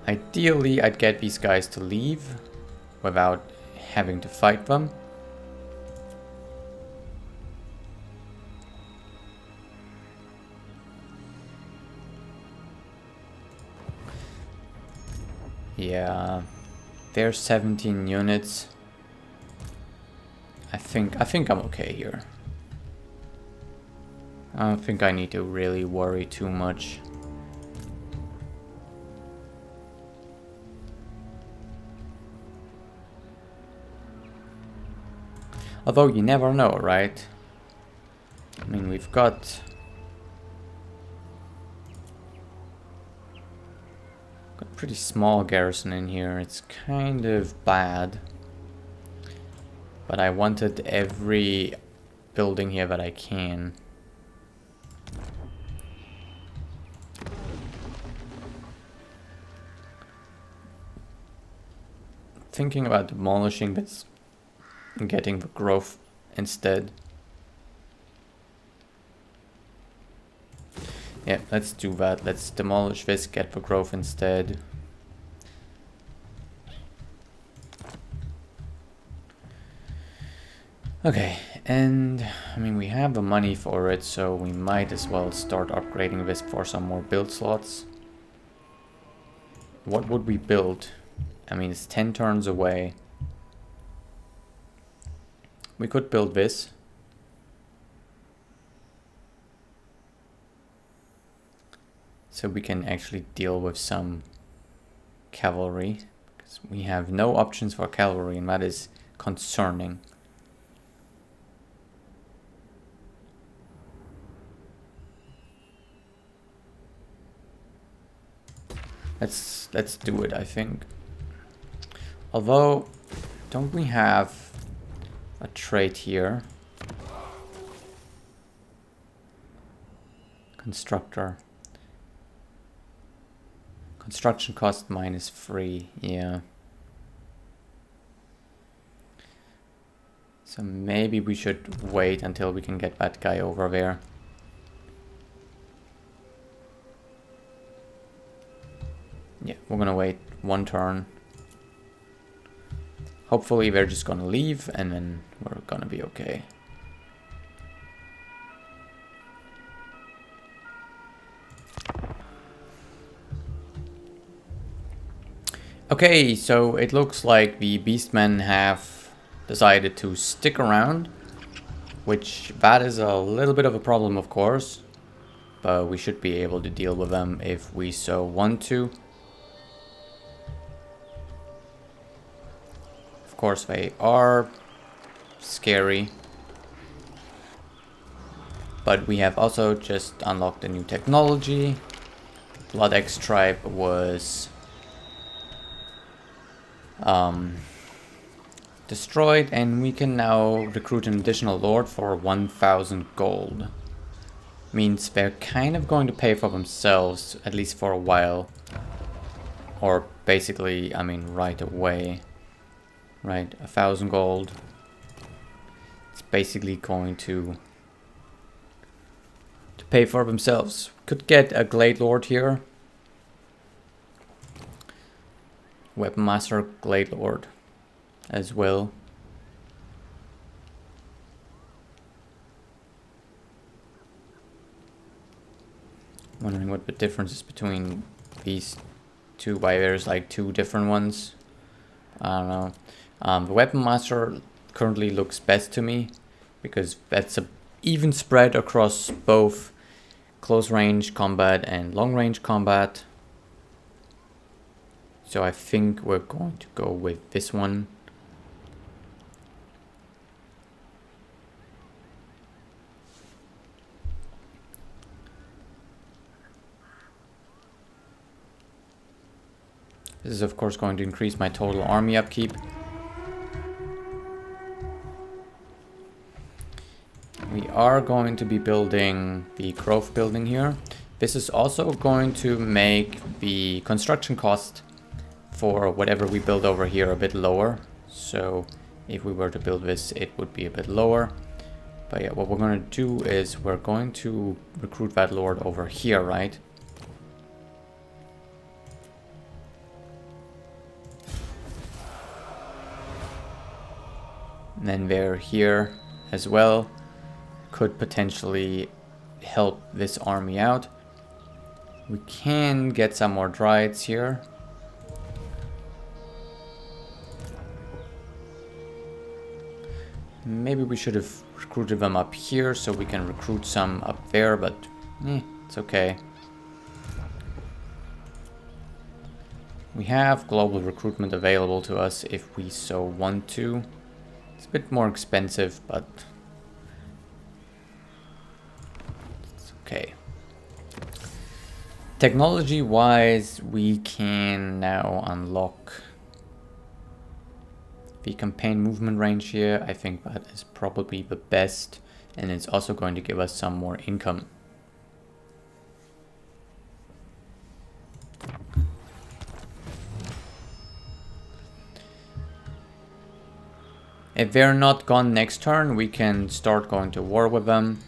I Ideally, I'd get these guys to leave without having to fight them. Yeah, there's 17 units. I think I'm okay here. I don't think I need to really worry too much. Although you never know, right? I mean, we've got a pretty small garrison in here. It's kind of bad. But I wanted every building here that I can. Thinking about demolishing this and getting the growth instead. Yeah, let's do that. Let's demolish this, get the growth instead. Okay, and I mean, we have the money for it, so we might as well start upgrading this for some more build slots. What would we build? I mean, it's 10 turns away. We could build this. So we can actually deal with some cavalry. Because we have no options for cavalry, and that is concerning. Let's do it, I think. Although, don't we have a trait here? Constructor. Construction cost -3, yeah. So maybe we should wait until we can get that guy over there. Yeah, we're gonna wait 1 turn. Hopefully they're just gonna leave and then we're gonna be okay. Okay, so it looks like the beastmen have decided to stick around, which that is a little bit of a problem, of course, but we should be able to deal with them if we so want to. Of course, they are scary, but we have also just unlocked a new technology. Blood X tribe was destroyed, and we can now recruit an additional lord for 1,000 gold. Means they're kind of going to pay for themselves, at least for a while. Or basically, I mean, right away. Right, 1,000 gold. It's basically going to pay for themselves. Could get a Glade Lord here. Weapon Master, Glade Lord as well. Wondering what the difference is between these two, why there's like 2 different ones. I don't know. The Weapon Master currently looks best to me because that's a even spread across both close range combat and long range combat. So I think we're going to go with this one. This is of course going to increase my total army upkeep. We are going to be building the growth building here. This is also going to make the construction cost for whatever we build over here a bit lower. So if we were to build this, it would be a bit lower. But yeah, what we're going to do is we're going to recruit that lord over here, right? And then they're here as well. Could potentially help this army out. We can get some more Dryads here. Maybe we should have recruited them up here so we can recruit some up there, but it's okay. We have global recruitment available to us if we so want to. It's a bit more expensive, but it's okay. Technology-wise, we can now unlock the campaign movement range here. I think that is probably the best, and it's also going to give us some more income. If they're not gone next turn, we can start going to war with them.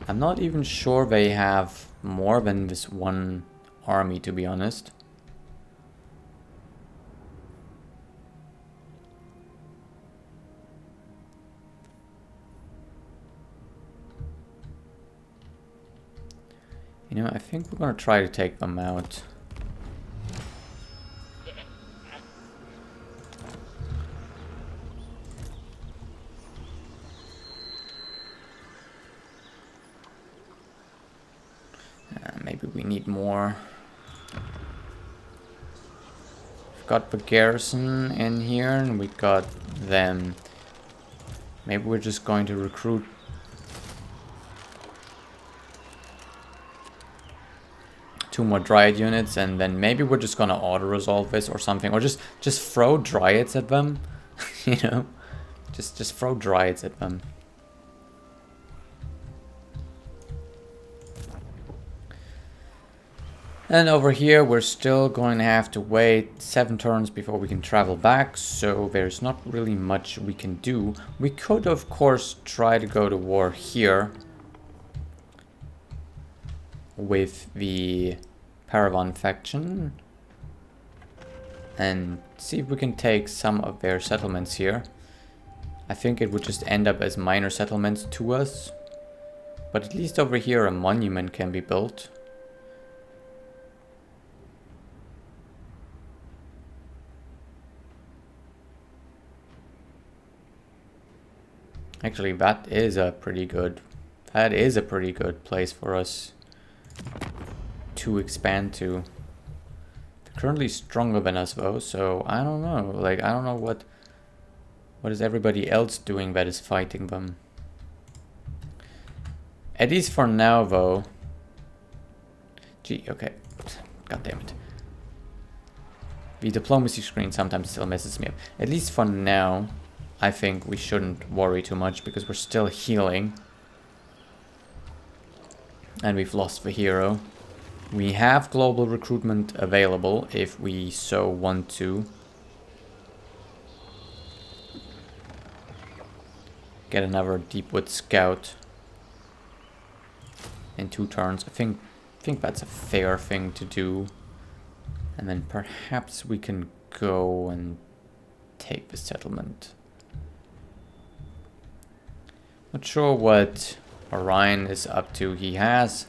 I'm not even sure they have more than this one army, to be honest. You know, I think we're gonna try to take them out. Maybe we need more. We've got the garrison in here, and we got them. Maybe we're just going to recruit two more Dryad units, and then maybe we're just gonna auto-resolve this or something, or just throw Dryads at them. You know, just throw Dryads at them. And over here, we're still going to have to wait 7 turns before we can travel back, so there's not really much we can do. We could, of course, try to go to war here with the Paravan faction and see if we can take some of their settlements here. I think it would just end up as minor settlements to us, but at least over here a monument can be built. Actually, that is a pretty good place for us to expand to. They're currently stronger than us though, so I don't know. Like, I don't know what is everybody else doing that is fighting them. At least for now though. Gee, okay. God damn it. The diplomacy screen sometimes still messes me up. At least for now, I think we shouldn't worry too much because we're still healing. And we've lost the hero. We have global recruitment available if we so want to. Get another Deepwood Scout in 2 turns. I think that's a fair thing to do. And then perhaps we can go and take the settlement. Not sure what Orion is up to. He has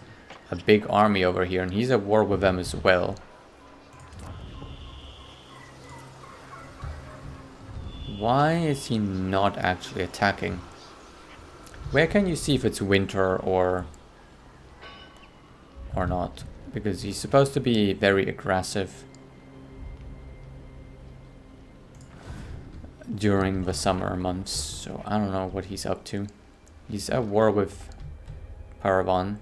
a big army over here and he's at war with them as well. Why is he not actually attacking? Where can you see if it's winter or not? Because he's supposed to be very aggressive during the summer months, so I don't know what he's up to. He's at war with Paravan.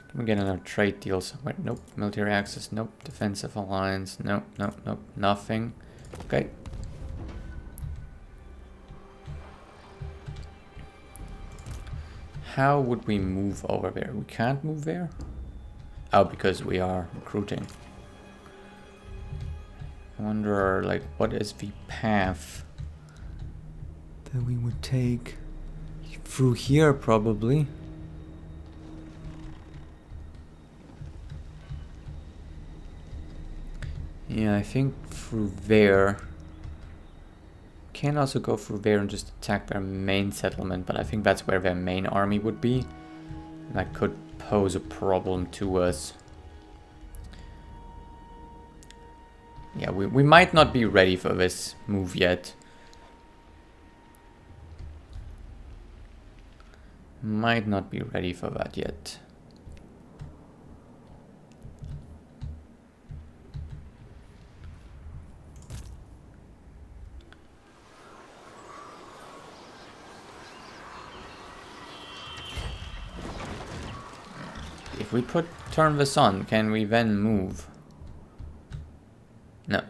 Can we get another trade deal somewhere? Nope. Military access? Nope. Defensive alliance? Nope, nope, nope. Nothing. Okay. How would we move over there? We can't move there? Oh, because we are recruiting. I wonder, like, what is the path that we would take? Through here, probably. Yeah, I think through there. Can also go through there and just attack their main settlement, but I think that's where their main army would be. That could pose a problem to us. Yeah, we might not be ready for this move yet. Might not be ready for that yet. If we turn this on, can we then move? No.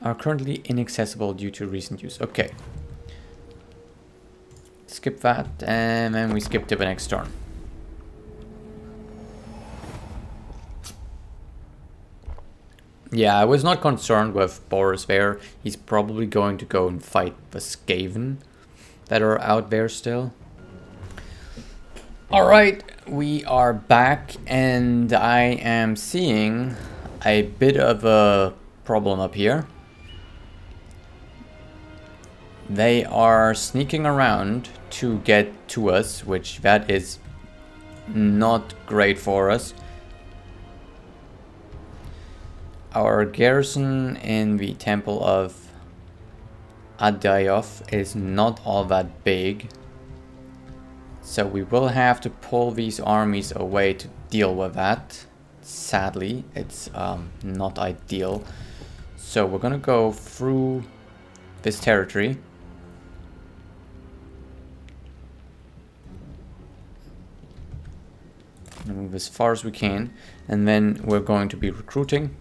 Are currently inaccessible due to recent use. Okay. Skip that, and then we skip to the next turn. Yeah, I was not concerned with Boris there. He's probably going to go and fight the Skaven that are out there still. Alright, we are back, and I am seeing a bit of a problem up here. They are sneaking around to get to us, which that is not great for us. Our garrison in the Temple of Adayov is not all that big. So we will have to pull these armies away to deal with that. Sadly, it's not ideal. So we're gonna go through this territory. And move as far as we can. And then we're going to be recruiting.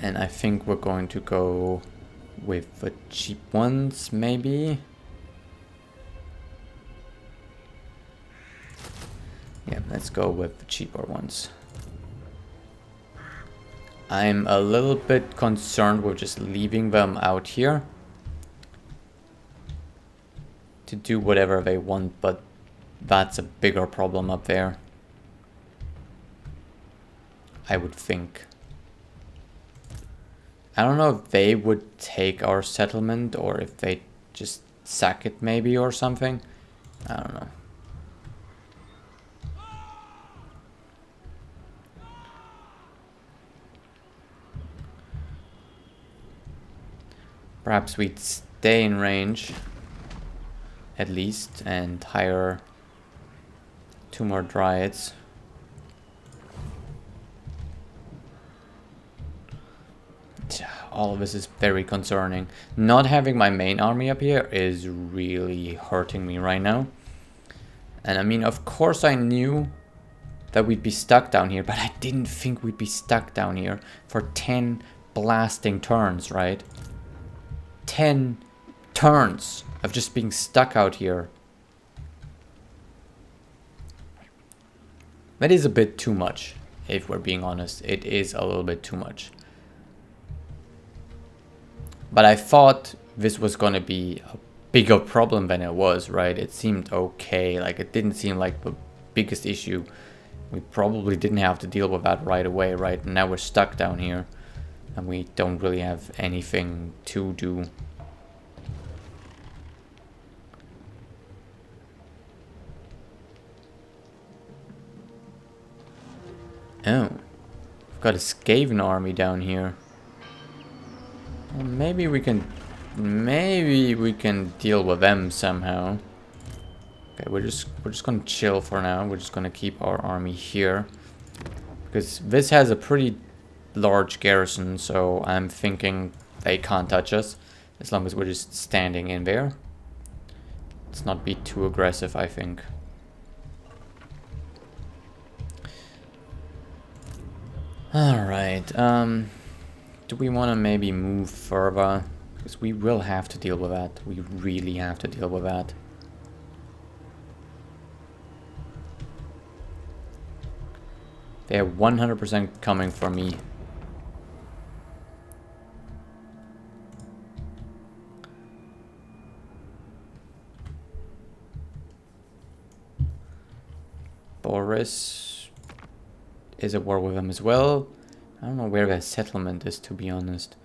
And I think we're going to go with the cheap ones, maybe. Yeah, let's go with the cheaper ones. I'm a little bit concerned with just leaving them out here to do whatever they want, but that's a bigger problem up there, I would think. I don't know if they would take our settlement or if they just sack it maybe or something. I don't know. Perhaps we'd stay in range at least and hire 2 more dryads. All of this is very concerning. Not having my main army up here is really hurting me right now. And I mean, of course I knew that we'd be stuck down here, but I didn't think we'd be stuck down here for 10 blasting turns, right? 10 turns of just being stuck out here. That is a bit too much, if we're being honest. It is a little bit too much. But I thought this was going to be a bigger problem than it was, right? It seemed okay. Like, it didn't seem like the biggest issue. We probably didn't have to deal with that right away, right? And now we're stuck down here. And we don't really have anything to do. Oh. We've got a Skaven army down here. Well, maybe we can deal with them somehow. Okay, we're just gonna chill for now. We're just gonna keep our army here because this has a pretty large garrison, so I'm thinking they can't touch us as long as we're just standing in there. Let's not be too aggressive, I think. All right. Do we want to maybe move further? Because we will have to deal with that. We really have to deal with that. They're 100% coming for me. Boris is at war with them as well. I don't know where their settlement is, to be honest.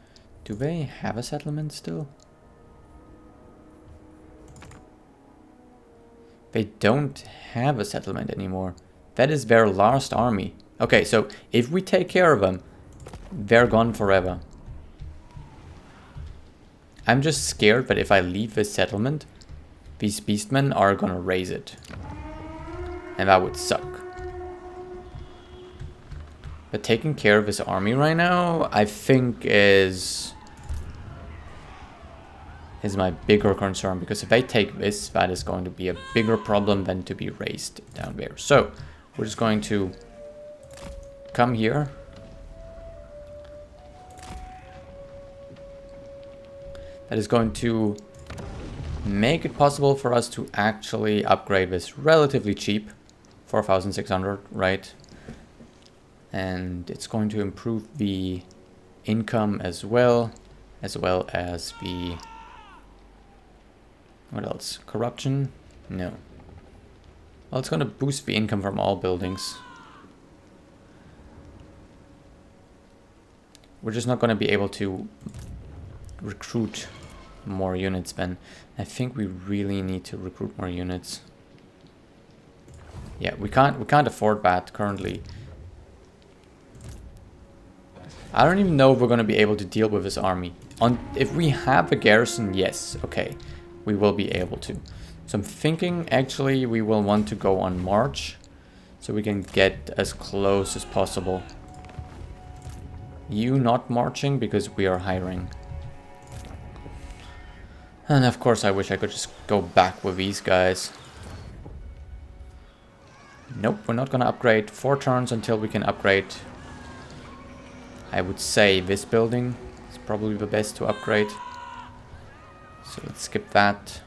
Do they have a settlement still? They don't have a settlement anymore. That is their last army. Okay, so if we take care of them, they're gone forever. I'm just scared that if I leave this settlement, these beastmen are gonna raise it. And that would suck. But taking care of this army right now, I think is my bigger concern. Because if they take this, that is going to be a bigger problem than to be raised down there. So, we're just going to come here. That is going to make it possible for us to actually upgrade this relatively cheap. 4,600, right? And it's going to improve the income as well as the... What else? Corruption? No. Well, it's going to boost the income from all buildings. We're just not going to be able to recruit more units then. I think we really need to recruit more units. Yeah, we can't afford that currently. I don't even know if we're going to be able to deal with this army. If we have a garrison, yes, okay. We will be able to. So I'm thinking actually we will want to go on march. So we can get as close as possible. You not marching because we are hiring. And of course I wish I could just go back with these guys. Nope, we're not gonna upgrade 4 turns until we can upgrade. I would say this building is probably the best to upgrade. So let's skip that.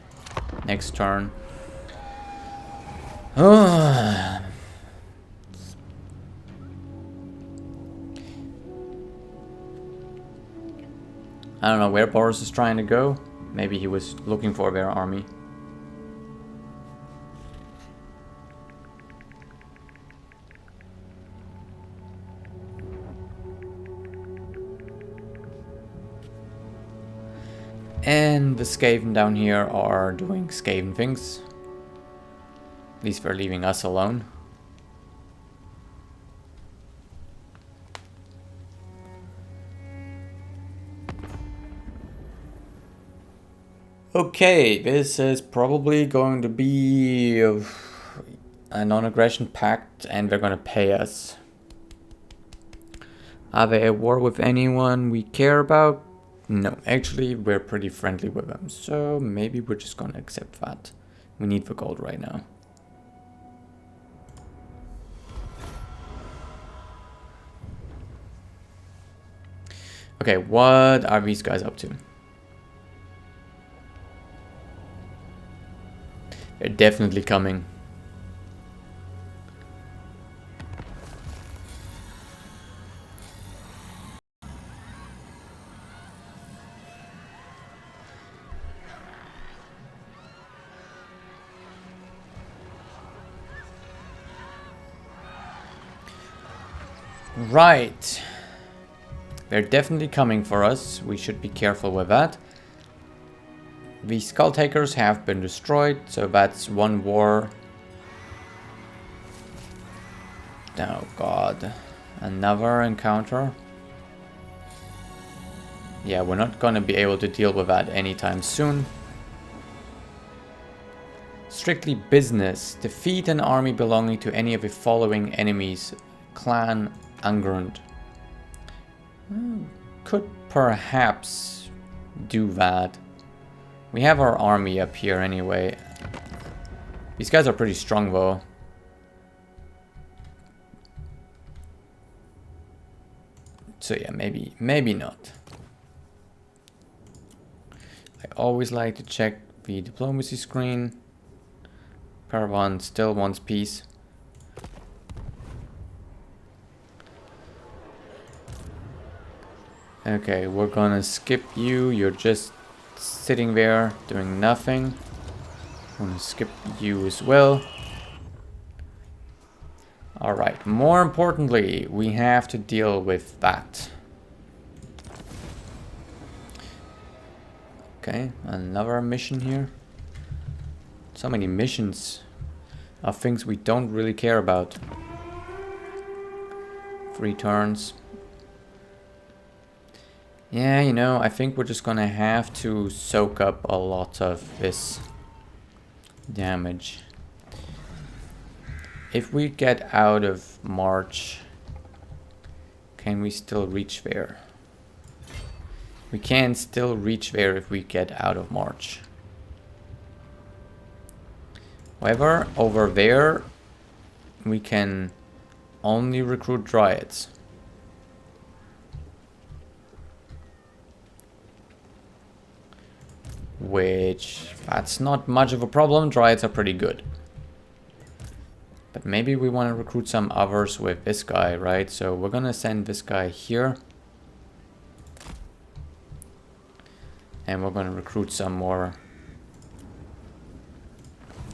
Next turn. I don't know where Boris is trying to go. Maybe he was looking for their army. And the Skaven down here are doing Skaven things. At least they're leaving us alone. Okay, this is probably going to be a non-aggression pact, and they're gonna pay us. Are they at war with anyone we care about? No, actually we're pretty friendly with them, so maybe we're just gonna accept that. We need the gold right now. Okay, what are these guys up to? They're definitely coming. Right. They're definitely coming for us. We should be careful with that. The Skull Takers have been destroyed, so that's one war. Oh god. Another encounter. Yeah, we're not gonna be able to deal with that anytime soon. Strictly business. Defeat an army belonging to any of the following enemies. Clan Angrund. Could perhaps do that. We have our army up here anyway. These guys are pretty strong though. So yeah, maybe not. I always like to check the diplomacy screen. Paravan still wants peace. Okay, we're gonna skip you. You're just sitting there doing nothing. I'm gonna skip you as well. Alright, more importantly, we have to deal with that. Okay, another mission here. So many missions of things we don't really care about. 3 turns. Yeah, you know, I think we're just gonna have to soak up a lot of this damage. If we get out of March, can we still reach there? We can still reach there if we get out of March. However, over there, we can only recruit Dryads. Which, that's not much of a problem. Dryads are pretty good. But maybe we want to recruit some others with this guy, right? So we're gonna send this guy here. And we're gonna recruit some more.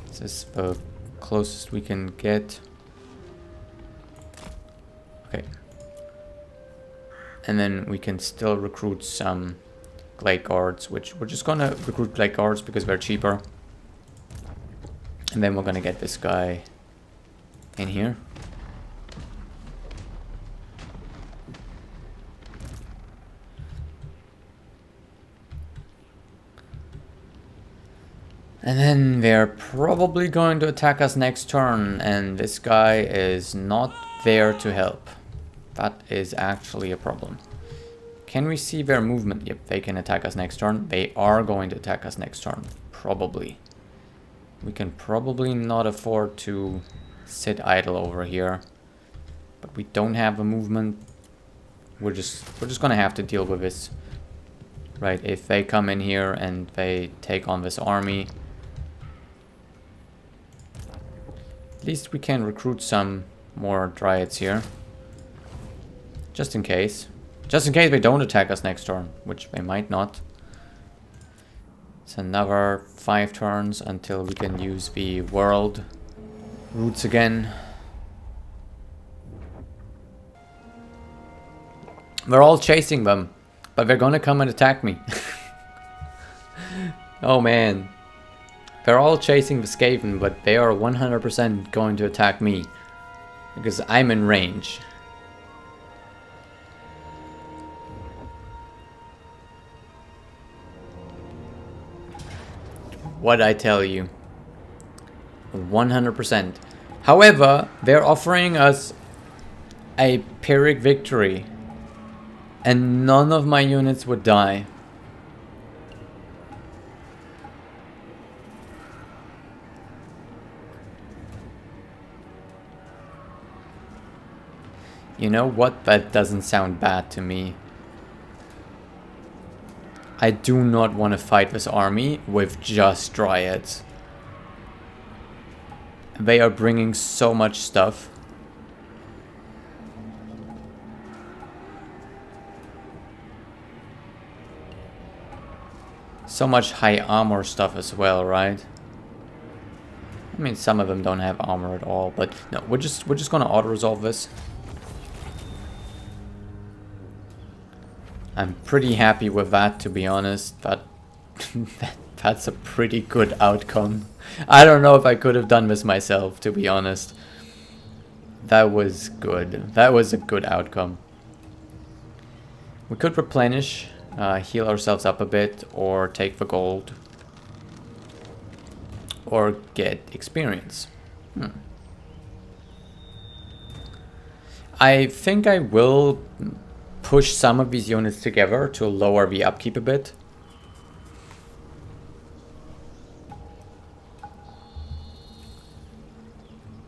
This is the closest we can get. Okay. And then we can still recruit some Glade Guards, which we're just gonna recruit Glade Guards because they're cheaper. And then we're gonna get this guy in here. And then they're probably going to attack us next turn, and this guy is not there to help. That is actually a problem. Can we see their movement? Yep, they can attack us next turn. They are going to attack us next turn, probably. We can probably not afford to sit idle over here, but we don't have a movement. We're just gonna have to deal with this, right? If they come in here and they take on this army, at least we can recruit some more Dryads here, just in case. Just in case they don't attack us next turn, which they might not. It's another 5 turns until we can use the world routes again. We're all chasing them, but they're gonna come and attack me. Oh man. They're all chasing the Skaven, but they are 100% going to attack me. Because I'm in range. What I tell you. 100%. However, they're offering us a Pyrrhic victory. And none of my units would die. You know what? That doesn't sound bad to me. I do not want to fight this army with just Dryads. They are bringing so much stuff. So much high armor stuff as well, right? I mean, some of them don't have armor at all, but no, we're just gonna auto-resolve this. I'm pretty happy with that, to be honest. That's a pretty good outcome. I don't know if I could have done this myself, to be honest. That was good. That was a good outcome. We could replenish, heal ourselves up a bit, or take the gold. Or get experience. I think I will push some of these units together to lower the upkeep a bit.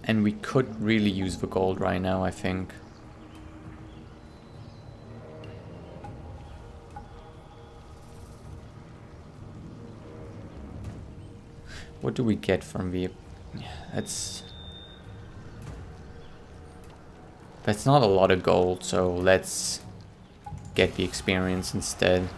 And we could really use the gold right now, I think. What do we get from the... That's not a lot of gold, so let's get the experience instead.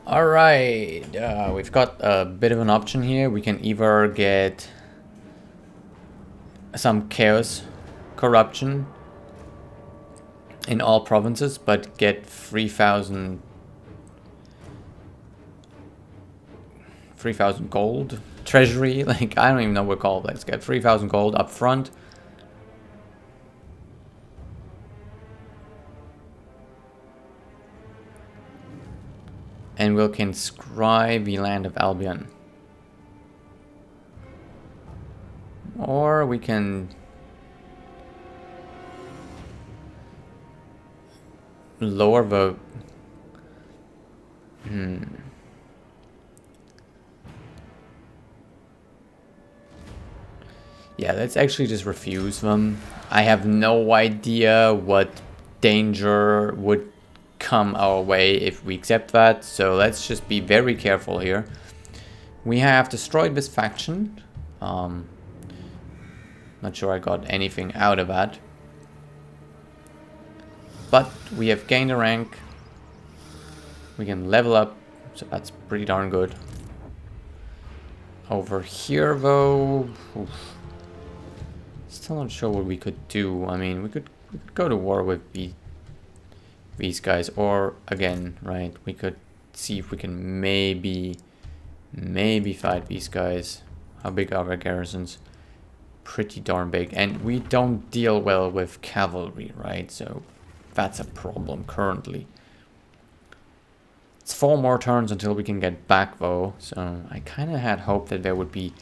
Alright, we've got a bit of an option here. We can either get some chaos corruption in all provinces, but get 3,000 gold treasury. Like, I don't even know what call. Let's get 3,000 gold up front. And we can scry the land of Albion. Or we can lower the... Yeah, let's actually just refuse them. I have no idea what danger would come our way if we accept that, so let's just be very careful here. We have destroyed this faction. Not sure I got anything out of that. But we have gained a rank. We can level up, so that's pretty darn good. Over here though... Oof. Still not sure what we could do. I mean, we could go to war with these guys, or again, right? We could see if we can maybe fight these guys. How big are their garrisons? Pretty darn big, and we don't deal well with cavalry, right? So that's a problem currently. It's 4 more turns until we can get back though, so I kind of had hope that there would be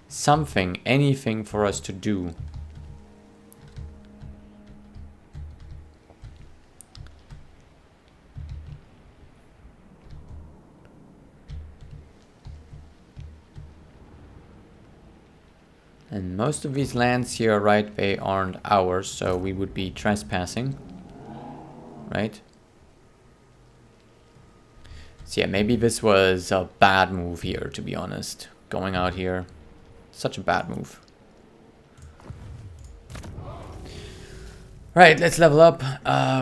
something, anything for us to do. And most of these lands here, right, they aren't ours, so we would be trespassing, right? So yeah, maybe this was a bad move here, to be honest. Going out here, such a bad move. Right, let's level up.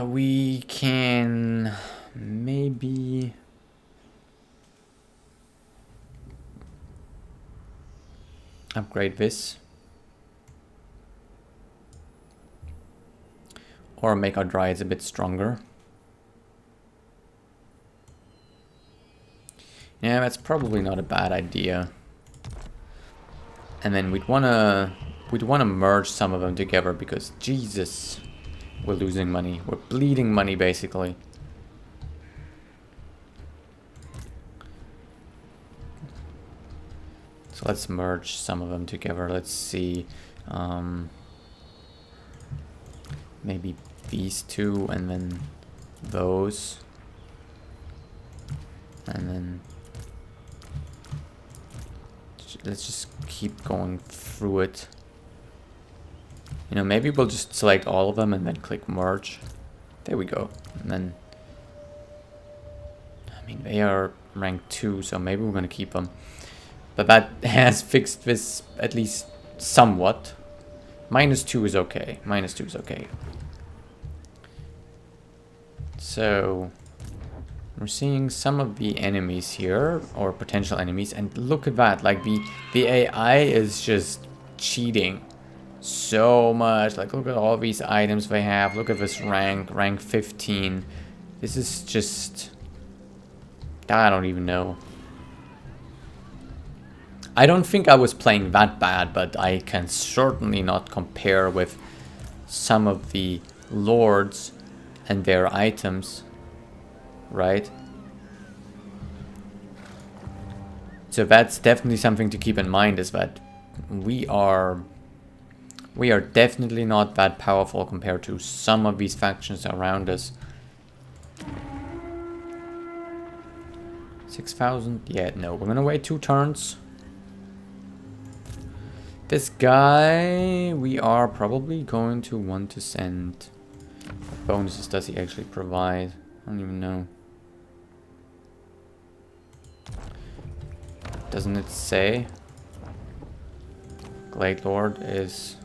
We can maybe... upgrade this. Or make our dryads a bit stronger. Yeah, that's probably not a bad idea. And then we'd wanna merge some of them together because Jesus, we're losing money. We're bleeding money basically. So let's merge some of them together. Let's see. Maybe these two and then those. And then let's just keep going through it. You know, maybe we'll just select all of them and then click merge. There we go. And then, I mean, they are rank 2, so maybe we're gonna keep them. But that has fixed this at least somewhat. -2 is okay. -2 is okay. So we're seeing some of the enemies here, or potential enemies, and look at that. Like the AI is just cheating so much. Like, look at all these items they have. Look at this rank 15. This is just, I don't even know. I don't think I was playing that bad, but I can certainly not compare with some of the lords and their items, right? So that's definitely something to keep in mind, is that we are definitely not that powerful compared to some of these factions around us. 6,000? Yeah, no, we're gonna wait 2 turns. This guy, we are probably going to want to send. What bonuses does he actually provide? I don't even know. Doesn't it say? Glade Lord is...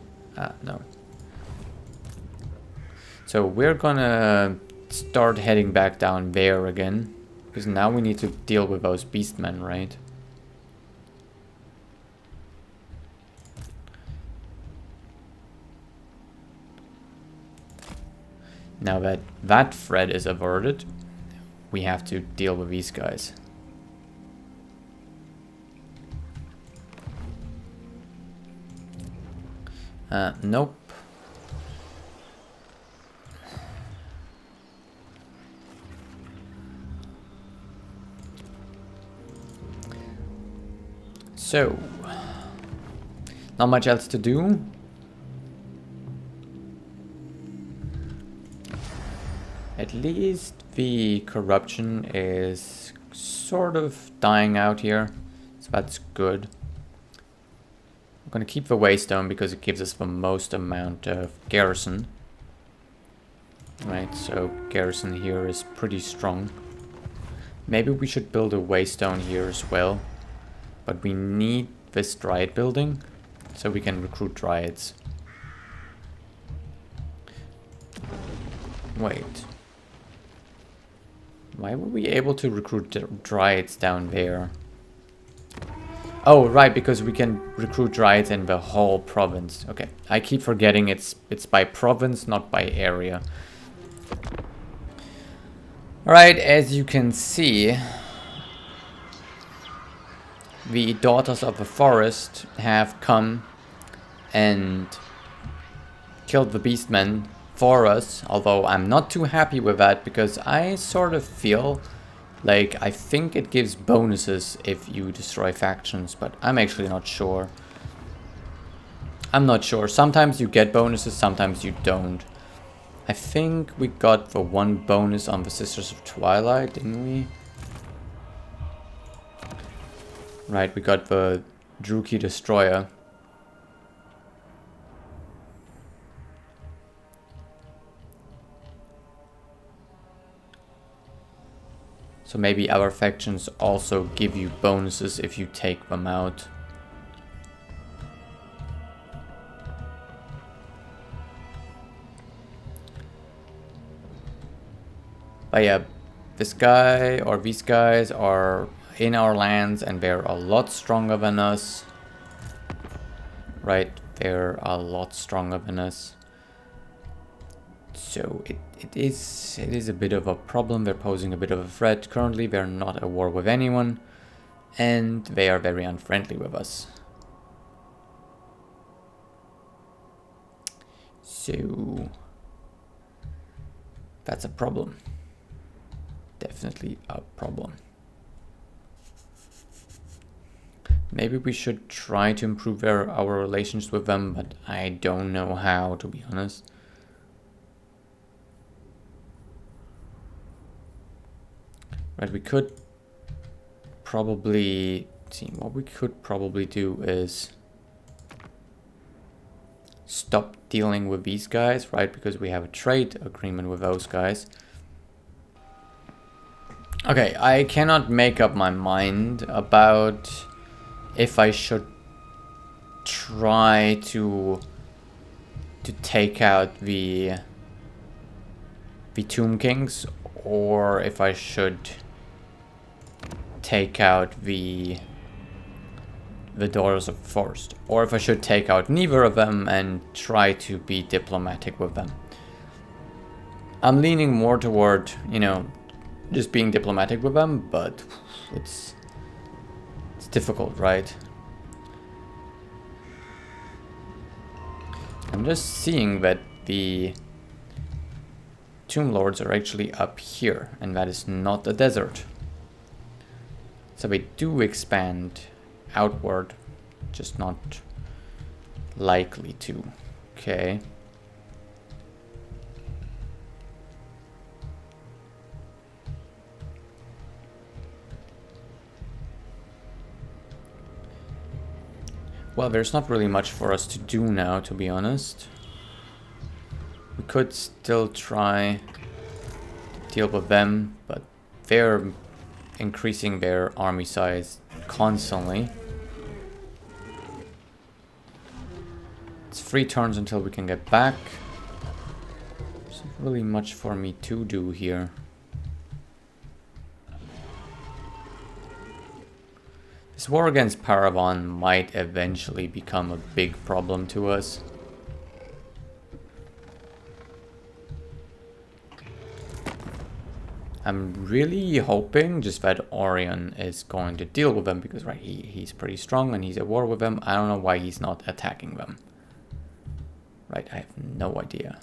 no. So we're gonna start heading back down there again. Because now we need to deal with those beastmen, right? Now that that threat is averted, we have to deal with these guys. Nope. So, not much else to do. At least the corruption is sort of dying out here, so that's good. I'm gonna keep the waystone because it gives us the most amount of garrison. Right, so garrison here is pretty strong. Maybe we should build a waystone here as well. But we need this dryad building so we can recruit dryads. Wait. Why were we able to recruit dryads down there? Oh, right, because we can recruit dryads in the whole province. Okay, I keep forgetting it's by province, not by area. Alright, as you can see, the daughters of the forest have come and killed the beastmen for us, although I'm not too happy with that because I sort of feel like I think it gives bonuses if you destroy factions, but I'm actually not sure. I'm not sure. Sometimes you get bonuses, sometimes you don't. I think we got the one bonus on the Sisters of Twilight, didn't we? Right, we got the Druki Destroyer. So maybe our factions also give you bonuses if you take them out. But yeah, this guy or these guys are in our lands and they're a lot stronger than us. Right, they're a lot stronger than us. So it is a bit of a problem. They're posing a bit of a threat. Currently they're not at war with anyone and they are very unfriendly with us. So that's a problem. Definitely a problem. Maybe we should try to improve our relations with them, but I don't know how, to be honest. Right, we could probably see what we could probably do is stop dealing with these guys, right? Because we have a trade agreement with those guys. Okay, I cannot make up my mind about if I should try to take out the Tomb Kings, or if I should take out the Daughters of the Forest, or if I should take out neither of them and try to be diplomatic with them. I'm leaning more toward, you know, just being diplomatic with them, but it's difficult, right? I'm just seeing that the Tomb Lords are actually up here, and that is not a desert. So they do expand outward, just not likely to. Okay. Well, there's not really much for us to do now, to be honest. We could still try to deal with them, but they're increasing their army size constantly. It's 3 turns until we can get back. There's not really much for me to do here. This war against Paravan might eventually become a big problem to us. I'm really hoping just that Orion is going to deal with them because right, he's pretty strong and he's at war with them. I don't know why he's not attacking them. Right, I have no idea.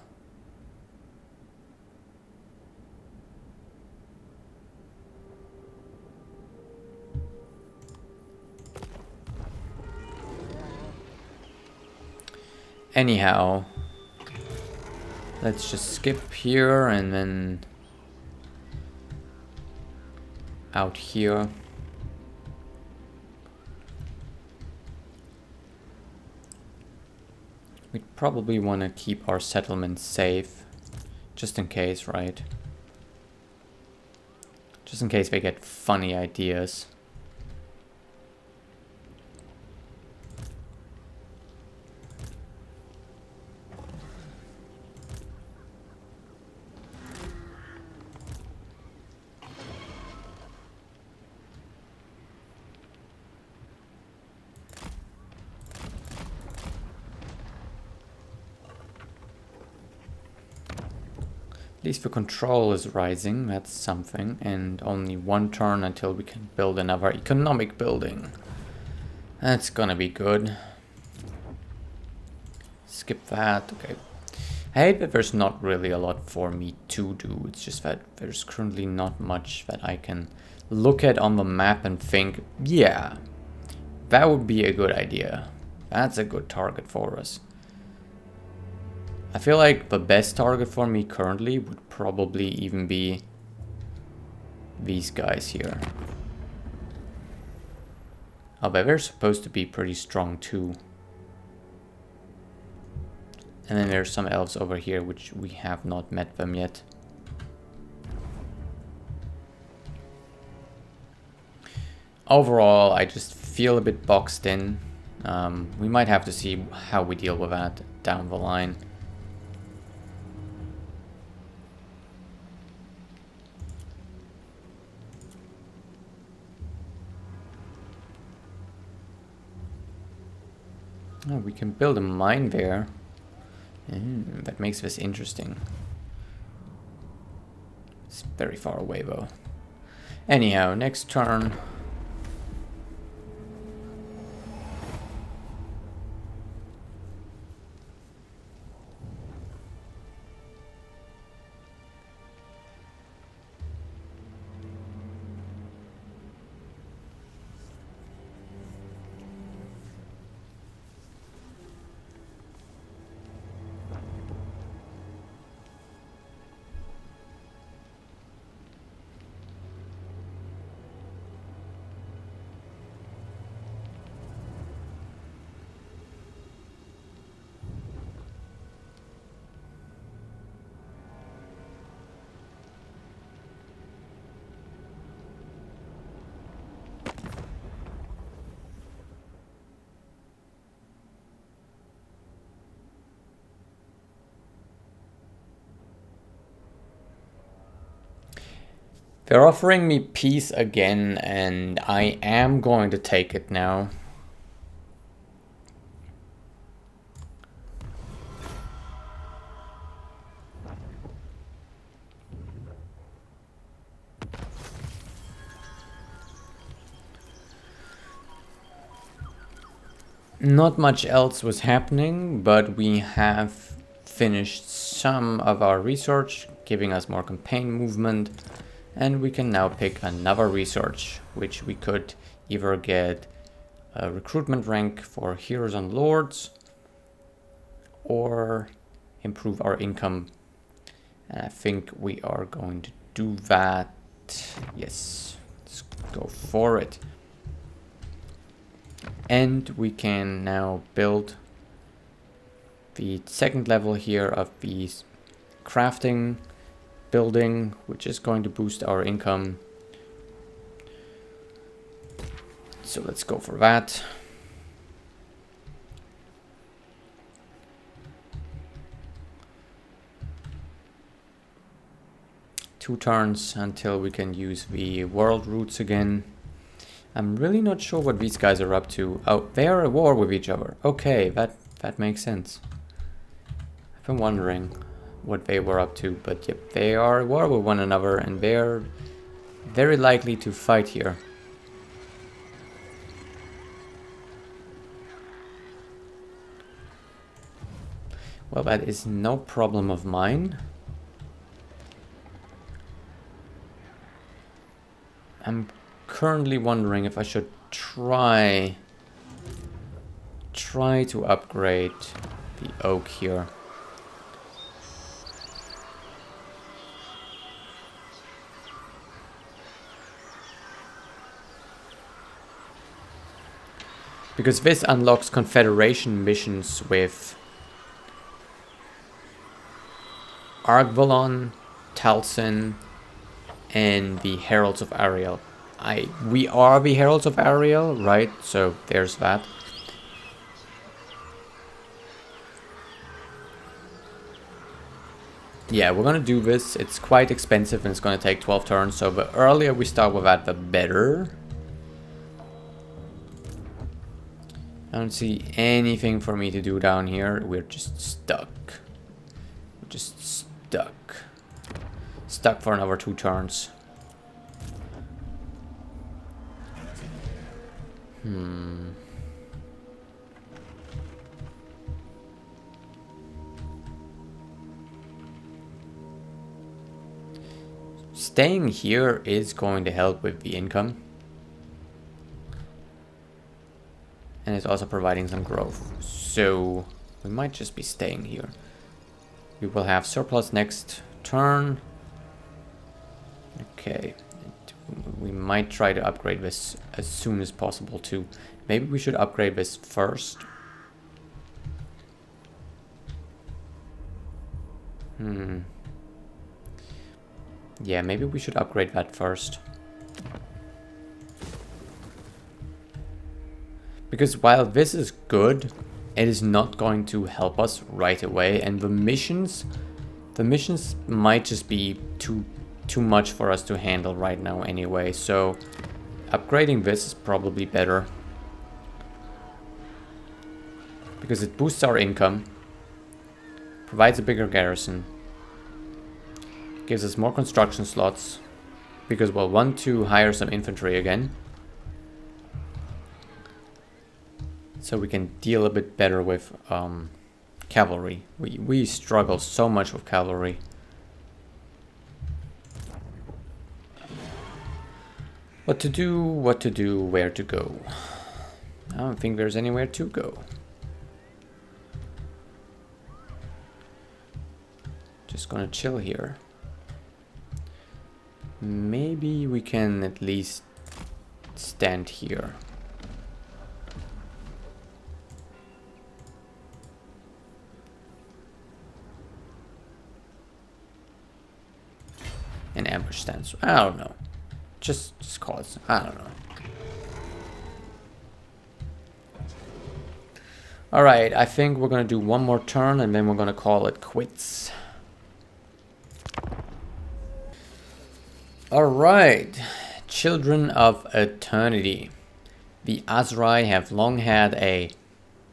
Anyhow, let's just skip here and then out here. We'd probably want to keep our settlements safe, just in case, right? Just in case they get funny ideas. At least the control is rising, that's something, and only one turn until we can build another economic building. That's gonna be good. Skip that, okay. I hate that there's not really a lot for me to do, it's just that there's currently not much that I can look at on the map and think, yeah, that would be a good idea. That's a good target for us. I feel like the best target for me currently would probably even be these guys here. Oh, but they're supposed to be pretty strong too. And then there's some elves over here, which we have not met them yet. Overall, I just feel a bit boxed in. We might have to see how we deal with that down the line. Oh, we can build a mine there. That makes this interesting. It's very far away though. Anyhow, next turn. They're offering me peace again, and I am going to take it now. Not much else was happening, but we have finished some of our research, giving us more campaign movement. And we can now pick another research, which we could either get a recruitment rank for heroes and lords, or improve our income. And I think we are going to do that. Yes, let's go for it. And we can now build the second level here of the crafting building, which is going to boost our income. So let's go for that. Two turns until we can use the world routes again. I'm really not sure what these guys are up to. Oh, they are at war with each other. Okay, that makes sense. I've been wondering what they were up to, but yep, they are at war with one another and they're very likely to fight here. Well, that is no problem of mine. I'm currently wondering if I should try to upgrade the oak here. Because this unlocks Confederation missions with Argvalon, Talcin, and the Heralds of Ariel. We are the Heralds of Ariel, right? So there's that. Yeah, we're gonna do this. It's quite expensive and it's gonna take 12 turns, so the earlier we start with that, the better. I don't see anything for me to do down here. We're just stuck. We're just stuck. Stuck for another 2 turns. Staying here is going to help with the income. And it's also providing some growth. So we might just be staying here. We will have surplus next turn. Okay. We might try to upgrade this as soon as possible too. Maybe we should upgrade this first. Yeah, maybe we should upgrade that first. Because while this is good, it is not going to help us right away, and the missions might just be too much for us to handle right now anyway, so upgrading this is probably better. Because it boosts our income, provides a bigger garrison, gives us more construction slots, because we'll want to hire some infantry again. So we can deal a bit better with cavalry. We struggle so much with cavalry. What to do, where to go. I don't think there's anywhere to go. Just gonna chill here. Maybe we can at least stand here. An ambush stance. I don't know. Just cause. I don't know. Alright, I think we're gonna do one more turn and then we're gonna call it quits. Alright, Children of Eternity. The Azrai have long had a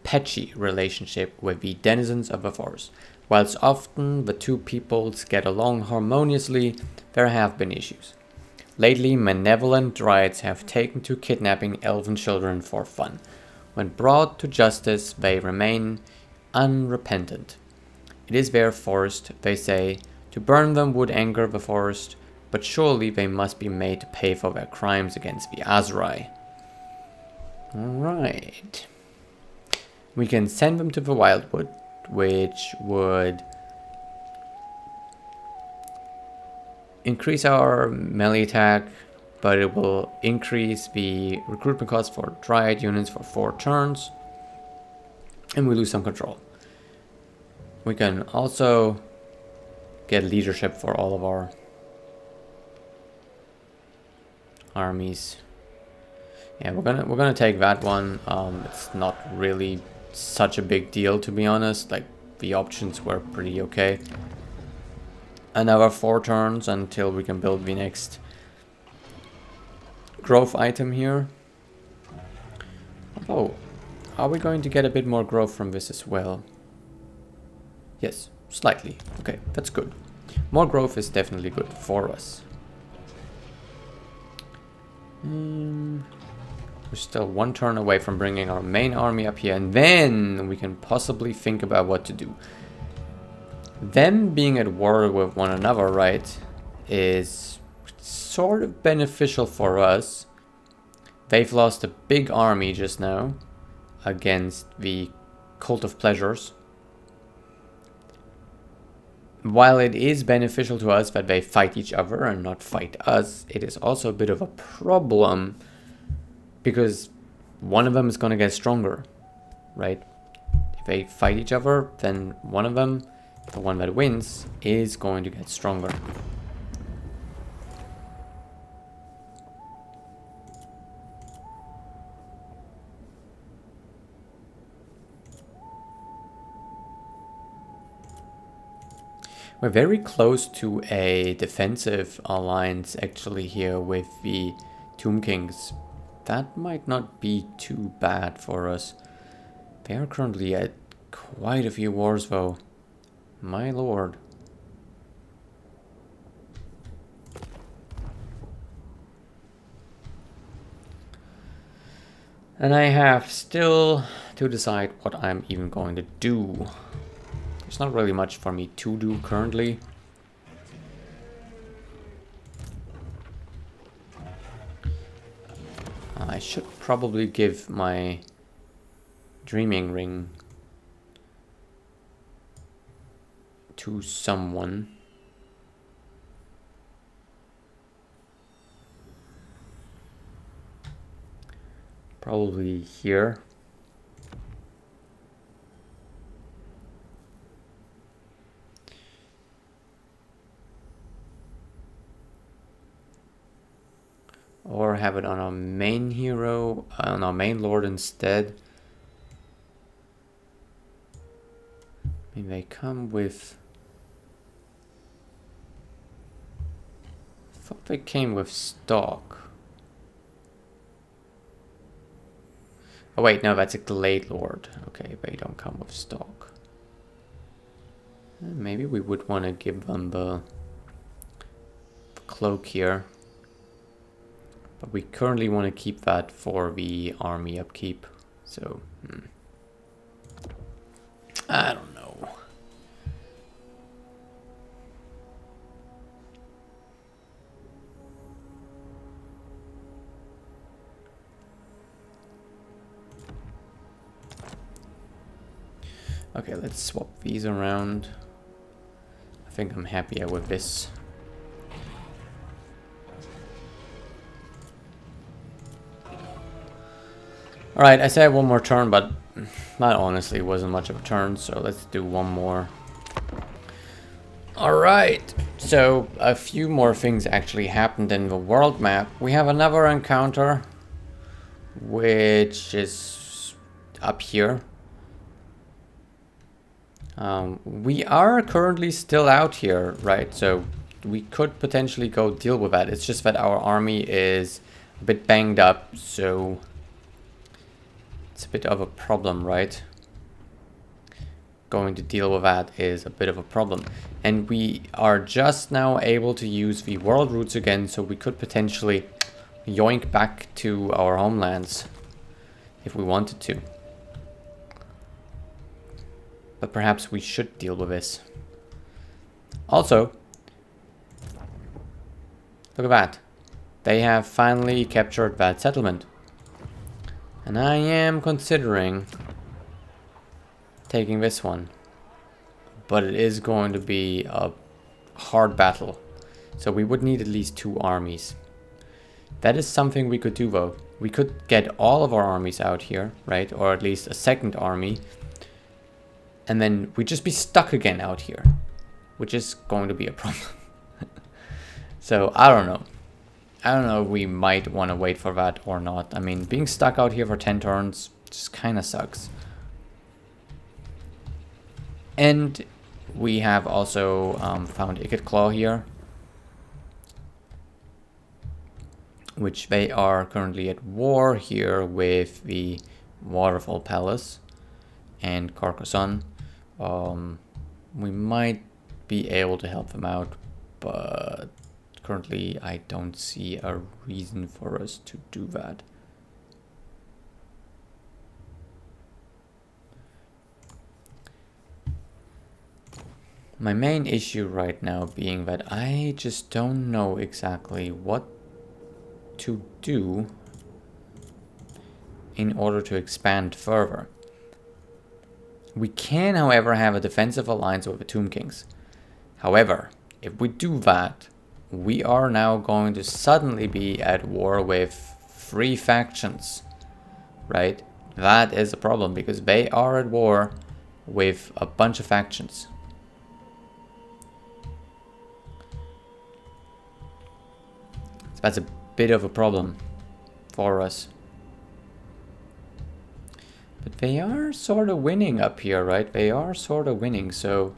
patchy relationship with the denizens of the forest. Whilst often the two peoples get along harmoniously, there have been issues. Lately, malevolent dryads have taken to kidnapping elven children for fun. When brought to justice, they remain unrepentant. It is their forest, they say. To burn them would anger the forest, but surely they must be made to pay for their crimes against the Azrai. Alright. We can send them to the Wildwood, which would increase our melee attack, but it will increase the recruitment cost for Dryad units for 4 turns, and we lose some control. We can also get leadership for all of our armies. Yeah, we're gonna take that one. It's not really such a big deal, to be honest. Like, the options were pretty okay. Another 4 turns until we can build the next growth item here. Oh, are we going to get a bit more growth from this as well? Yes, slightly. Okay, that's good. More growth is definitely good for us. We're still one turn away from bringing our main army up here, and then we can possibly think about what to do. Them being at war with one another, right, is sort of beneficial for us. They've lost a big army just now against the Cult of Pleasures. While it is beneficial to us that they fight each other and not fight us, it is also a bit of a problem because one of them is going to get stronger, right? If they fight each other, then one of them, the one that wins, is going to get stronger. We're very close to a defensive alliance actually here with the Tomb Kings. That might not be too bad for us. They are currently at quite a few wars though. My lord. And I have still to decide what I'm even going to do. There's not really much for me to do currently. I should probably give my dreaming ring to someone. Probably here. Or have it on our main hero, on our main lord instead. I mean, they come with... I thought they came with stock. Oh wait, no, that's a Glade Lord. Okay, they don't come with stock. Maybe we would want to give them the cloak here. But we currently want to keep that for the army upkeep. So, I don't know. Okay, let's swap these around. I think I'm happier with this. Alright, I said one more turn, but that honestly wasn't much of a turn, so let's do one more. Alright, so a few more things actually happened in the world map. We have another encounter, which is up here. We are currently still out here, right? So we could potentially go deal with that. It's just that our army is a bit banged up, so... it's a bit of a problem, right? Going to deal with that is a bit of a problem. And we are just now able to use the world routes again, so we could potentially yoink back to our homelands if we wanted to. But perhaps we should deal with this. Also, look at that. They have finally captured that settlement. And I am considering taking this one. But it is going to be a hard battle. So we would need at least 2 armies. That is something we could do though. We could get all of our armies out here, right? Or at least a second army. And then we'd just be stuck again out here. Which is going to be a problem. So I don't know. I don't know if we might want to wait for that or not. I mean, being stuck out here for 10 turns just kind of sucks. And we have also found Icket Claw here. Which they are currently at war here with the Waterfall Palace and Carcassonne. We might be able to help them out, but currently I don't see a reason for us to do that. My main issue right now being that I just don't know exactly what to do in order to expand further. We can, however, have a defensive alliance with the Tomb Kings. However, if we do that, we are now going to suddenly be at war with 3 factions, right? That is a problem because they are at war with a bunch of factions. So that's a bit of a problem for us. But they are sort of winning up here, right? They are sort of winning, so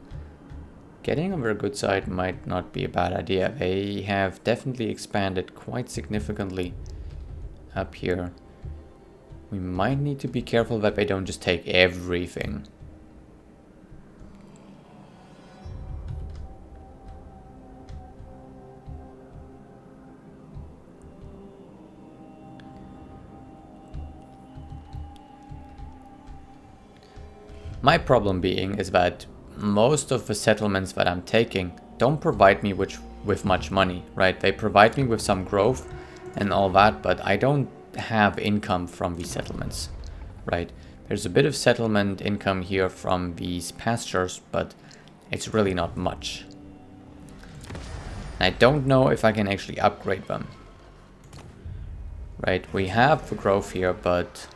getting on their good side might not be a bad idea. They have definitely expanded quite significantly up here. We might need to be careful that they don't just take everything. My problem being is that most of the settlements that I'm taking don't provide me with much money, right? They provide me with some growth and all that, but I don't have income from these settlements, right? There's a bit of settlement income here from these pastures, but it's really not much. I don't know if I can actually upgrade them. Right, we have the growth here, but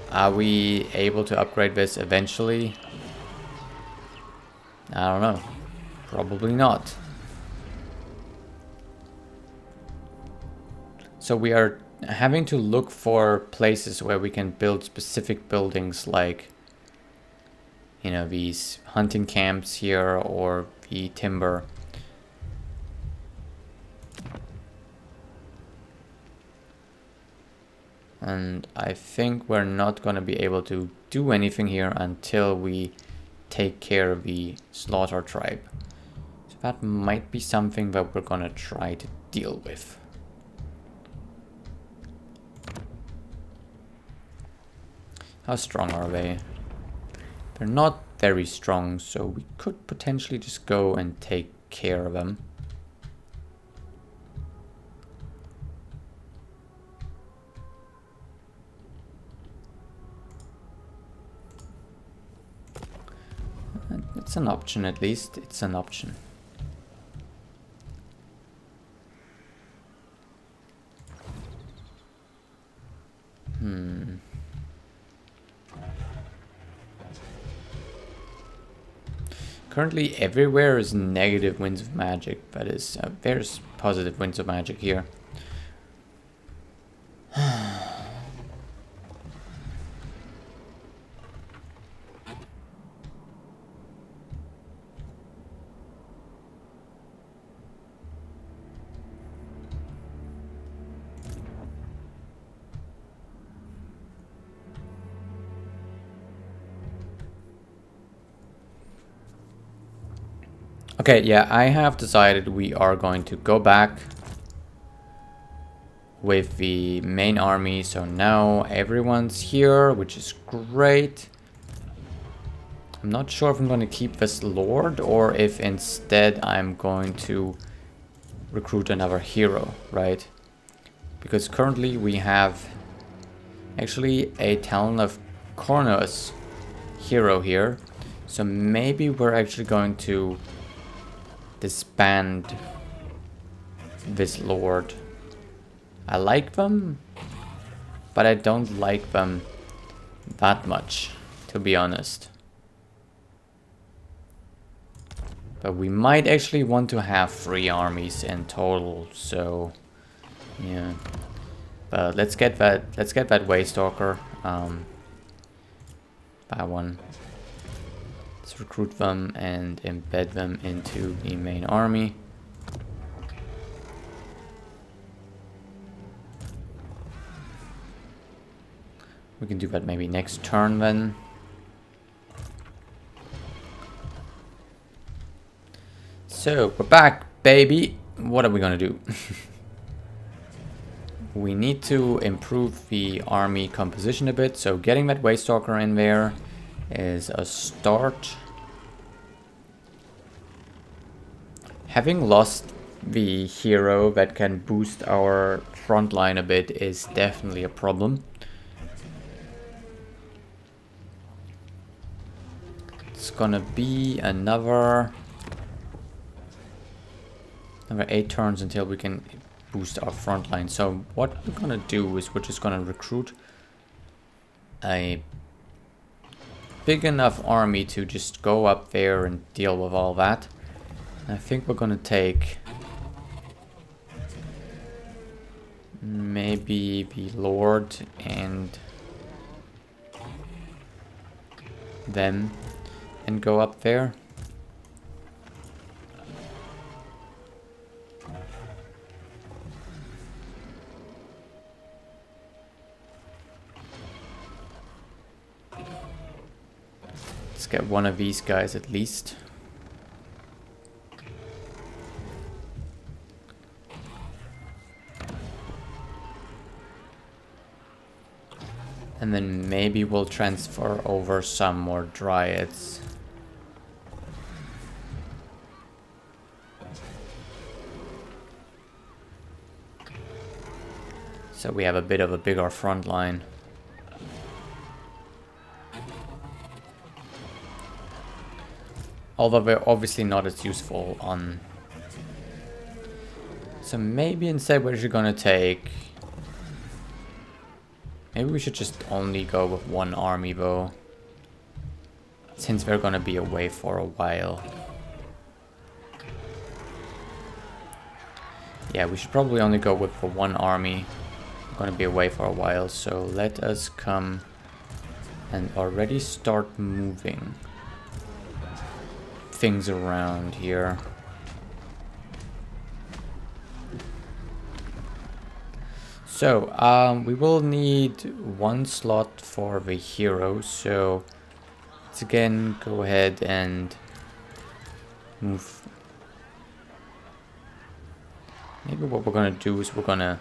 are we able to upgrade this eventually? I don't know. Probably not. So we are having to look for places where we can build specific buildings like, you know, these hunting camps here or the timber. And I think we're not going to be able to do anything here until we take care of the slaughter tribe. So that might be something that we're going to try to deal with. How strong are they? They're not very strong, so we could potentially just go and take care of them. It's an option, at least. It's an option. Currently, everywhere is negative winds of magic, but there's positive winds of magic here. Okay, yeah, I have decided we are going to go back with the main army. So now everyone's here, which is great. I'm not sure if I'm going to keep this lord or if instead I'm going to recruit another hero, right? Because currently we have actually a Talon of Cornus hero here. So maybe we're actually going to disband this lord. I like them, but I don't like them that much, to be honest. But we might actually want to have 3 armies in total, so yeah. But let's get that Waystalker. That one. Let's recruit them and embed them into the main army. We can do that maybe next turn then. So, we're back, baby. What are we gonna do? We need to improve the army composition a bit, so getting that Waystalker in there is a start. Having lost the hero that can boost our front line a bit is definitely a problem. It's gonna be another 8 turns until we can boost our front line. So what we're gonna do is we're just gonna recruit a big enough army to just go up there and deal with all that. I think we're gonna take maybe the Lord and them and go up there. Let's get one of these guys at least. And then maybe we'll transfer over some more dryads. So we have a bit of a bigger front line. Although they're obviously not as useful on... So maybe instead we're just gonna take... Maybe we should just only go with one army though. Since we're gonna be away for a while. Yeah, we should probably only go with the one army. We're gonna be away for a while, so let us come and already start moving things around here. So, we will need one slot for the hero, so let's again go ahead and move. Maybe what we're gonna do is we're gonna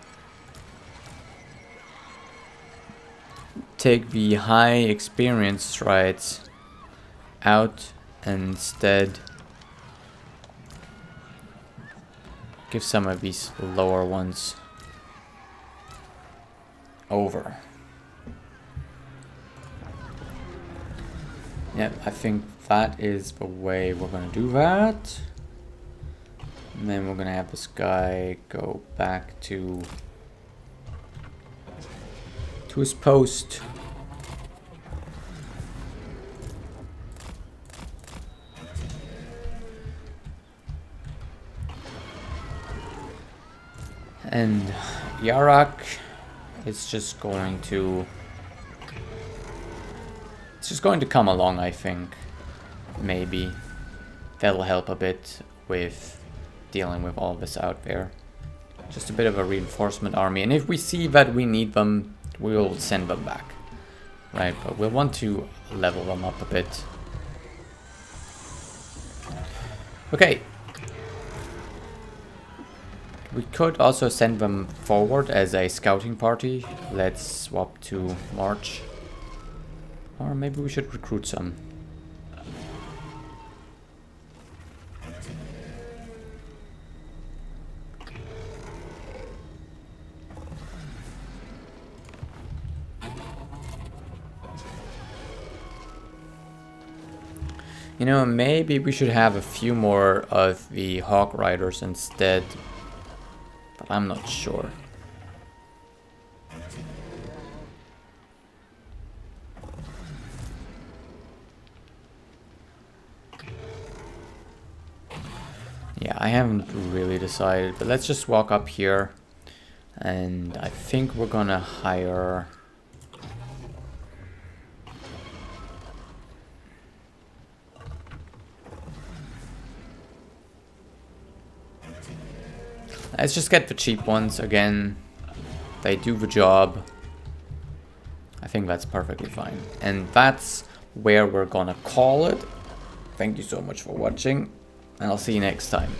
take the high experience strides out and instead give some of these lower ones over. Yep, I think that is the way we're gonna do that. And then we're gonna have this guy go back to his post. And Yarak is just going to... It's just going to come along, I think. Maybe. That'll help a bit with dealing with all this out there. Just a bit of a reinforcement army. And if we see that we need them, we'll send them back. Right, but we'll want to level them up a bit. Okay. We could also send them forward as a scouting party. Let's swap to March. Or maybe we should recruit some. You know, maybe we should have a few more of the Hawk Riders instead. But I'm not sure. Yeah, I haven't really decided, but let's just walk up here. And I think we're gonna hire... Let's just get the cheap ones again. They do the job. I think that's perfectly fine. And that's where we're gonna call it. Thank you so much for watching, and I'll see you next time.